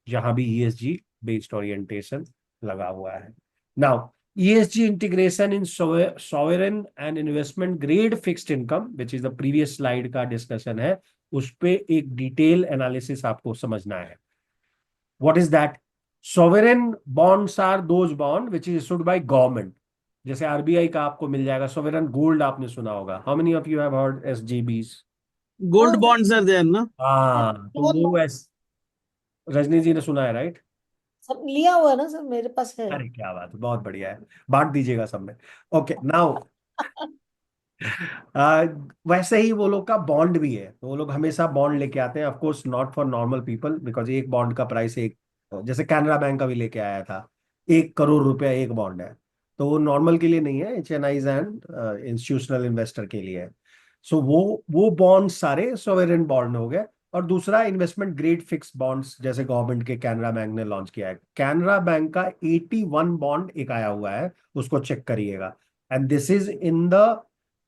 जहां भी ईएसजी बेस्ड ओरिएंटेशन लगा हुआ है। Now, ESG integration in sovereign and investment grade fixed income, which is the previous slide का डिस्कशन है, उस पे एक डिटेल एनालिसिस आपको समझना है। What is that? Sovereign bonds are those bond which is issued by government. जैसे RBI का आपको मिल जाएगा। सोवरेन गोल्ड आपने सुना होगा। How many of you have heard SGBs? Gold हाँ, bonds are there, no? हाँ, तो वो रजनी जी ने सुना है, राइट? सब लिया हुआ है ना सर, मेरे पास है। अरे क्या बात है, बहुत बढ़िया है, बांट दीजिएगा सब में। ओके, नाउ वैसे ही वो लोग का बॉन्ड भी है, तो वो लोग हमेशा बॉन्ड लेके आते हैं। Of course not for normal people, because एक बॉन्ड का प्राइस एक, जैसे कैनरा बैंक का भी लेके आया था, 1 करोड़ रुपया एक बॉन्ड है। तो वो नॉर्मल के लिए नहीं है, HNIs एंड इंस्टीट्यूशनल इन्वेस्टर के लिए है। सो वो बॉन्ड सारे सोवरेन बॉन्ड हो गए। और दूसरा इन्वेस्टमेंट ग्रेड फिक्स बॉन्ड्स, जैसे गवर्नमेंट के कैनरा बैंक ने लॉन्च किया है। कैनरा बैंक का 81 बॉन्ड एक आया हुआ है, उसको चेक करिएगा। And this is in the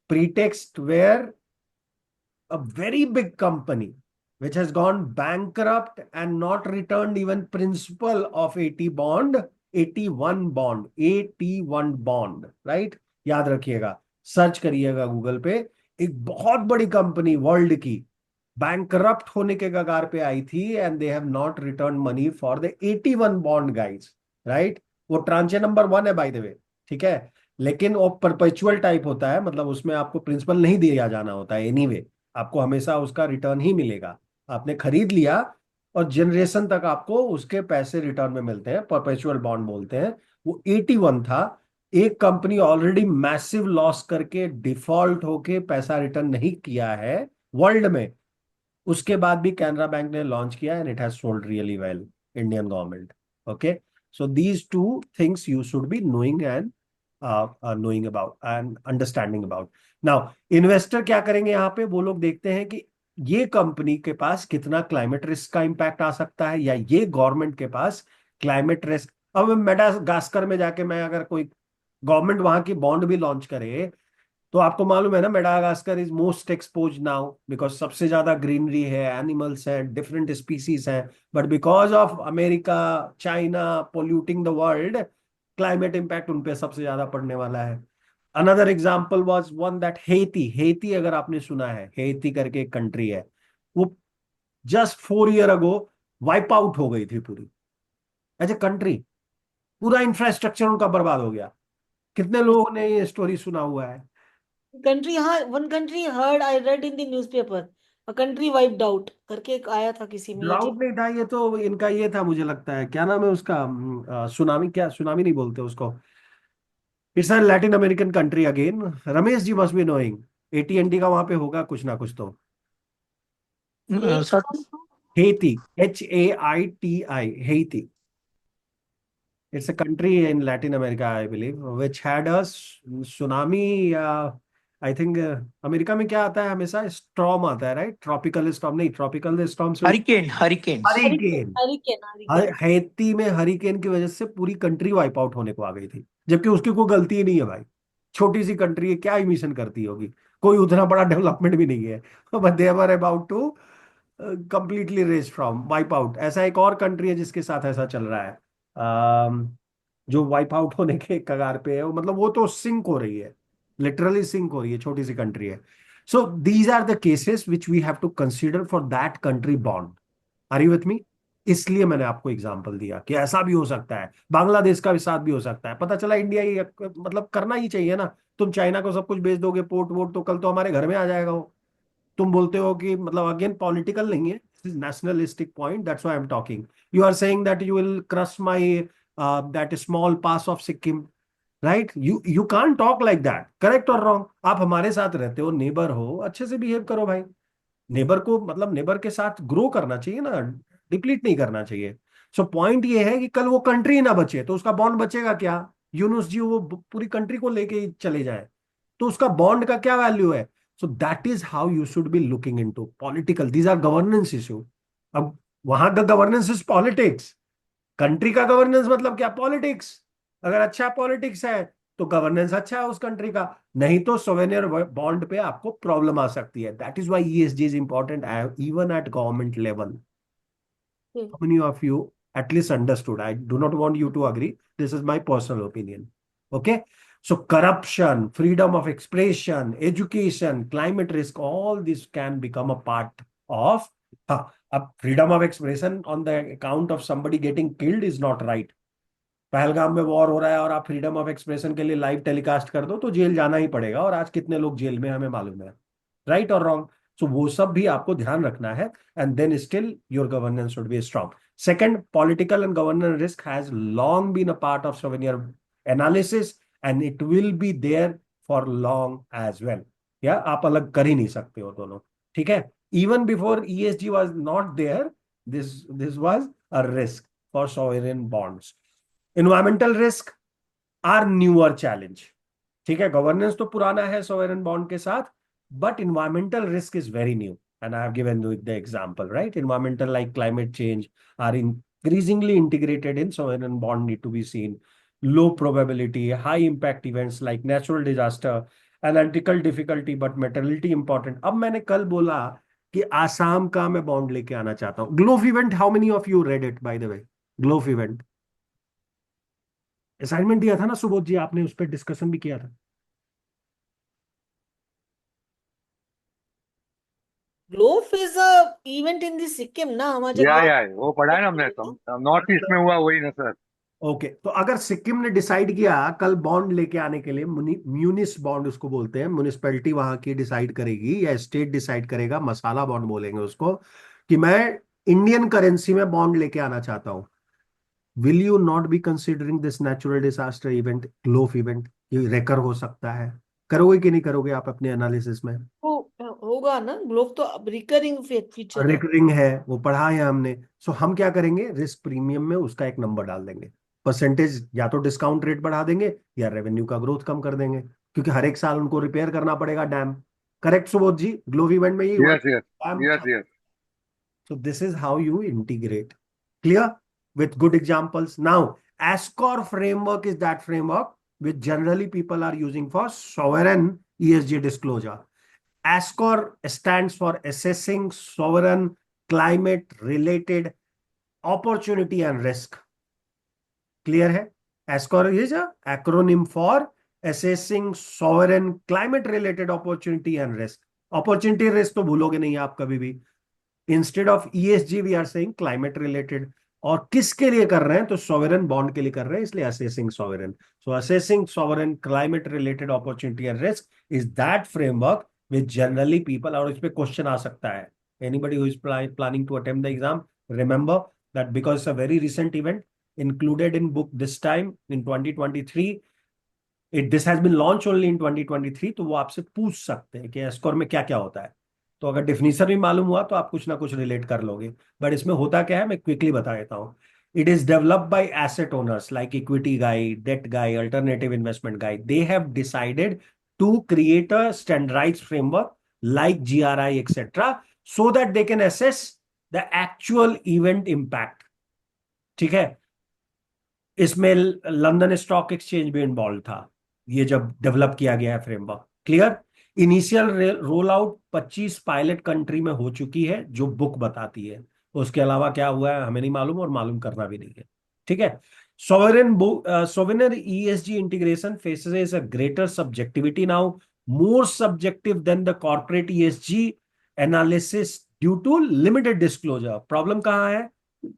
pretext where a very big company which has gone bankrupt and not returned even principal of 81 bond, right? याद रखिएगा, सर्च करिएगा गूगल पे। एक बहुत बड़ी कंपनी वर्ल्ड की बैंकरप्ट होने के कगार पे आई थी, and they have not return money for the 81 bond guys, right? वो ट्रांचे नंबर 1 है बाय द वे, ठीक है, लेकिन वो परपेचुअल टाइप होता है, मतलब उसमें आपको प्रिंसिपल नहीं दिया जाना होता है एनीवे, आपको हमेशा उसका रिटर्न ही मिलेगा। आपने खरीद लिया और जनरेशन तक आपको उसके पैसे रिटर्न में मिलते हैं, परपेचुअल बॉन्ड बोलते हैं। वो 81 था। एक कंपनी ऑलरेडी मैसिव लॉस करके डिफॉल्ट होके पैसा रिटर्न नहीं किया है वर्ल्ड में, उसके बाद भी कैनरा बैंक ने लॉन्च किया and it has sold really well, Indian government. Okay, so these two things you should be knowing and knowing about and understanding about. Now, investor क्या करेंगे यहाँ पे? वो लोग देखते हैं कि ये कंपनी के पास कितना क्लाइमेट रिस्क का इंपैक्ट आ सकता है, या ये गवर्नमेंट के पास क्लाइमेट रिस्क। अब मेडागास्कर में जाके मैं अगर कोई गवर्नमेंट वहां की बॉन्ड भी लॉन्च करे, तो आपको मालूम है ना, Madagascar is most expose now because सबसे ज्यादा ग्रीनरी है, एनिमल्स हैं, डिफरेंट स्पीसीज हैं, but because of America, China polluting the world, climate impact उन पे सबसे ज्यादा पड़ने वाला है। Another example was one that Haiti अगर आपने सुना है, हेती करके एक कंट्री है, वो just 4 year ago wipe out हो गई थी पूरी एज ए कंट्री। पूरा इंफ्रास्ट्रक्चर उनका बर्बाद हो गया। कितने लोगों ने ये स्टोरी सुना हुआ है? कंट्री, हाँ, one country heard, I read in the newspaper, a country wiped out करके एक आया था किसी में ये ड्राउट नहीं था ये, तो इनका ये था, मुझे लगता है, क्या नाम है उसका, सुनामी, क्या सुनामी नहीं बोलते उसको, it's a Latin American country again. Ramesh ji must be knowing, AT&T का वहां पे होगा कुछ ना कुछ तो। Sir, Haiti, HAITI, Haiti. It's a country in Latin America, I believe, which had a tsunami. I think America में क्या आता है हमेशा? स्टॉर्म आता है, राइट? ट्रॉपिकल स्टॉर्म नहीं, ट्रॉपिकल स्टॉर्म से hurricanes. हरिकेन। हरिकेन। हैती में हरिकेन की वजह से पूरी कंट्री वाइप आउट होने को आ गई थी, जबकि उसकी कोई गलती ही नहीं है भाई। छोटी सी कंट्री है, क्या इमिशन करती होगी, कोई उतना बड़ा डेवलपमेंट भी नहीं है, but they were about to completely raze from wipe out. ऐसा एक और कंट्री है जिसके साथ ऐसा चल रहा है, जो वाइप आउट होने के कगार पे है, मतलब वो तो सिंक हो रही है, लिटरली सिंक हो रही है, छोटी सी कंट्री है। So these are the cases which we have to consider for that country bond. Are you with me? इसलिए मैंने आपको एग्जांपल दिया कि ऐसा भी हो सकता है, बांग्लादेश का भी साथ भी हो सकता है। पता चला इंडिया ही, मतलब करना ही चाहिए ना। तुम चाइना को सब कुछ बेच दोगे, पोर्ट वोट, तो कल तो हमारे घर में आ जाएगा वो। तुम बोलते हो कि मतलब अगेन पॉलिटिकल नहीं है, this is nationalistic point, that's why I am talking. You are saying that you will crush my that small pass of Sikkim, right? You can't talk like that. Correct और रॉन्ग? आप हमारे साथ रहते हो, neighbour हो, अच्छे से बिहेव करो भाई. नेबर को मतलब नेबर के साथ ग्रो करना चाहिए ना, डिप्लीट नहीं करना चाहिए. सो पॉइंट ये है कि कल वो कंट्री ना बचे तो उसका बॉन्ड बचेगा क्या? यूनुस जी वो पूरी कंट्री को लेके ही चले जाए तो उसका बॉन्ड का क्या वैल्यू है? So that is how you should be looking into political, these are governance issue. अब वहां का गवर्नेंस इज पॉलिटिक्स, कंट्री का गवर्नेंस मतलब क्या? पॉलिटिक्स. अगर अच्छा पॉलिटिक्स है तो गवर्नेंस अच्छा है उस कंट्री का, नहीं तो सोवेनियर बॉन्ड पे आपको प्रॉब्लम आ सकती है. That is why ESG is important even at government level. Hmm, How many of you at least understood? I do not want you to agree. This is my personal opinion. Okay. So corruption, freedom of expression, education, climate risk, all this can become a part of freedom of expression on the account of somebody getting killed is not right. Pahalgam में war हो रहा है और आप freedom of expression के लिए live telecast कर दो तो जेल जाना ही पड़ेगा, और आज कितने लोग जेल में हमें मालूम है. राइट और रॉन्ग? सो वो सब भी आपको ध्यान रखना है, and then still your governance should be strong. Second, political and governance risk has long been a part of सोवेनियर analysis and it will be there for long as well. या आप अलग कर ही नहीं सकते हो दोनों. ठीक है. Even before ESG was not there, this was a risk for sovereign bonds. Environmental risk are newer challenge. ठीक है, गवर्नेंस तो पुराना है सोवेरेन बॉन्ड के साथ, but environmental risk is very new, and I have given you the example, right? Environmental like climate change are increasingly integrated in sovereign bond need to be seen. Low probability, high impact events like natural disaster, analytical difficulty, but materiality important. अब मैंने कल बोला कि आसाम का मैं bond लेके आना चाहता हूँ. ग्लोफ event, how many of you read it by the way? ग्लोफ event assignment दिया था ना सुबोध जी, आपने उस पर डिस्कशन भी किया था. GLOF is a event in the Sikkim ना, हमारे जब या वो पढ़ा है ना हमने, नॉर्थ ईस्ट में हुआ वही ना सर. ओके, तो अगर सिक्किम ने डिसाइड किया कल बॉन्ड लेके आने के लिए, म्यूनिस बॉन्ड उसको बोलते हैं, म्यूनिसपैलिटी वहां की डिसाइड करेगी या स्टेट डिसाइड करेगा, मसाला बॉन्ड बोलेंगे उसको, कि मैं इंडियन करेंसी में बॉन्ड लेके आना चाहता हूं, will you not be considering this natural disaster event, ग्लोफ event? ये रेकर हो सकता है. करोगे कि नहीं करोगे आप अपने एनालिसिस में? होगा ना. ग्लोफ तो अब रिकरिंग फीचर है. रिकरिंग है, वो पढ़ा है हमने. सो हम क्या करेंगे, रिस्क प्रीमियम में उसका एक नंबर डाल देंगे, परसेंटेज, या तो डिस्काउंट रेट बढ़ा देंगे या रेवेन्यू का ग्रोथ कम कर देंगे, क्योंकि हर एक साल उनको रिपेयर करना पड़ेगा डैम. करेक्ट सुबोध जी? ग्लोव इवेंट में यही हुआ. Yes yes yes yes. So this is how you integrate. Clear? With good examples. Now, ASCOR framework is that framework which generally people are using for sovereign ESG disclosure. ASCOR stands for Assessing Sovereign Climate Related Opportunity and Risk. Clear है? ASCOR is an acronym for Assessing Sovereign Climate Related Opportunity and Risk. Opportunity risk तो भूलोगे नहीं आप कभी भी. Instead of ESG we are saying climate related. और किसके लिए कर रहे हैं? तो सॉवरेन बॉन्ड के लिए कर रहे हैं, इसलिए assessing sovereign. So assessing sovereign climate related opportunity and risk is that framework which generally people, और इस पे क्वेश्चन आ सकता है, anybody who is planning to attempt the exam, remember that because it's a very recent event included in book this time in 2023, this has been launched only in 2023, तो वो आपसे पूछ सकते हैं कि एस्कोर में क्या क्या होता है. तो अगर डिफिनीशन भी मालूम हुआ तो आप कुछ ना कुछ रिलेट कर लोगे. बट इसमें होता क्या है मैं क्विकली बता देता हूँ. It is developed by asset owners like equity guy, debt guy, alternative investment guy. They have decided to create a standardized framework like GRI etcetera, so that they can assess the actual event impact. ठीक है. इसमें London stock exchange भी involve था ये जब develop किया गया है framework. Clear? Initial roll out 25 pilot country में हो चुकी है जो बुक बताती है. उसके अलावा क्या हुआ है हमें नहीं मालूम, और मालूम करना भी नहीं है. ठीक है. Sovereign ESG integration faces a greater subjectivity now, more subjective than the corporate ESG analysis due to limited disclosure. Problem कहाँ है?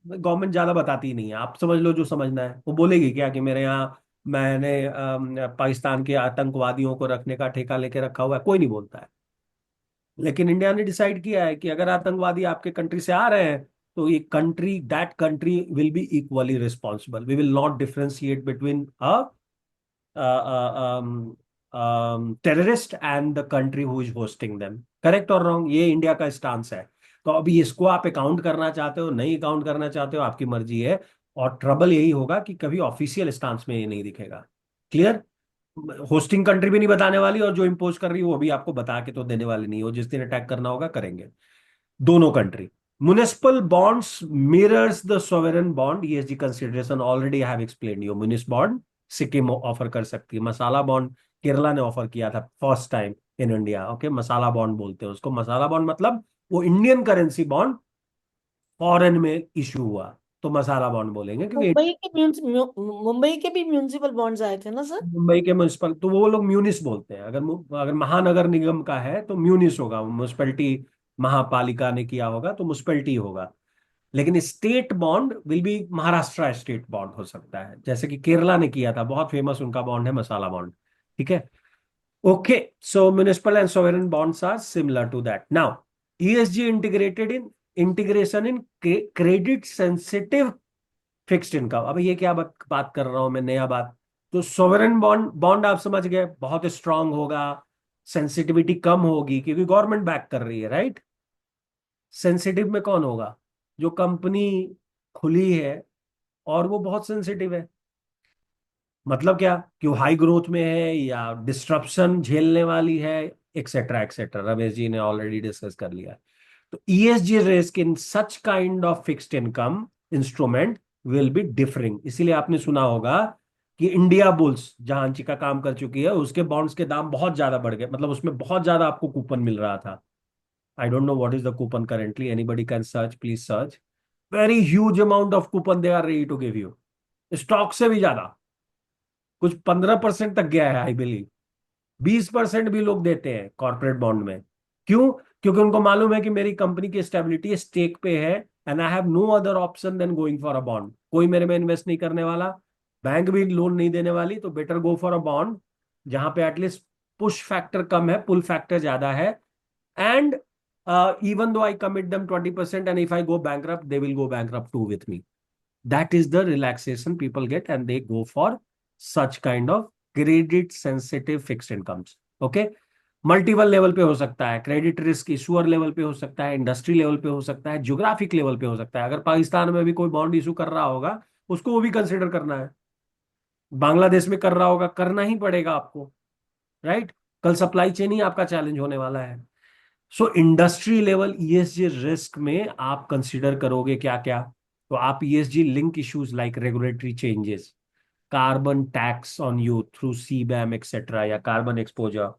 गवर्नमेंट ज्यादा बताती नहीं है. आप समझ लो जो समझना है. वो बोलेगी क्या कि मेरे यहाँ मैंने पाकिस्तान के आतंकवादियों को रखने का ठेका लेके रखा हुआ है? कोई नहीं बोलता है. लेकिन इंडिया ने डिसाइड किया है कि अगर आतंकवादी आपके कंट्री से आ रहे हैं तो ये country, that country will be equally responsible. We will not differentiate between a terrorist and the country who is hosting them. Correct और रॉन्ग, ये इंडिया का स्टांस है. तो अभी इसको आप अकाउंट करना चाहते हो, नहीं अकाउंट करना चाहते हो, आपकी मर्जी है. और ट्रबल यही होगा कि कभी ऑफिशियल स्टांस में ये नहीं दिखेगा. क्लियर? होस्टिंग कंट्री भी नहीं बताने वाली और जो इम्पोज कर रही है वो भी आपको बता के तो देने वाली नहीं हो. जिस दिन अटैक करना होगा करेंगे दोनों country. Municipal bonds mirrors the sovereign bond. ESG consideration already I have explain you. Munis bond Sikkim offer कर सकती है. मसाला बॉन्ड केरला ने ऑफर किया था first time in India. Okay, masala bond बोलते हैं उसको. मसाला बॉन्ड मतलब वो इंडियन करेंसी बॉन्ड फॉरेन में इशू हुआ तो मसाला बॉन्ड बोलेंगे, क्योंकि मुंबई के भी म्यूनिसिपल बॉन्ड्स आए थे ना सर? मुंबई के म्यूनिसिपल तो वो लोग म्यूनिस बोलते हैं. अगर महानगर निगम का है तो म्यूनिस होगा. म्यूनिसिपैलिटी महापालिका ने किया होगा तो म्यूनिसिपैलिटी होगा. लेकिन state bond will be Maharashtra state bond हो सकता है, जैसे कि केरला ने किया था. बहुत फेमस उनका बॉन्ड है मसाला बॉन्ड. ठीक है. Okay, so municipal and sovereign bonds are similar to that. Now ESG integration in credit sensitive fixed income. अब ये क्या बात कर रहा हूं मैं, नया बात. तो सोवरेन बॉन्ड बॉन्ड आप समझ गए, बहुत स्ट्रांग होगा, सेंसिटिविटी कम होगी क्योंकि गवर्नमेंट बैक कर रही है, राइट. सेंसिटिव में कौन होगा? जो कंपनी खुली है और वो बहुत सेंसिटिव है. मतलब क्या कि वो हाई ग्रोथ में है या डिस्ट्रप्शन झेलने वाली है, एक्सेट्रा एक्सेट्रा. रमेश जी ने ऑलरेडी डिस्कस कर लिया. तो ESG risk in such kind of fixed income instrument will be differing. इसीलिए आपने सुना होगा कि इंडिया बुल्स जहां अंशिका काम कर चुकी है उसके बॉन्ड्स के दाम बहुत ज्यादा बढ़ गए. मतलब उसमें बहुत ज्यादा आपको कूपन मिल रहा था. I don't know what is the coupon currently. Anybody can search, please search. Very huge amount of coupon they are ready to give you. Stock से भी ज्यादा, कुछ 15% तक गया है आई बिलीव. 20% भी लोग देते हैं कॉर्पोरेट बॉन्ड में. क्यों? क्योंकि उनको मालूम है कि मेरी कंपनी की स्टेबिलिटी स्टेक पे है and I have no other option than going for a bond. कोई मेरे में इन्वेस्ट नहीं करने वाला, बैंक भी लोन नहीं देने वाली, तो better go for a bond जहां पे एटलीस्ट पुश फैक्टर कम है, पुल फैक्टर ज्यादा है. And even though I commit them 20% and if I go bankrupt, they will go bankrupt too with me. That is the relaxation people get and they go for such kind of credit sensitive fixed incomes. Okay. Multiple level पे हो सकता है. Credit risk issuer level पे हो सकता है, industry level पे हो सकता है, ज्योग्राफिक लेवल पे हो सकता है. अगर पाकिस्तान में भी कोई बॉन्ड इशू कर रहा होगा उसको वो भी कंसिडर करना है. बांग्लादेश में कर रहा होगा, करना ही पड़ेगा आपको, राइट. कल सप्लाई चेन ही आपका चैलेंज होने वाला है. So industry level ESG risk में आप कंसीडर करोगे क्या क्या? तो आप ESG link issues like regulatory changes, carbon tax on you through CBAM etcetera या carbon exposure,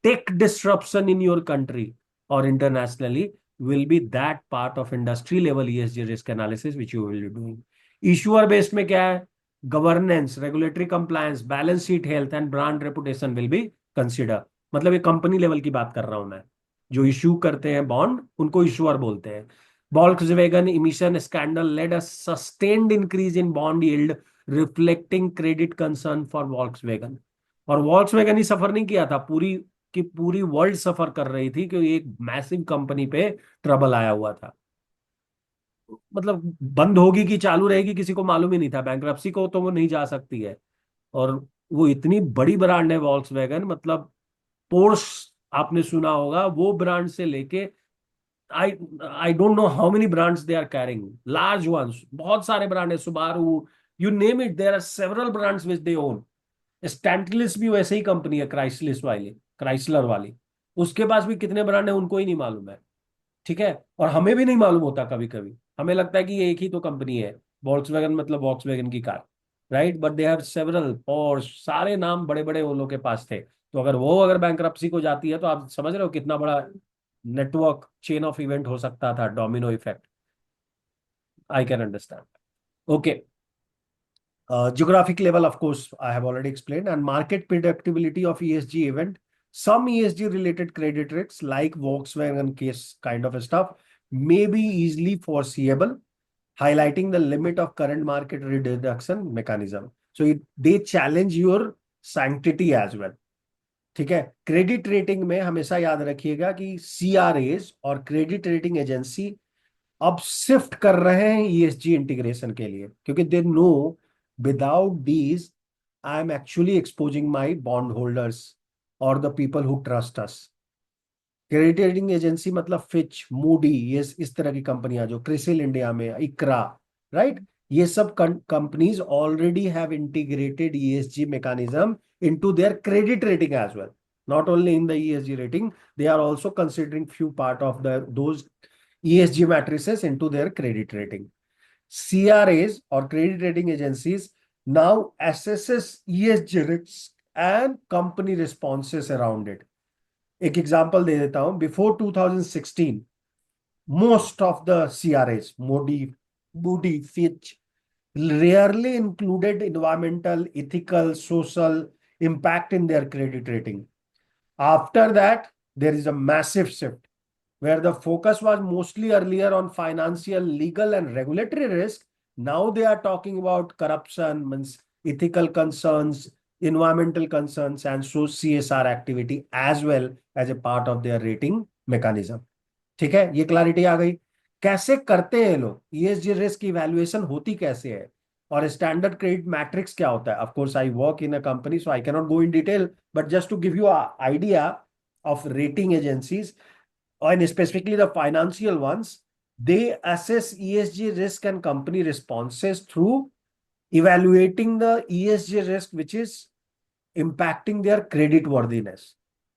tech disruption in your country और internationally will be that part of industry level ESG risk analysis which you will be doing. Issuer based में क्या है? Governance, regulatory compliance, balance sheet health and brand reputation will be consider. मतलब ये company level की बात कर रहा हूं मैं. जो इश्यू करते हैं बॉन्ड उनको इशुअर बोलते हैं. Volkswagen emission scandal led a sustained increase in bond yield reflecting credit concern for Volkswagen. और Volkswagen ही सफर नहीं किया था, पूरी कि पूरी वर्ल्ड सफर कर रही थी क्योंकि एक मैसिव कंपनी पे ट्रबल आया हुआ था. मतलब बंद होगी कि चालू रहेगी किसी को मालूम ही नहीं था. बैंक्रप्सी को तो वो नहीं जा सकती है और वो इतनी बड़ी ब्रांड है वॉल्क्सवैगन. मतलब पोर्श आपने सुना होगा, वो ब्रांड से लेके I I don't know how many brands they are carrying, large ones. बहुत सारे ब्रांड है, Subaru, you name it, there are several brands which they own. Stellantis भी वैसे ही कंपनी है, क्राइसलर वाली. उसके पास भी कितने ब्रांड है उनको ही नहीं मालूम है. ठीक है. और हमें भी नहीं मालूम होता. कभी कभी हमें लगता है कि ये एक ही तो कंपनी है, वॉल्क्सवैगन मतलब वॉल्क्सवैगन की car, right. But they have several, और सारे नाम बड़े बड़े वो लोग के पास थे. तो अगर बैंक्रप्सी को जाती है तो आप समझ रहे हो कितना बड़ा नेटवर्क चेन ऑफ इवेंट हो सकता था, domino effect. I can understand. Okay. Geographic level, of course, I have already explained, and market predictability of ESG event. Some ESG related credit risks, like Volkswagen case kind of stuff, may be easily foreseeable, highlighting the limit of current market reduction mechanism. So they challenge your sanctity as well. ठीक है। Credit rating में हमेशा याद रखिएगा कि CRAs और credit rating agency अब shift कर रहे हैं ईएसजी इंटीग्रेशन के लिए, क्योंकि they know without these I am actually exposing my bond holders और the people who trust us. Credit rating agency मतलब फिच, मूडी, ये इस तरह की कंपनियां, जो क्रिसिल इंडिया में, इकरा, राइट, ये सब companies already have integrated ESG mechanism into their credit rating as well. Not only in the ESG rating, they are also considering few part of those ESG matrices into their credit rating. CRAs or credit rating agencies now assesses ESG risks and company responses around it. एक example दे देता हूं. Before 2016 most of the CRAs, Moody, Fitch, rarely included environmental, ethical, social impact in their credit rating. After that, there is a massive shift where the focus was mostly earlier on financial, legal, and regulatory risk. Now they are talking about corruption, means ethical concerns, environmental concerns, and so CSR activity as well as a part of their rating mechanism. ठीक है, ये clarity आ गई. कैसे करते हैं लोग ESG risk evaluation, होती कैसे है, और स्टैंडर्ड क्रेडिट मैट्रिक्स क्या होता है. Of course I work in a company so I can not go in detail, but just to give you idea of rating agencies and specifically the financial ones, they assess ESG risk and company responses through evaluating the ESG risk which is impacting their credit worthiness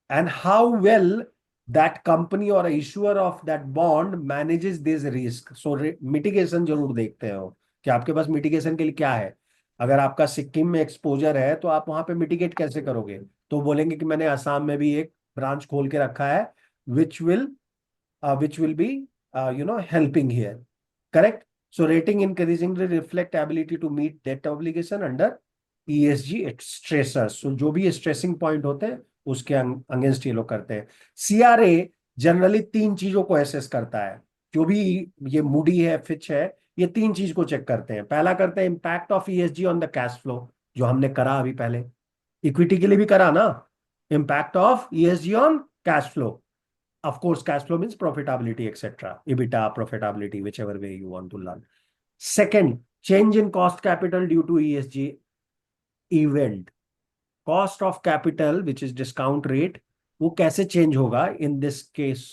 and how well that company or issuer of that bond manages this risk. So mitigation जरूर देखते हो कि आपके पास mitigation के लिए क्या है. अगर आपका सिक्किम में एक्सपोजर है तो आप वहां पे मिटिगेट कैसे करोगे, तो बोलेंगे कि मैंने असम में भी एक ब्रांच खोल के रखा है which will be helping here. Correct. So rating increasingly reflect ability to meet debt obligation under ESG stressors. So जो भी स्ट्रेसिंग पॉइंट होते हैं उसके अगेंस्ट ये लोग करते हैं. सीआरए जनरली 3 चीजों को एसेस करता है. जो भी ये मूडी है, फिच है, ये 3 चीज को चेक करते हैं. पहला करते हैं impact of ESG on the cash flow, जो हमने करा अभी पहले, इक्विटी के लिए भी करा ना. Impact of ESG on cash flow. Of course, cash flow means profitability, etc. EBITDA, profitability, whichever way you want to learn. Second, change in cost capital due to ESG event. Cost of capital, which is discount rate, वो कैसे change होगा in this case.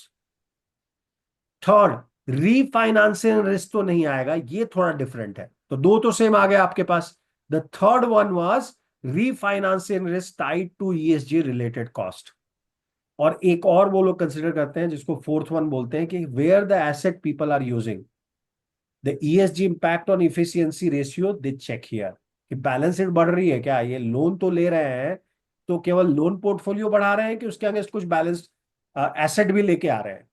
Third, refinancing risk तो नहीं आएगा, ये थोड़ा different है. तो 2 तो same आ गया आपके पास. The third one was refinancing risk tied to ESG related cost. और एक और वो लोग कंसिडर करते हैं जिसको फोर्थ वन बोलते हैं कि where the asset people are using the ESG impact on efficiency ratio, they check here कि बैलेंस शीट बढ़ रही है क्या, ये लोन तो ले रहे हैं तो केवल लोन पोर्टफोलियो बढ़ा रहे हैं कि उसके अगेंस्ट कुछ बैलेंस एसेट भी लेके आ रहे हैं.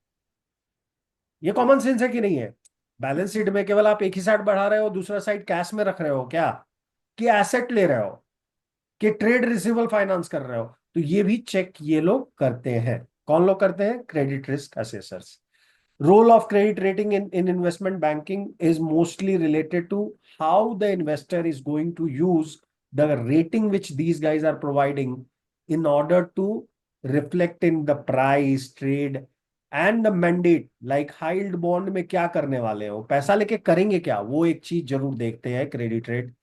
ये कॉमन सेंस है कि नहीं है. बैलेंस शीट में केवल आप एक ही साइड बढ़ा रहे हो, दूसरा साइड कैश में रख रहे हो क्या, कि एसेट ले रहे हो, कि ट्रेड रिसीवेबल फाइनेंस कर रहे हो. तो ये भी चेक ये लोग करते हैं. कौन लोग करते हैं? Credit risk assessors. Role of credit rating in investment banking is mostly related to how the investor is going to use the rating which these guys are providing in order to reflect in the price, trade and the mandate. Like high bond में क्या करने वाले हो, पैसा लेके करेंगे क्या, वो एक चीज जरूर देखते हैं credit rate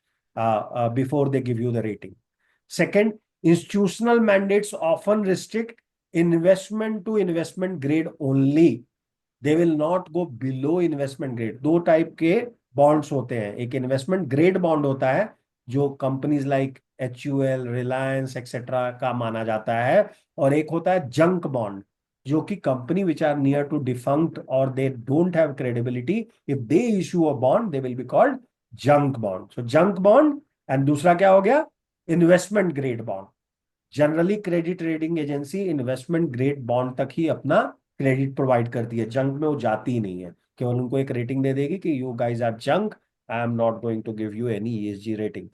before they give you the rating. Second, institutional mandates often restrict investment to investment grade only. They will not go below investment grade. 2 type के बॉन्ड्स होते हैं. एक इन्वेस्टमेंट ग्रेड बॉन्ड होता है जो companies like HUL, Reliance etcetera का माना जाता है, और एक होता है जंक बॉन्ड जो कि company which are near to defunct और they don't have credibility, if they issue a bond they will be called junk bond. So junk bond. And दूसरा क्या हो गया? Investment grade bond. Generally credit rating agency investment grade bond तक ही अपना credit provide करती है, junk में वो जाती ही नहीं है. केवल उनको एक रेटिंग दे देगी कि you guys are junk, I am not going to give you any ESG rating.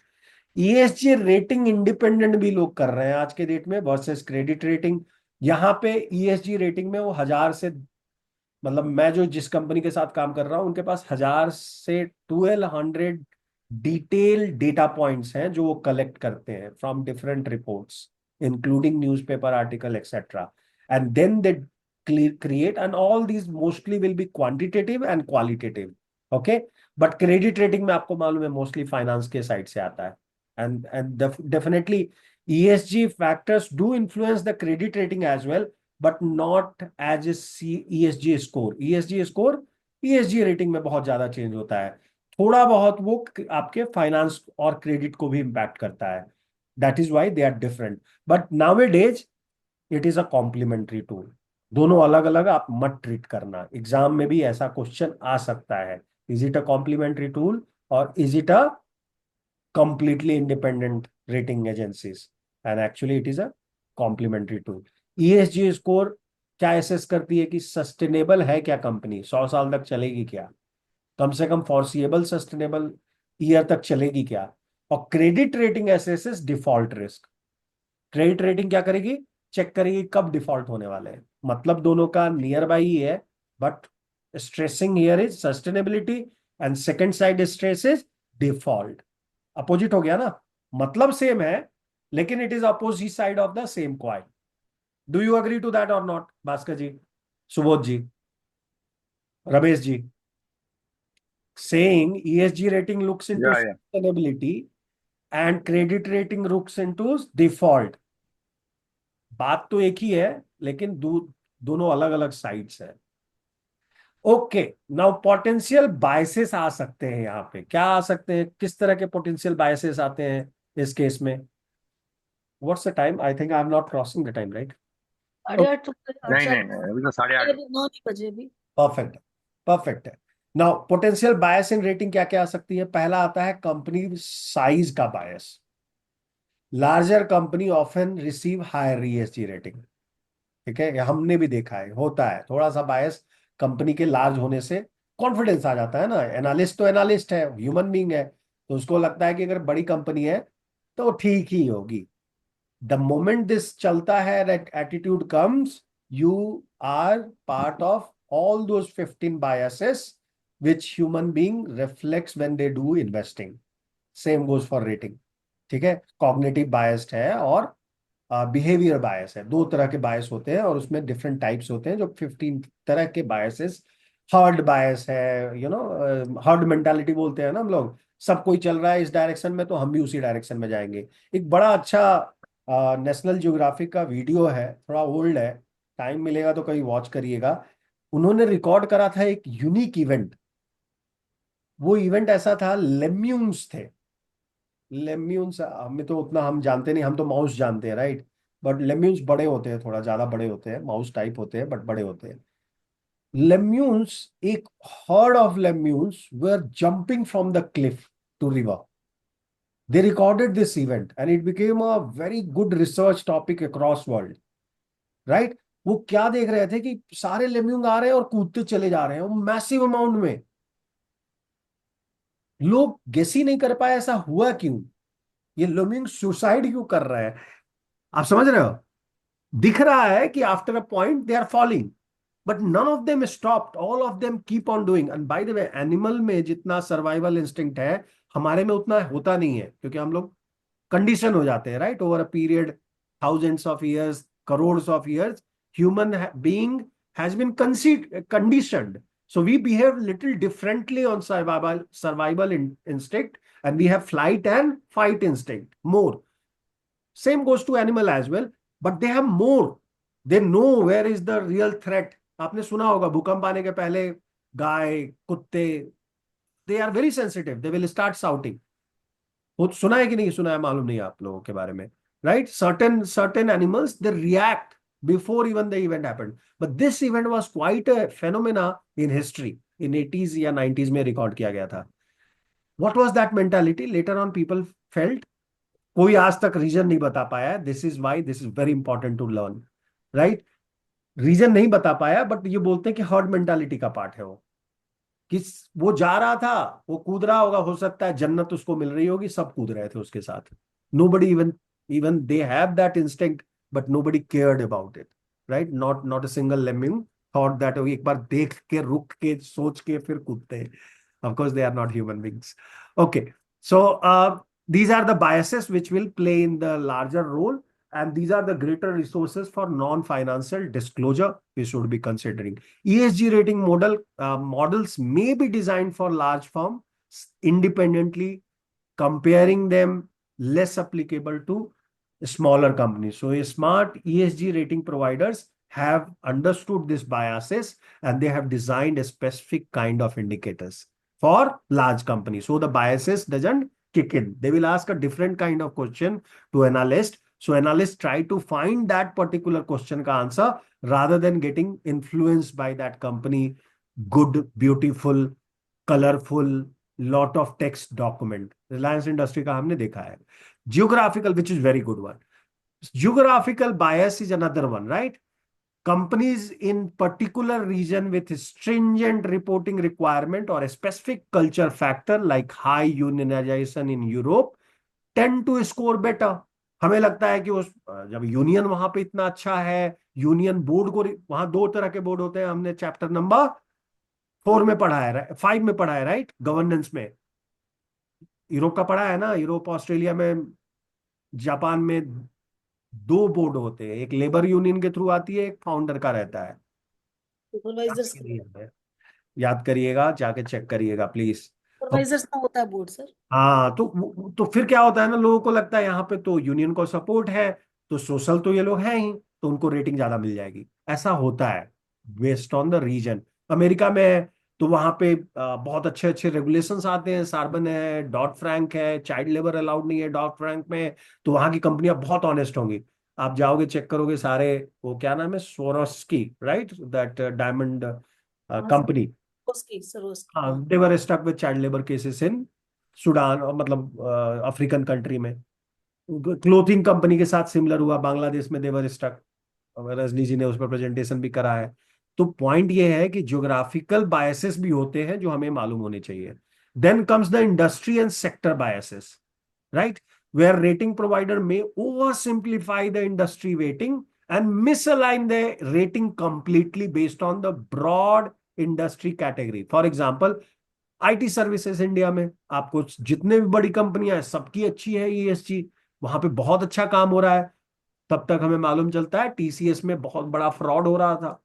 ESG rating independent भी लोग कर रहे हैं आज के डेट में वर्सेस क्रेडिट रेटिंग. यहाँ पे ESG रेटिंग में वो 1000 से, मतलब मैं जो जिस कंपनी के साथ काम कर रहा हूं उनके पास 1000 से 1200 डिटेल डेटा पॉइंट्स हैं जो वो कलेक्ट करते हैं from different reports. including newspaper article, etc. And then they create, and all these mostly will be quantitative and qualitative. Okay, but credit rating में आपको मालूम है mostly finance के side से आता है, and definitely ESG factors do influence the credit rating as well, but not as a ESG score. ESG score ESG rating में बहुत ज्यादा चेंज होता है, थोड़ा बहुत वो आपके फाइनेंस और क्रेडिट को भी इम्पैक्ट करता है. That is why they are different, but nowadays it is a complementary tool. दोनों अलग अलग आप मत ट्रीट करना. एग्जाम में भी ऐसा क्वेश्चन आ सकता है, is it a complementary tool और is it a completely independent rating agencies, and actually it is a complementary tool. ESG score क्या एसेस करती है कि सस्टेनेबल है क्या कंपनी, 100 साल तक चलेगी क्या, कम से कम फॉरसिएबल सस्टेनेबल ईयर तक चलेगी क्या. और credit rating assesses default risk. Credit rating क्या करेगी, चेक करेगी कब डिफॉल्ट होने वाले हैं. मतलब दोनों का नियर बाई ही है, but stressing here is sustainability and second side stress is default. Opposite हो गया ना, मतलब सेम है लेकिन it is opposite side of the same coin. Do you agree to that और नॉट, Bhaskar ji, Subodh ji, Ramesh ji? Saying ESG rating looks into Yeah. sustainability and credit rating looks into default. बात तो एक ही है लेकिन दोनों अलग अलग साइड्स है. ओके, नाउ पोटेंशियल बायसेस आ सकते हैं. यहाँ पे क्या आ सकते हैं, किस तरह के पोटेंशियल बायसेस आते हैं इस केस में? What's the time? I think I am not crossing the time, right? 8:30 तो नहीं, अभी तो 8:30. 9 बजे भी. परफेक्ट, परफेक्ट है. नाउ पोटेंशियल बायस इन रेटिंग क्या क्या आ सकती है? पहला आता है कंपनी साइज का bias. Larger company often receive higher ESG rating. ठीक है, हमने भी देखा है, होता है थोड़ा सा बायस कंपनी के लार्ज होने से. कॉन्फिडेंस आ जाता है ना, एनालिस्ट तो एनालिस्ट है, ह्यूमन बीइंग है, तो उसको लगता है कि अगर बड़ी कंपनी है तो ठीक ही होगी. द मोमेंट दिस चलता है, that attitude comes, you are part of all those 15 biases which human being reflects when they do investing. Same goes for rating. ठीक है, cognitive biased है और behavior bias है. दो तरह के bias होते हैं और उसमें different types होते हैं. जो 15 तरह के biases, herd bias है, herd mentality बोलते हैं ना हम लोग, सब कोई चल रहा है इस डायरेक्शन में तो हम भी उसी डायरेक्शन में जाएंगे. एक बड़ा अच्छा नेशनल ज्योग्राफिक का वीडियो है, थोड़ा ओल्ड है, टाइम मिलेगा तो कहीं वॉच करिएगा. उन्होंने रिकॉर्ड करा था एक यूनिक इवेंट. वो इवेंट ऐसा था, लेम्यून्स थे. लेम्यून्स हमें तो उतना हम जानते नहीं, हम तो माउस जानते हैं, राइट? बट लेम्यून्स बड़े होते हैं, थोड़ा ज्यादा बड़े होते हैं, माउस टाइप होते हैं बट बड़े होते हैं. लेम्यून्स, एक herd of lemmings were jumping from the cliff to river. They recorded this event and it became a very good research topic across world, right? वो क्या देख रहे थे कि सारे लेम्यूंग आ रहे हैं और कूदते चले जा रहे हैं मैसिव अमाउंट में. लोग गेस ही नहीं कर पाए ऐसा हुआ क्यों, ये लेम्यूंग सुसाइड क्यों कर रहे हैं. आप समझ रहे हो? दिख रहा है कि after a point they are falling, but none of them stopped, all of them keep on doing. And by the way, animal में जितना सर्वाइवल इंस्टिंक्ट है, हमारे में उतना होता नहीं है, क्योंकि हम लोग कंडीशन हो जाते हैं, right? Over a period, thousands of years, crore of years, human being has been conditioned. So we behave little differently on survival instinct, and we have flight and fight instinct more. Same goes to animal as well, but they have more. They know where is the real threat. आपने सुना होगा भूकंप आने के पहले गाय, कुत्ते, they are very sensitive. They will start shouting. वो सुना है कि नहीं सुना है मालूम नहीं आप लोगों के बारे में, right? Certain animals, they react before even the event happened. But this event was quite a phenomena in history. In 80s या 90s में रिकॉर्ड किया गया था. What was that mentality? Later on people felt, कोई आज तक reason नहीं बता पाया. This is why this is very important to learn, right? Reason नहीं बता पाया, बट ये बोलते हैं कि हर्ड मेंटालिटी का पार्ट है वो, कि वो जा रहा था, वो कूद रहा होगा, हो सकता है जन्नत उसको मिल रही होगी, सब कूद रहे थे उसके साथ. Nobody even they have that instinct, but nobody cared about it, right? Not a single lemming thought that एक बार देख के, रुक के, सोच के फिर कूदते हैं. Of course they are not human beings. Okay, so these are the biases which will play in the larger role. and these are the greater resources for non-financial disclosure we should be considering. ESG rating models may be designed for large firms independently, comparing them less applicable to smaller companies. So smart ESG rating providers have understood these biases and they have designed a specific kind of indicators for large companies. So the biases doesn't kick in. They will ask a different kind of question to analyst. So analysts try to find that particular question ka answer rather than getting influenced by that company. Good, beautiful, colorful, lot of text document. Reliance Industry का हमने देखा है. Geographical, which is very good one. Geographical bias is another one, right? Companies in particular region with stringent reporting requirement or a specific culture factor like high unionization in Europe tend to score better. हमें लगता है कि उस जब union वहां पे इतना अच्छा है, यूनियन बोर्ड को, वहां दो तरह के बोर्ड होते हैं, हमने चैप्टर नंबर 4 में पढ़ा है, 5 में पढ़ा है, राइट? गवर्नेंस में यूरोप का पढ़ा है ना, यूरोप ऑस्ट्रेलिया में जापान में 2 बोर्ड होते हैं, एक लेबर यूनियन के थ्रू आती है, एक फाउंडर का रहता है। सुपरवाइजर्स याद करिएगा, जाके चेक करिएगा प्लीज। सुपरवाइजर्स का होता है बोर्ड सर। हाँ, तो फिर क्या होता है ना, लोगों को लगता है यहाँ पे तो यूनियन को सपोर्ट है, तो सोशल तो ये लोग हैं ही, तो उनको रेटिंग ज्यादा मिल जाएगी। ऐसा होता है based on the reason. America में तो वहां पे बहुत अच्छे अच्छे रेगुलेशंस आते हैं, सार्बन है, डॉट फ्रैंक है, चाइल्ड लेबर अलाउड नहीं है डॉट फ्रैंक में, तो वहां की कंपनियां बहुत ऑनेस्ट होंगी। आप जाओगे चेक करोगे सारे, वो क्या नाम है, Swarovski, right, that diamond company, हाँ, they were stuck with child labor cases in Sudan, और मतलब अफ्रीकन कंट्री में। क्लोथिंग कंपनी के साथ सिमिलर हुआ, बांग्लादेश में they were stuck। रजनी जी ने उस पर प्रेजेंटेशन भी करा है। तो पॉइंट ये है कि ज्योग्राफिकल बायसेस भी होते हैं जो हमें मालूम होने चाहिए। Then comes the industry and sector biases, right, where rating provider में over simplify the industry weighting and misalign the rating completely based on the broad industry category. For example, IT services India में आपको जितने भी बड़ी कंपनियां हैं सबकी अच्छी है ESG, वहां पे बहुत अच्छा काम हो रहा है। तब तक हमें मालूम चलता है TCS में बहुत बड़ा फ्रॉड हो रहा था,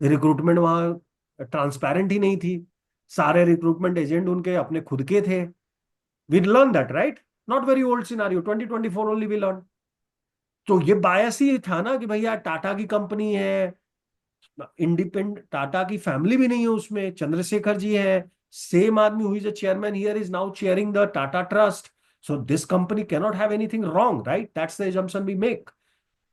रिक्रूटमेंट वहां ट्रांसपेरेंट ही नहीं थी, सारे रिक्रूटमेंट एजेंट उनके अपने खुद के थे। We learn that, right, not very old scenario, 2024 only we learn. तो ये बायस ही था ना कि भैया टाटा की कंपनी है, इंडिपेंडेंट, टाटा की फैमिली भी नहीं है उसमें, चंद्रशेखर जी है, सेम आदमी who is a chairman here is now chairing the Tata trust, so this company cannot have anything wrong, right? That's the assumption we make.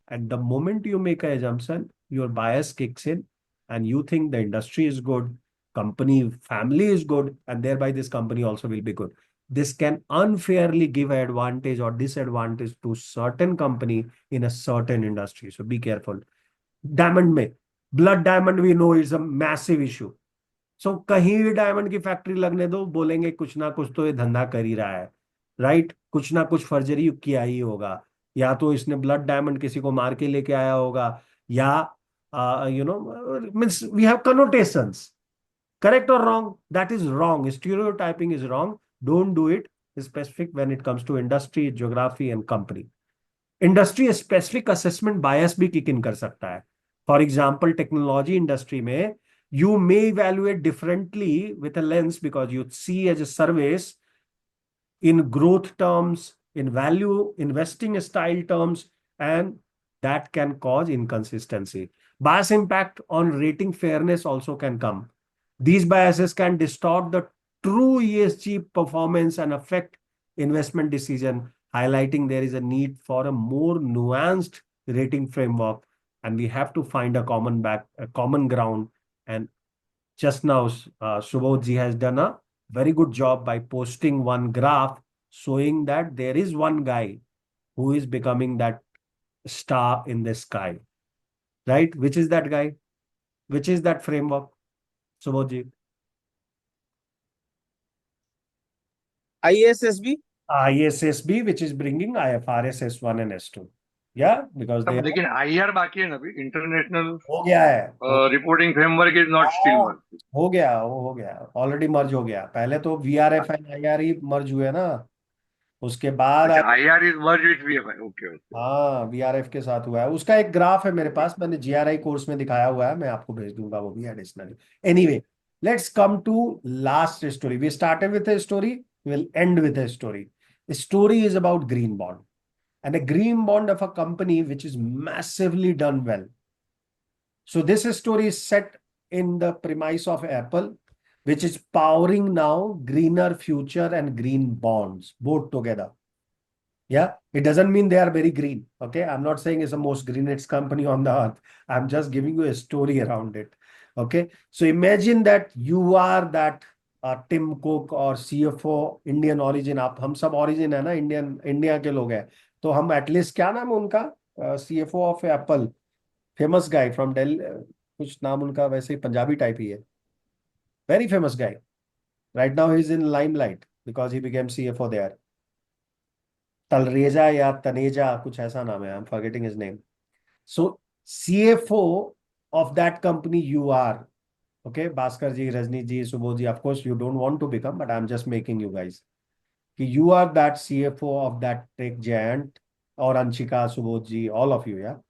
And the moment you make an assumption, your bias kicks in and you think the industry is good, company family is good, and thereby this company also will be good. This can unfairly give an advantage or disadvantage to certain company in a certain industry. So be careful. Diamond में, blood diamond we know is a massive issue. So कहीं भी diamond की factory लगने दो, बोलेंगे कुछ ना कुछ तो ये धंधा कर ही रहा है, राइट? कुछ ना कुछ फर्जरी किया ही होगा, या तो इसने ब्लड डायमंड किसी को मार के लेके आया होगा, या means we have connotations, correct और wrong, that is wrong, stereotyping is wrong, don't do it, specific when it comes to industry, geography and company. Industry specific assessment bias भी किक इन कर सकता है। फॉर एग्जाम्पल, टेक्नोलॉजी इंडस्ट्री में you may evaluate differently with a lens because you see as a service in growth terms, in value investing style terms, and that can cause inconsistency. Bias impact on rating fairness also can come. These biases can distort the true ESG performance and affect investment decision, highlighting there is a need for a more nuanced rating framework, and we have to find a common ground. And just now, Subodh ji has done a very good job by posting one graph showing that there is one guy who is becoming that star in the sky, right? Which is that guy? Which is that framework, Subodh ji? ISSB? ISSB, which is bringing IFRS S1 and S2. Yeah, because they लेकिन IR बाकी है ना अभी, international हो गया है, reporting framework is not still merge. हो गया, वो हो गया, ऑलरेडी मर्ज हो गया। पहले तो VRF एंड IR ही मर्ज हुए ना, उसके बाद अच्छा, IR is merged with VFI. Okay, okay. हाँ VRF के साथ हुआ है। उसका एक ग्राफ है मेरे पास, मैंने GRI कोर्स में दिखाया हुआ है, मैं आपको भेज दूंगा वो भी additionally. Anyway, let's come to last story. We started with a story, we'll end with a story. The story is about green bond, and a green bond of a company which is massively done well. So this story is set in the premise of Apple, which is powering now greener future and green bonds both together. Yeah, it doesn't mean they are very green. Okay, I'm not saying it's the most greenest company on the earth. I'm just giving you a story around it. Okay, so imagine that you are that Tim Cook or CFO Indian origin. आप हम सब origin है ना, India के लोग हैं, तो हम एटलीस्ट क्या नाम है उनका, CFO of Apple, famous guy from Delhi, कुछ नाम उनका वैसे ही पंजाबी टाइप ही है, very famous guy. Right now he is in limelight because he became CFO there. Talreja या तनेजा कुछ ऐसा नाम है, I am forgetting his name. So CFO of that company you are, okay, Bhaskar ji, Rajni ji, Subodh ji, of course you don't want to become, but I'm just making you guys, कि you are that CFO of that tech giant, or Anshika, Subodh ji, all of you, yeah,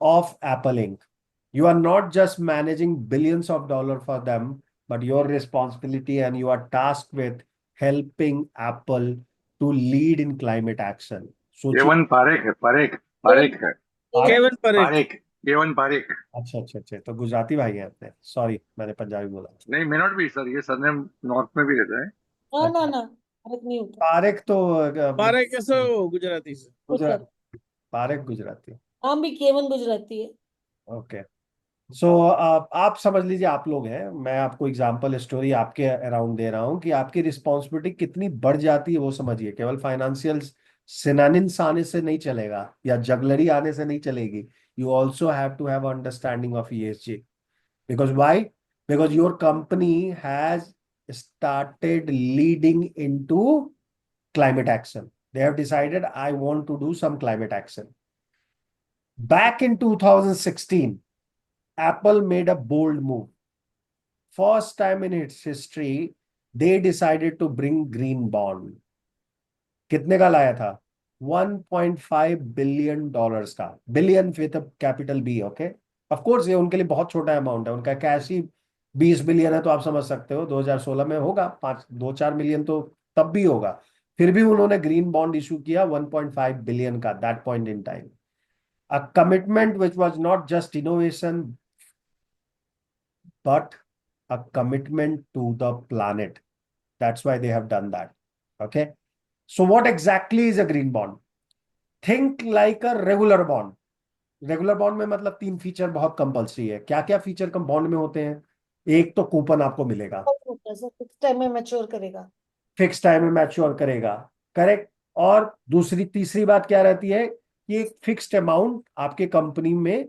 of Apple Inc. You are not just managing billions of dollars for them, but your responsibility and you are tasked with helping Apple to lead in climate action. सोचिए, Kevan Parekh है, Parekh है, Kevin Parekh. Parekh, Kevan Parekh. अच्छा, तो गुजराती भाई हैं अपने, sorry मैंने पंजाबी बोला। नहीं, may not be सर, ये सरनेम नॉर्थ में भी रहता है। ना फर्क नहीं होता। पारेख तो Parekh कैसे हो गुजराती से? गुजरात, पारेख गुजराती। नाम भी केवन गुजराती है। ओके, सो आप समझ लीजिए, आप लोग हैं, मैं आपको एग्जांपल स्टोरी आपके अराउंड दे रहा हूं कि आपकी रिस्पॉन्सिबिलिटी कितनी बढ़ जाती है वो समझिए। केवल फाइनेंशियल सिनानिम्स आने से नहीं चलेगा या जगलरी आने से नहीं चलेगी। You also have to have understanding of ESG, because why? Because your company has started leading into climate action. They have decided, I want to do some climate action. Back in 2016, Apple made a bold move. First time in its history, they decided to bring green bond. कितने का लाया था? $1.5 billion का, billion with a capital B, okay. Of course ये उनके लिए बहुत छोटा अमाउंट है, उनका कैश ही 20 बिलियन है, तो आप समझ सकते हो 2016 में होगा 2-4 मिलियन तो तब भी होगा। फिर भी उन्होंने ग्रीन बॉन्ड इशू किया 1.5 बिलियन का, that point in time. A commitment which was not just innovation but a commitment to the planet. That's why they have done that. Okay, so what exactly is a green bond? Think like a regular bond. Regular bond में मतलब 3 feature बहुत compulsory है। क्या क्या feature कम bond में होते हैं? एक तो कूपन आपको मिलेगा, फिक्स टाइम में मैच्योर करेगा, फिक्स टाइम में मैच्योर करेगा, करेक्ट। और तीसरी बात क्या रहती है कि एक फिक्स्ड अमाउंट आपके कंपनी में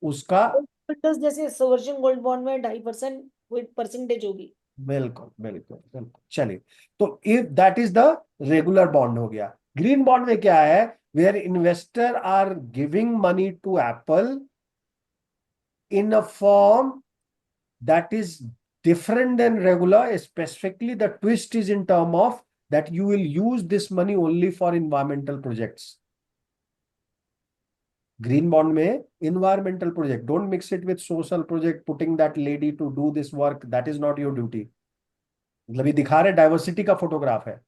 उसका, जैसे सोवर्जिन गोल्ड बॉन्ड में 2.5% परसेंटेज होगी। बिल्कुल। चलिए, तो if that is the regular bond हो गया। ग्रीन बॉन्ड में क्या है? Where investor are giving money to Apple in a form that is different than regular. Specifically, the twist is in term of that you will use this money only for environmental projects. Green bond में environmental project, don't mix it with social project, putting that lady to do this work, that is not your duty. मतलब ये दिखा रहे diversity का photograph है,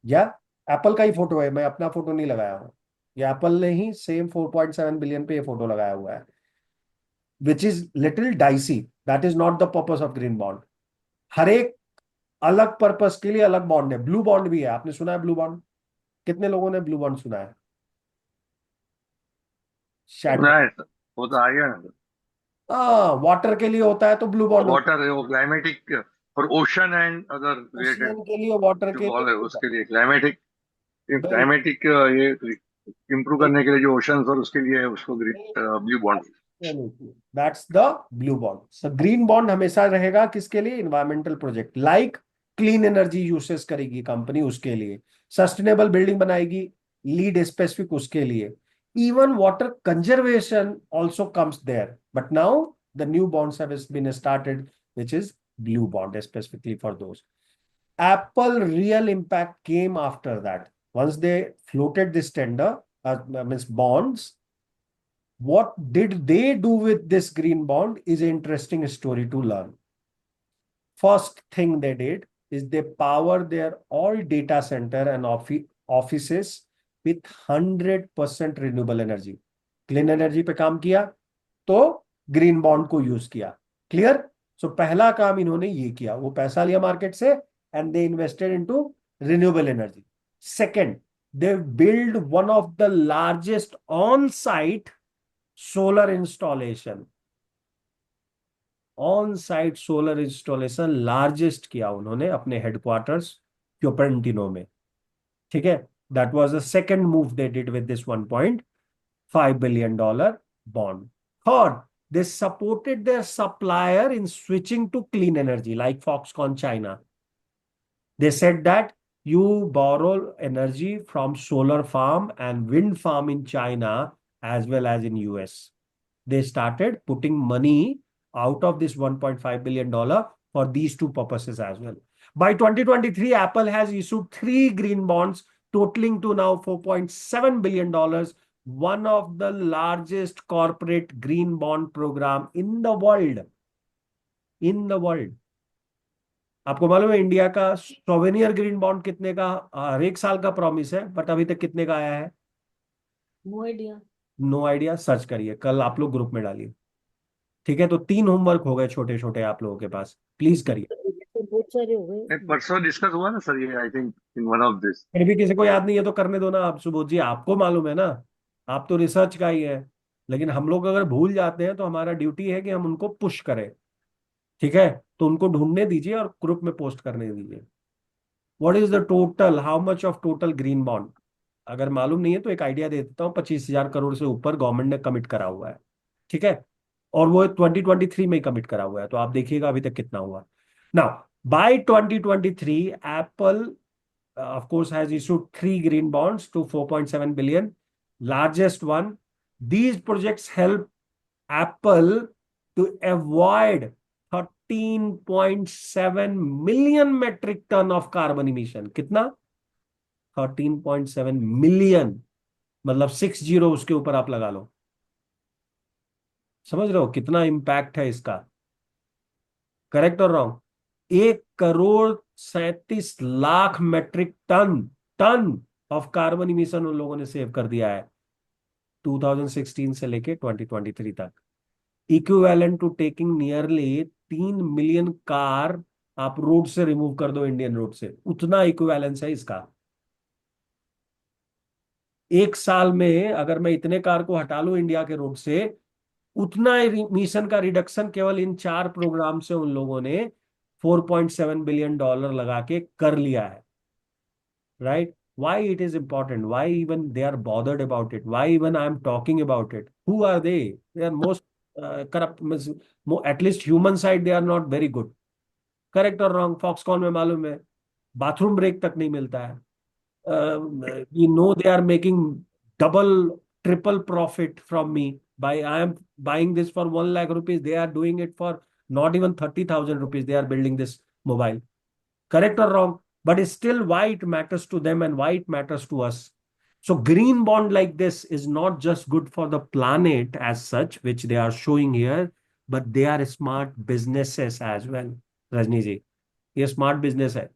या Apple का ही photo है, मैं अपना फोटो नहीं लगाया हूं, ये एप्पल ने ही सेम 4.7 बिलियन पे ये फोटो लगाया हुआ है, which is little dicey. That is not the purpose of green bond. हर एक अलग पर्पस के लिए अलग बॉन्ड है। ब्लू बॉन्ड भी है, आपने सुना है ब्लू बॉन्ड? कितने लोगों ने ब्लू बॉन्ड सुना है? सुना है सर, वो तो आ गया ना सर। हाँ, वाटर के लिए होता है तो ब्लू बॉन्ड होता वाटर है, वो क्लाइमेटिक और ओशन एंड अदर है, रिलेटेड ocean के लिए, वाटर जो के बॉल है लिए उसके लिए क्लाइमेटिक बिल्कुल। ये इम्प्रूव करने के लिए जो ओशन और उसके लिए है, उसको blue bond. That's the blue bond. So green bond हमेशा रहेगा किसके लिए? Environmental project, like clean energy uses करेगी कंपनी उसके लिए, सस्टेनेबल बिल्डिंग बनाएगी, लीड स्पेसिफिक उसके लिए, even water conservation also comes there. But now the new bonds have been started, which is blue bond specifically for those. Apple real impact came after that. Once they floated this tender, means bonds, what did they do with this green bond is an interesting story to learn. First thing they did is they power their all data center and offices with 100% renewable energy. Clean energy पे काम किया तो green bond को use किया. Clear? सो पहला काम इन्होंने ये किया, वो पैसा लिया मार्केट से and they invested into renewable energy. Second, they build one of the largest on-site solar installation. On-site solar installation largest किया उन्होंने अपने headquarters क्यूपर्टिनो में. ठीक है? That was the second move they did with this $1.5 billion bond. Third, they supported their supplier in switching to clean energy like Foxconn China. They said that you borrow energy from solar farm and wind farm in China as well as in US. They started putting money out of this $1.5 billion for these two purposes as well. By 2023, Apple has issued 3 green bonds totaling to now $4.7 billion, one of the largest corporate green bond program in the world. In the world. आपको मालूम है India का souvenir green bond कितने का हर एक साल का promise है, बट अभी तक कितने का आया है? No idea. No idea. Search करिए, कल आप लोग ग्रुप में डालिए. ठीक है? तो 3 होमवर्क हो गए छोटे छोटे आप लोगों के पास, प्लीज करिए. तो बहुत सारे हो गए. परसों डिस्कस हुआ ना सर ये, I think in one of this. फिर भी किसी को याद नहीं है तो करने दो ना. आप सुबोध जी, आपको मालूम है ना, आप तो रिसर्च का ही है. लेकिन हम लोग अगर भूल जाते हैं तो हमारा ड्यूटी है कि हम उनको पुश करें. ठीक है? तो उनको ढूंढने दीजिए और ग्रुप में पोस्ट करने दीजिए. What is the total, how much of total green bond? अगर मालूम नहीं है तो एक आइडिया दे देता हूँ. 25,000 करोड़ से ऊपर गवर्नमेंट ने कमिट करा हुआ है. ठीक है? और वो 2023 में ही कमिट करा हुआ है. तो आप देखिएगा अभी तक कितना हुआ. Now by 2023 Apple of course has issued 3 green bonds to 4.7 billion, largest one. These projects help Apple to avoid 13.7 million metric ton of carbon emission. कितना? 13.7 million, मतलब 60 उसके ऊपर आप लगा लो. समझ रहे हो कितना इंपैक्ट है इसका? करेक्ट और wrong? 1,37,00,000 metric ton of carbon emission उन लोगों ने सेव कर दिया है 2016 से लेके 2023 तक. Equivalent to taking nearly 3 million car आप रोड से रिमूव कर दो, इंडियन रोड से. उतना इक्विवेलेंस है इसका. एक साल में अगर मैं इतने कार को हटा लूं इंडिया के रोड से, उतना इमिशन का रिडक्शन केवल इन 4 प्रोग्राम से उन लोगों ने $4.7 बिलियन लगा के कर लिया है. Right? Why it is important? Why even they are bothered about it? Why even I am talking about it? Who are they? They are most corrupt. At least human side they are not very good. Correct or wrong? Foxconn में मालूम है bathroom break तक नहीं मिलता है. You know they are making double, triple profit from me by I am buying this for 1 lakh rupees. They are doing it for not even 30,000 rupees. They are building this mobile. Correct or wrong? But it's still why it matters to them and why it matters to us. So green bond like this is not just good for the planet as such, which they are showing here, but they are smart businesses as well. Rajni जी, ये smart business है.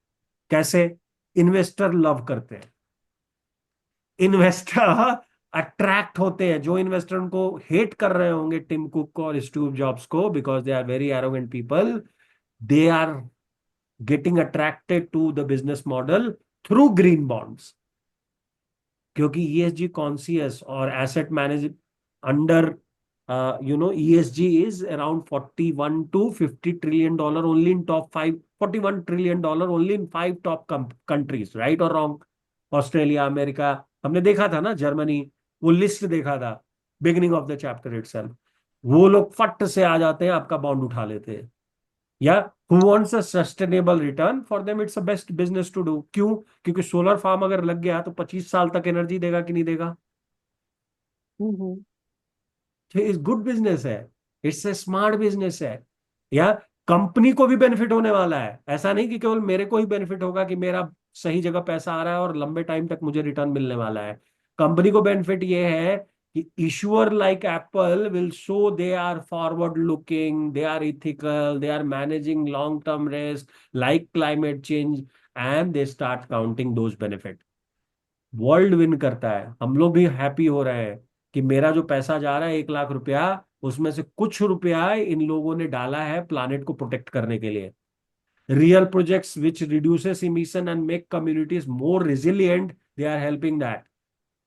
कैसे? Investor love करते हैं. Investor attract होते हैं. जो investor उनको hate कर रहे होंगे, टिम कुक को और स्टीव जॉब्स को, because they are very arrogant people, they are getting attracted to the business model through green bonds. क्योंकि ESG conscious और asset manage under ESG is around 41 to 50 trillion dollar only in top 5, 41 trillion dollar only in 5 top countries, right or wrong? Australia, America, हमने देखा था ना, Germany, वो list देखा था beginning of the chapter itself. वो लोग फट से आ जाते हैं, आपका बॉन्ड उठा लेते हैं. या who wants a sustainable return, for them it's the best business to do. क्यों? क्योंकि सोलर फार्म अगर लग गया तो 25 साल तक एनर्जी देगा कि नहीं देगा? इट्स गुड बिजनेस है. इट्स ए स्मार्ट बिजनेस है. या कंपनी को भी बेनिफिट होने वाला है। ऐसा नहीं कि केवल मेरे को ही बेनिफिट होगा कि मेरा सही जगह पैसा आ रहा है और लंबे टाइम तक मुझे रिटर्न मिलने वाला है। कंपनी को बेनिफिट ये है कि issuer like Apple will show they are forward looking, they are ethical, they are managing long term risk like climate change, and they start counting those benefits. World win करता है, हम लोग भी happy हो रहे हैं कि मेरा जो पैसा जा रहा है 1 लाख रुपया, उसमें से कुछ रुपया इन लोगों ने डाला है प्लानेट को प्रोटेक्ट करने के लिए। Real projects which reduces emission and make communities more resilient, they are helping that.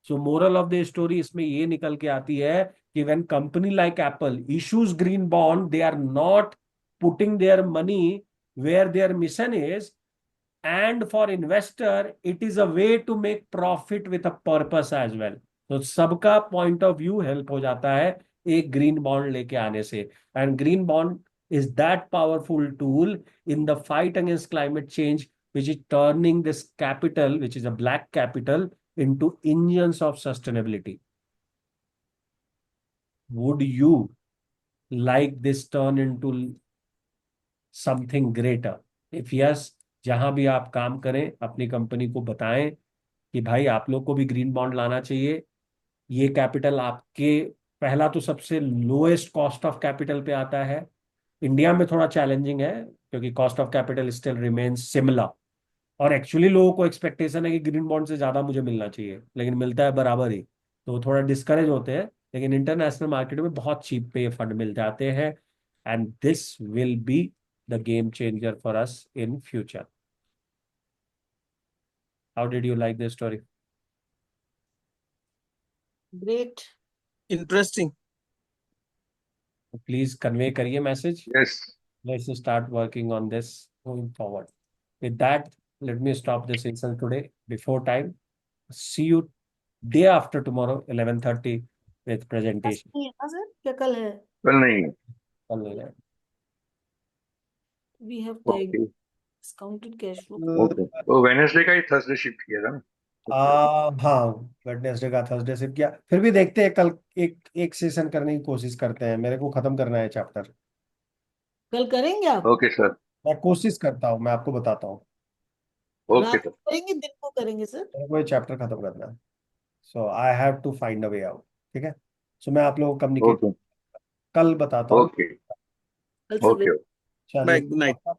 So moral of the story इसमें ये निकल के आती है कि when company like Apple issues green bond, they are not putting their money where their mission is, and for investor it is a way to make profit with a purpose as well. तो सबका point of view help हो जाता है एक green bond लेके आने से। and green bond is that powerful tool in the fight against climate change, which is turning this capital, which is a black capital, into engines of sustainability. Would you like this turn into something greater? If yes, जहां भी आप काम करें अपनी company को बताएं कि भाई आप लोग को भी ग्रीन बॉन्ड लाना चाहिए। ये कैपिटल आपके, पहला तो सबसे लोएस्ट कॉस्ट ऑफ कैपिटल पे आता है। इंडिया में थोड़ा चैलेंजिंग है क्योंकि cost of capital still remains similar, और एक्चुअली लोगों को एक्सपेक्टेशन है कि ग्रीन बॉन्ड से ज्यादा मुझे मिलना चाहिए, लेकिन मिलता है बराबर ही, तो वो थोड़ा डिस्करेज होते हैं। लेकिन इंटरनेशनल मार्केट में बहुत चीप पे ये फंड मिल जाते हैं, and this will be the game changer for us in future. How did you like this story? Great. Interesting. Please convey करिए message. Yes. Let's start working on this going forward. With that, let me stop this session today before time. See you day after tomorrow, 11:30 with presentation. नहीं है ना sir, क्या कल है? कल नहीं है। कल नहीं है। We have time. Okay. Discounted cash flow. Okay. वो वेडनेसडे का ही थर्सडे शिफ्ट किया था ना। हाँ, वेडनेसडे का थर्सडे से किया। फिर भी देखते हैं, कल एक सेशन करने की कोशिश करते हैं। मेरे को खत्म करना है चैप्टर। कल करेंगे आप? Okay sir. मैं कोशिश करता हूँ, मैं आपको बताता हूँ। ओके रात सर। को करेंगे, दिन को करेंगे सर? मेरे को ये चैप्टर खत्म करना है, so I have to find a way out. ठीक है, सो मैं आप लोगों को कम्युनिकेट ओके कल बताता हूँ। ओके कल सवेरे। ओके। चलिए, Bye. Good night. बाय।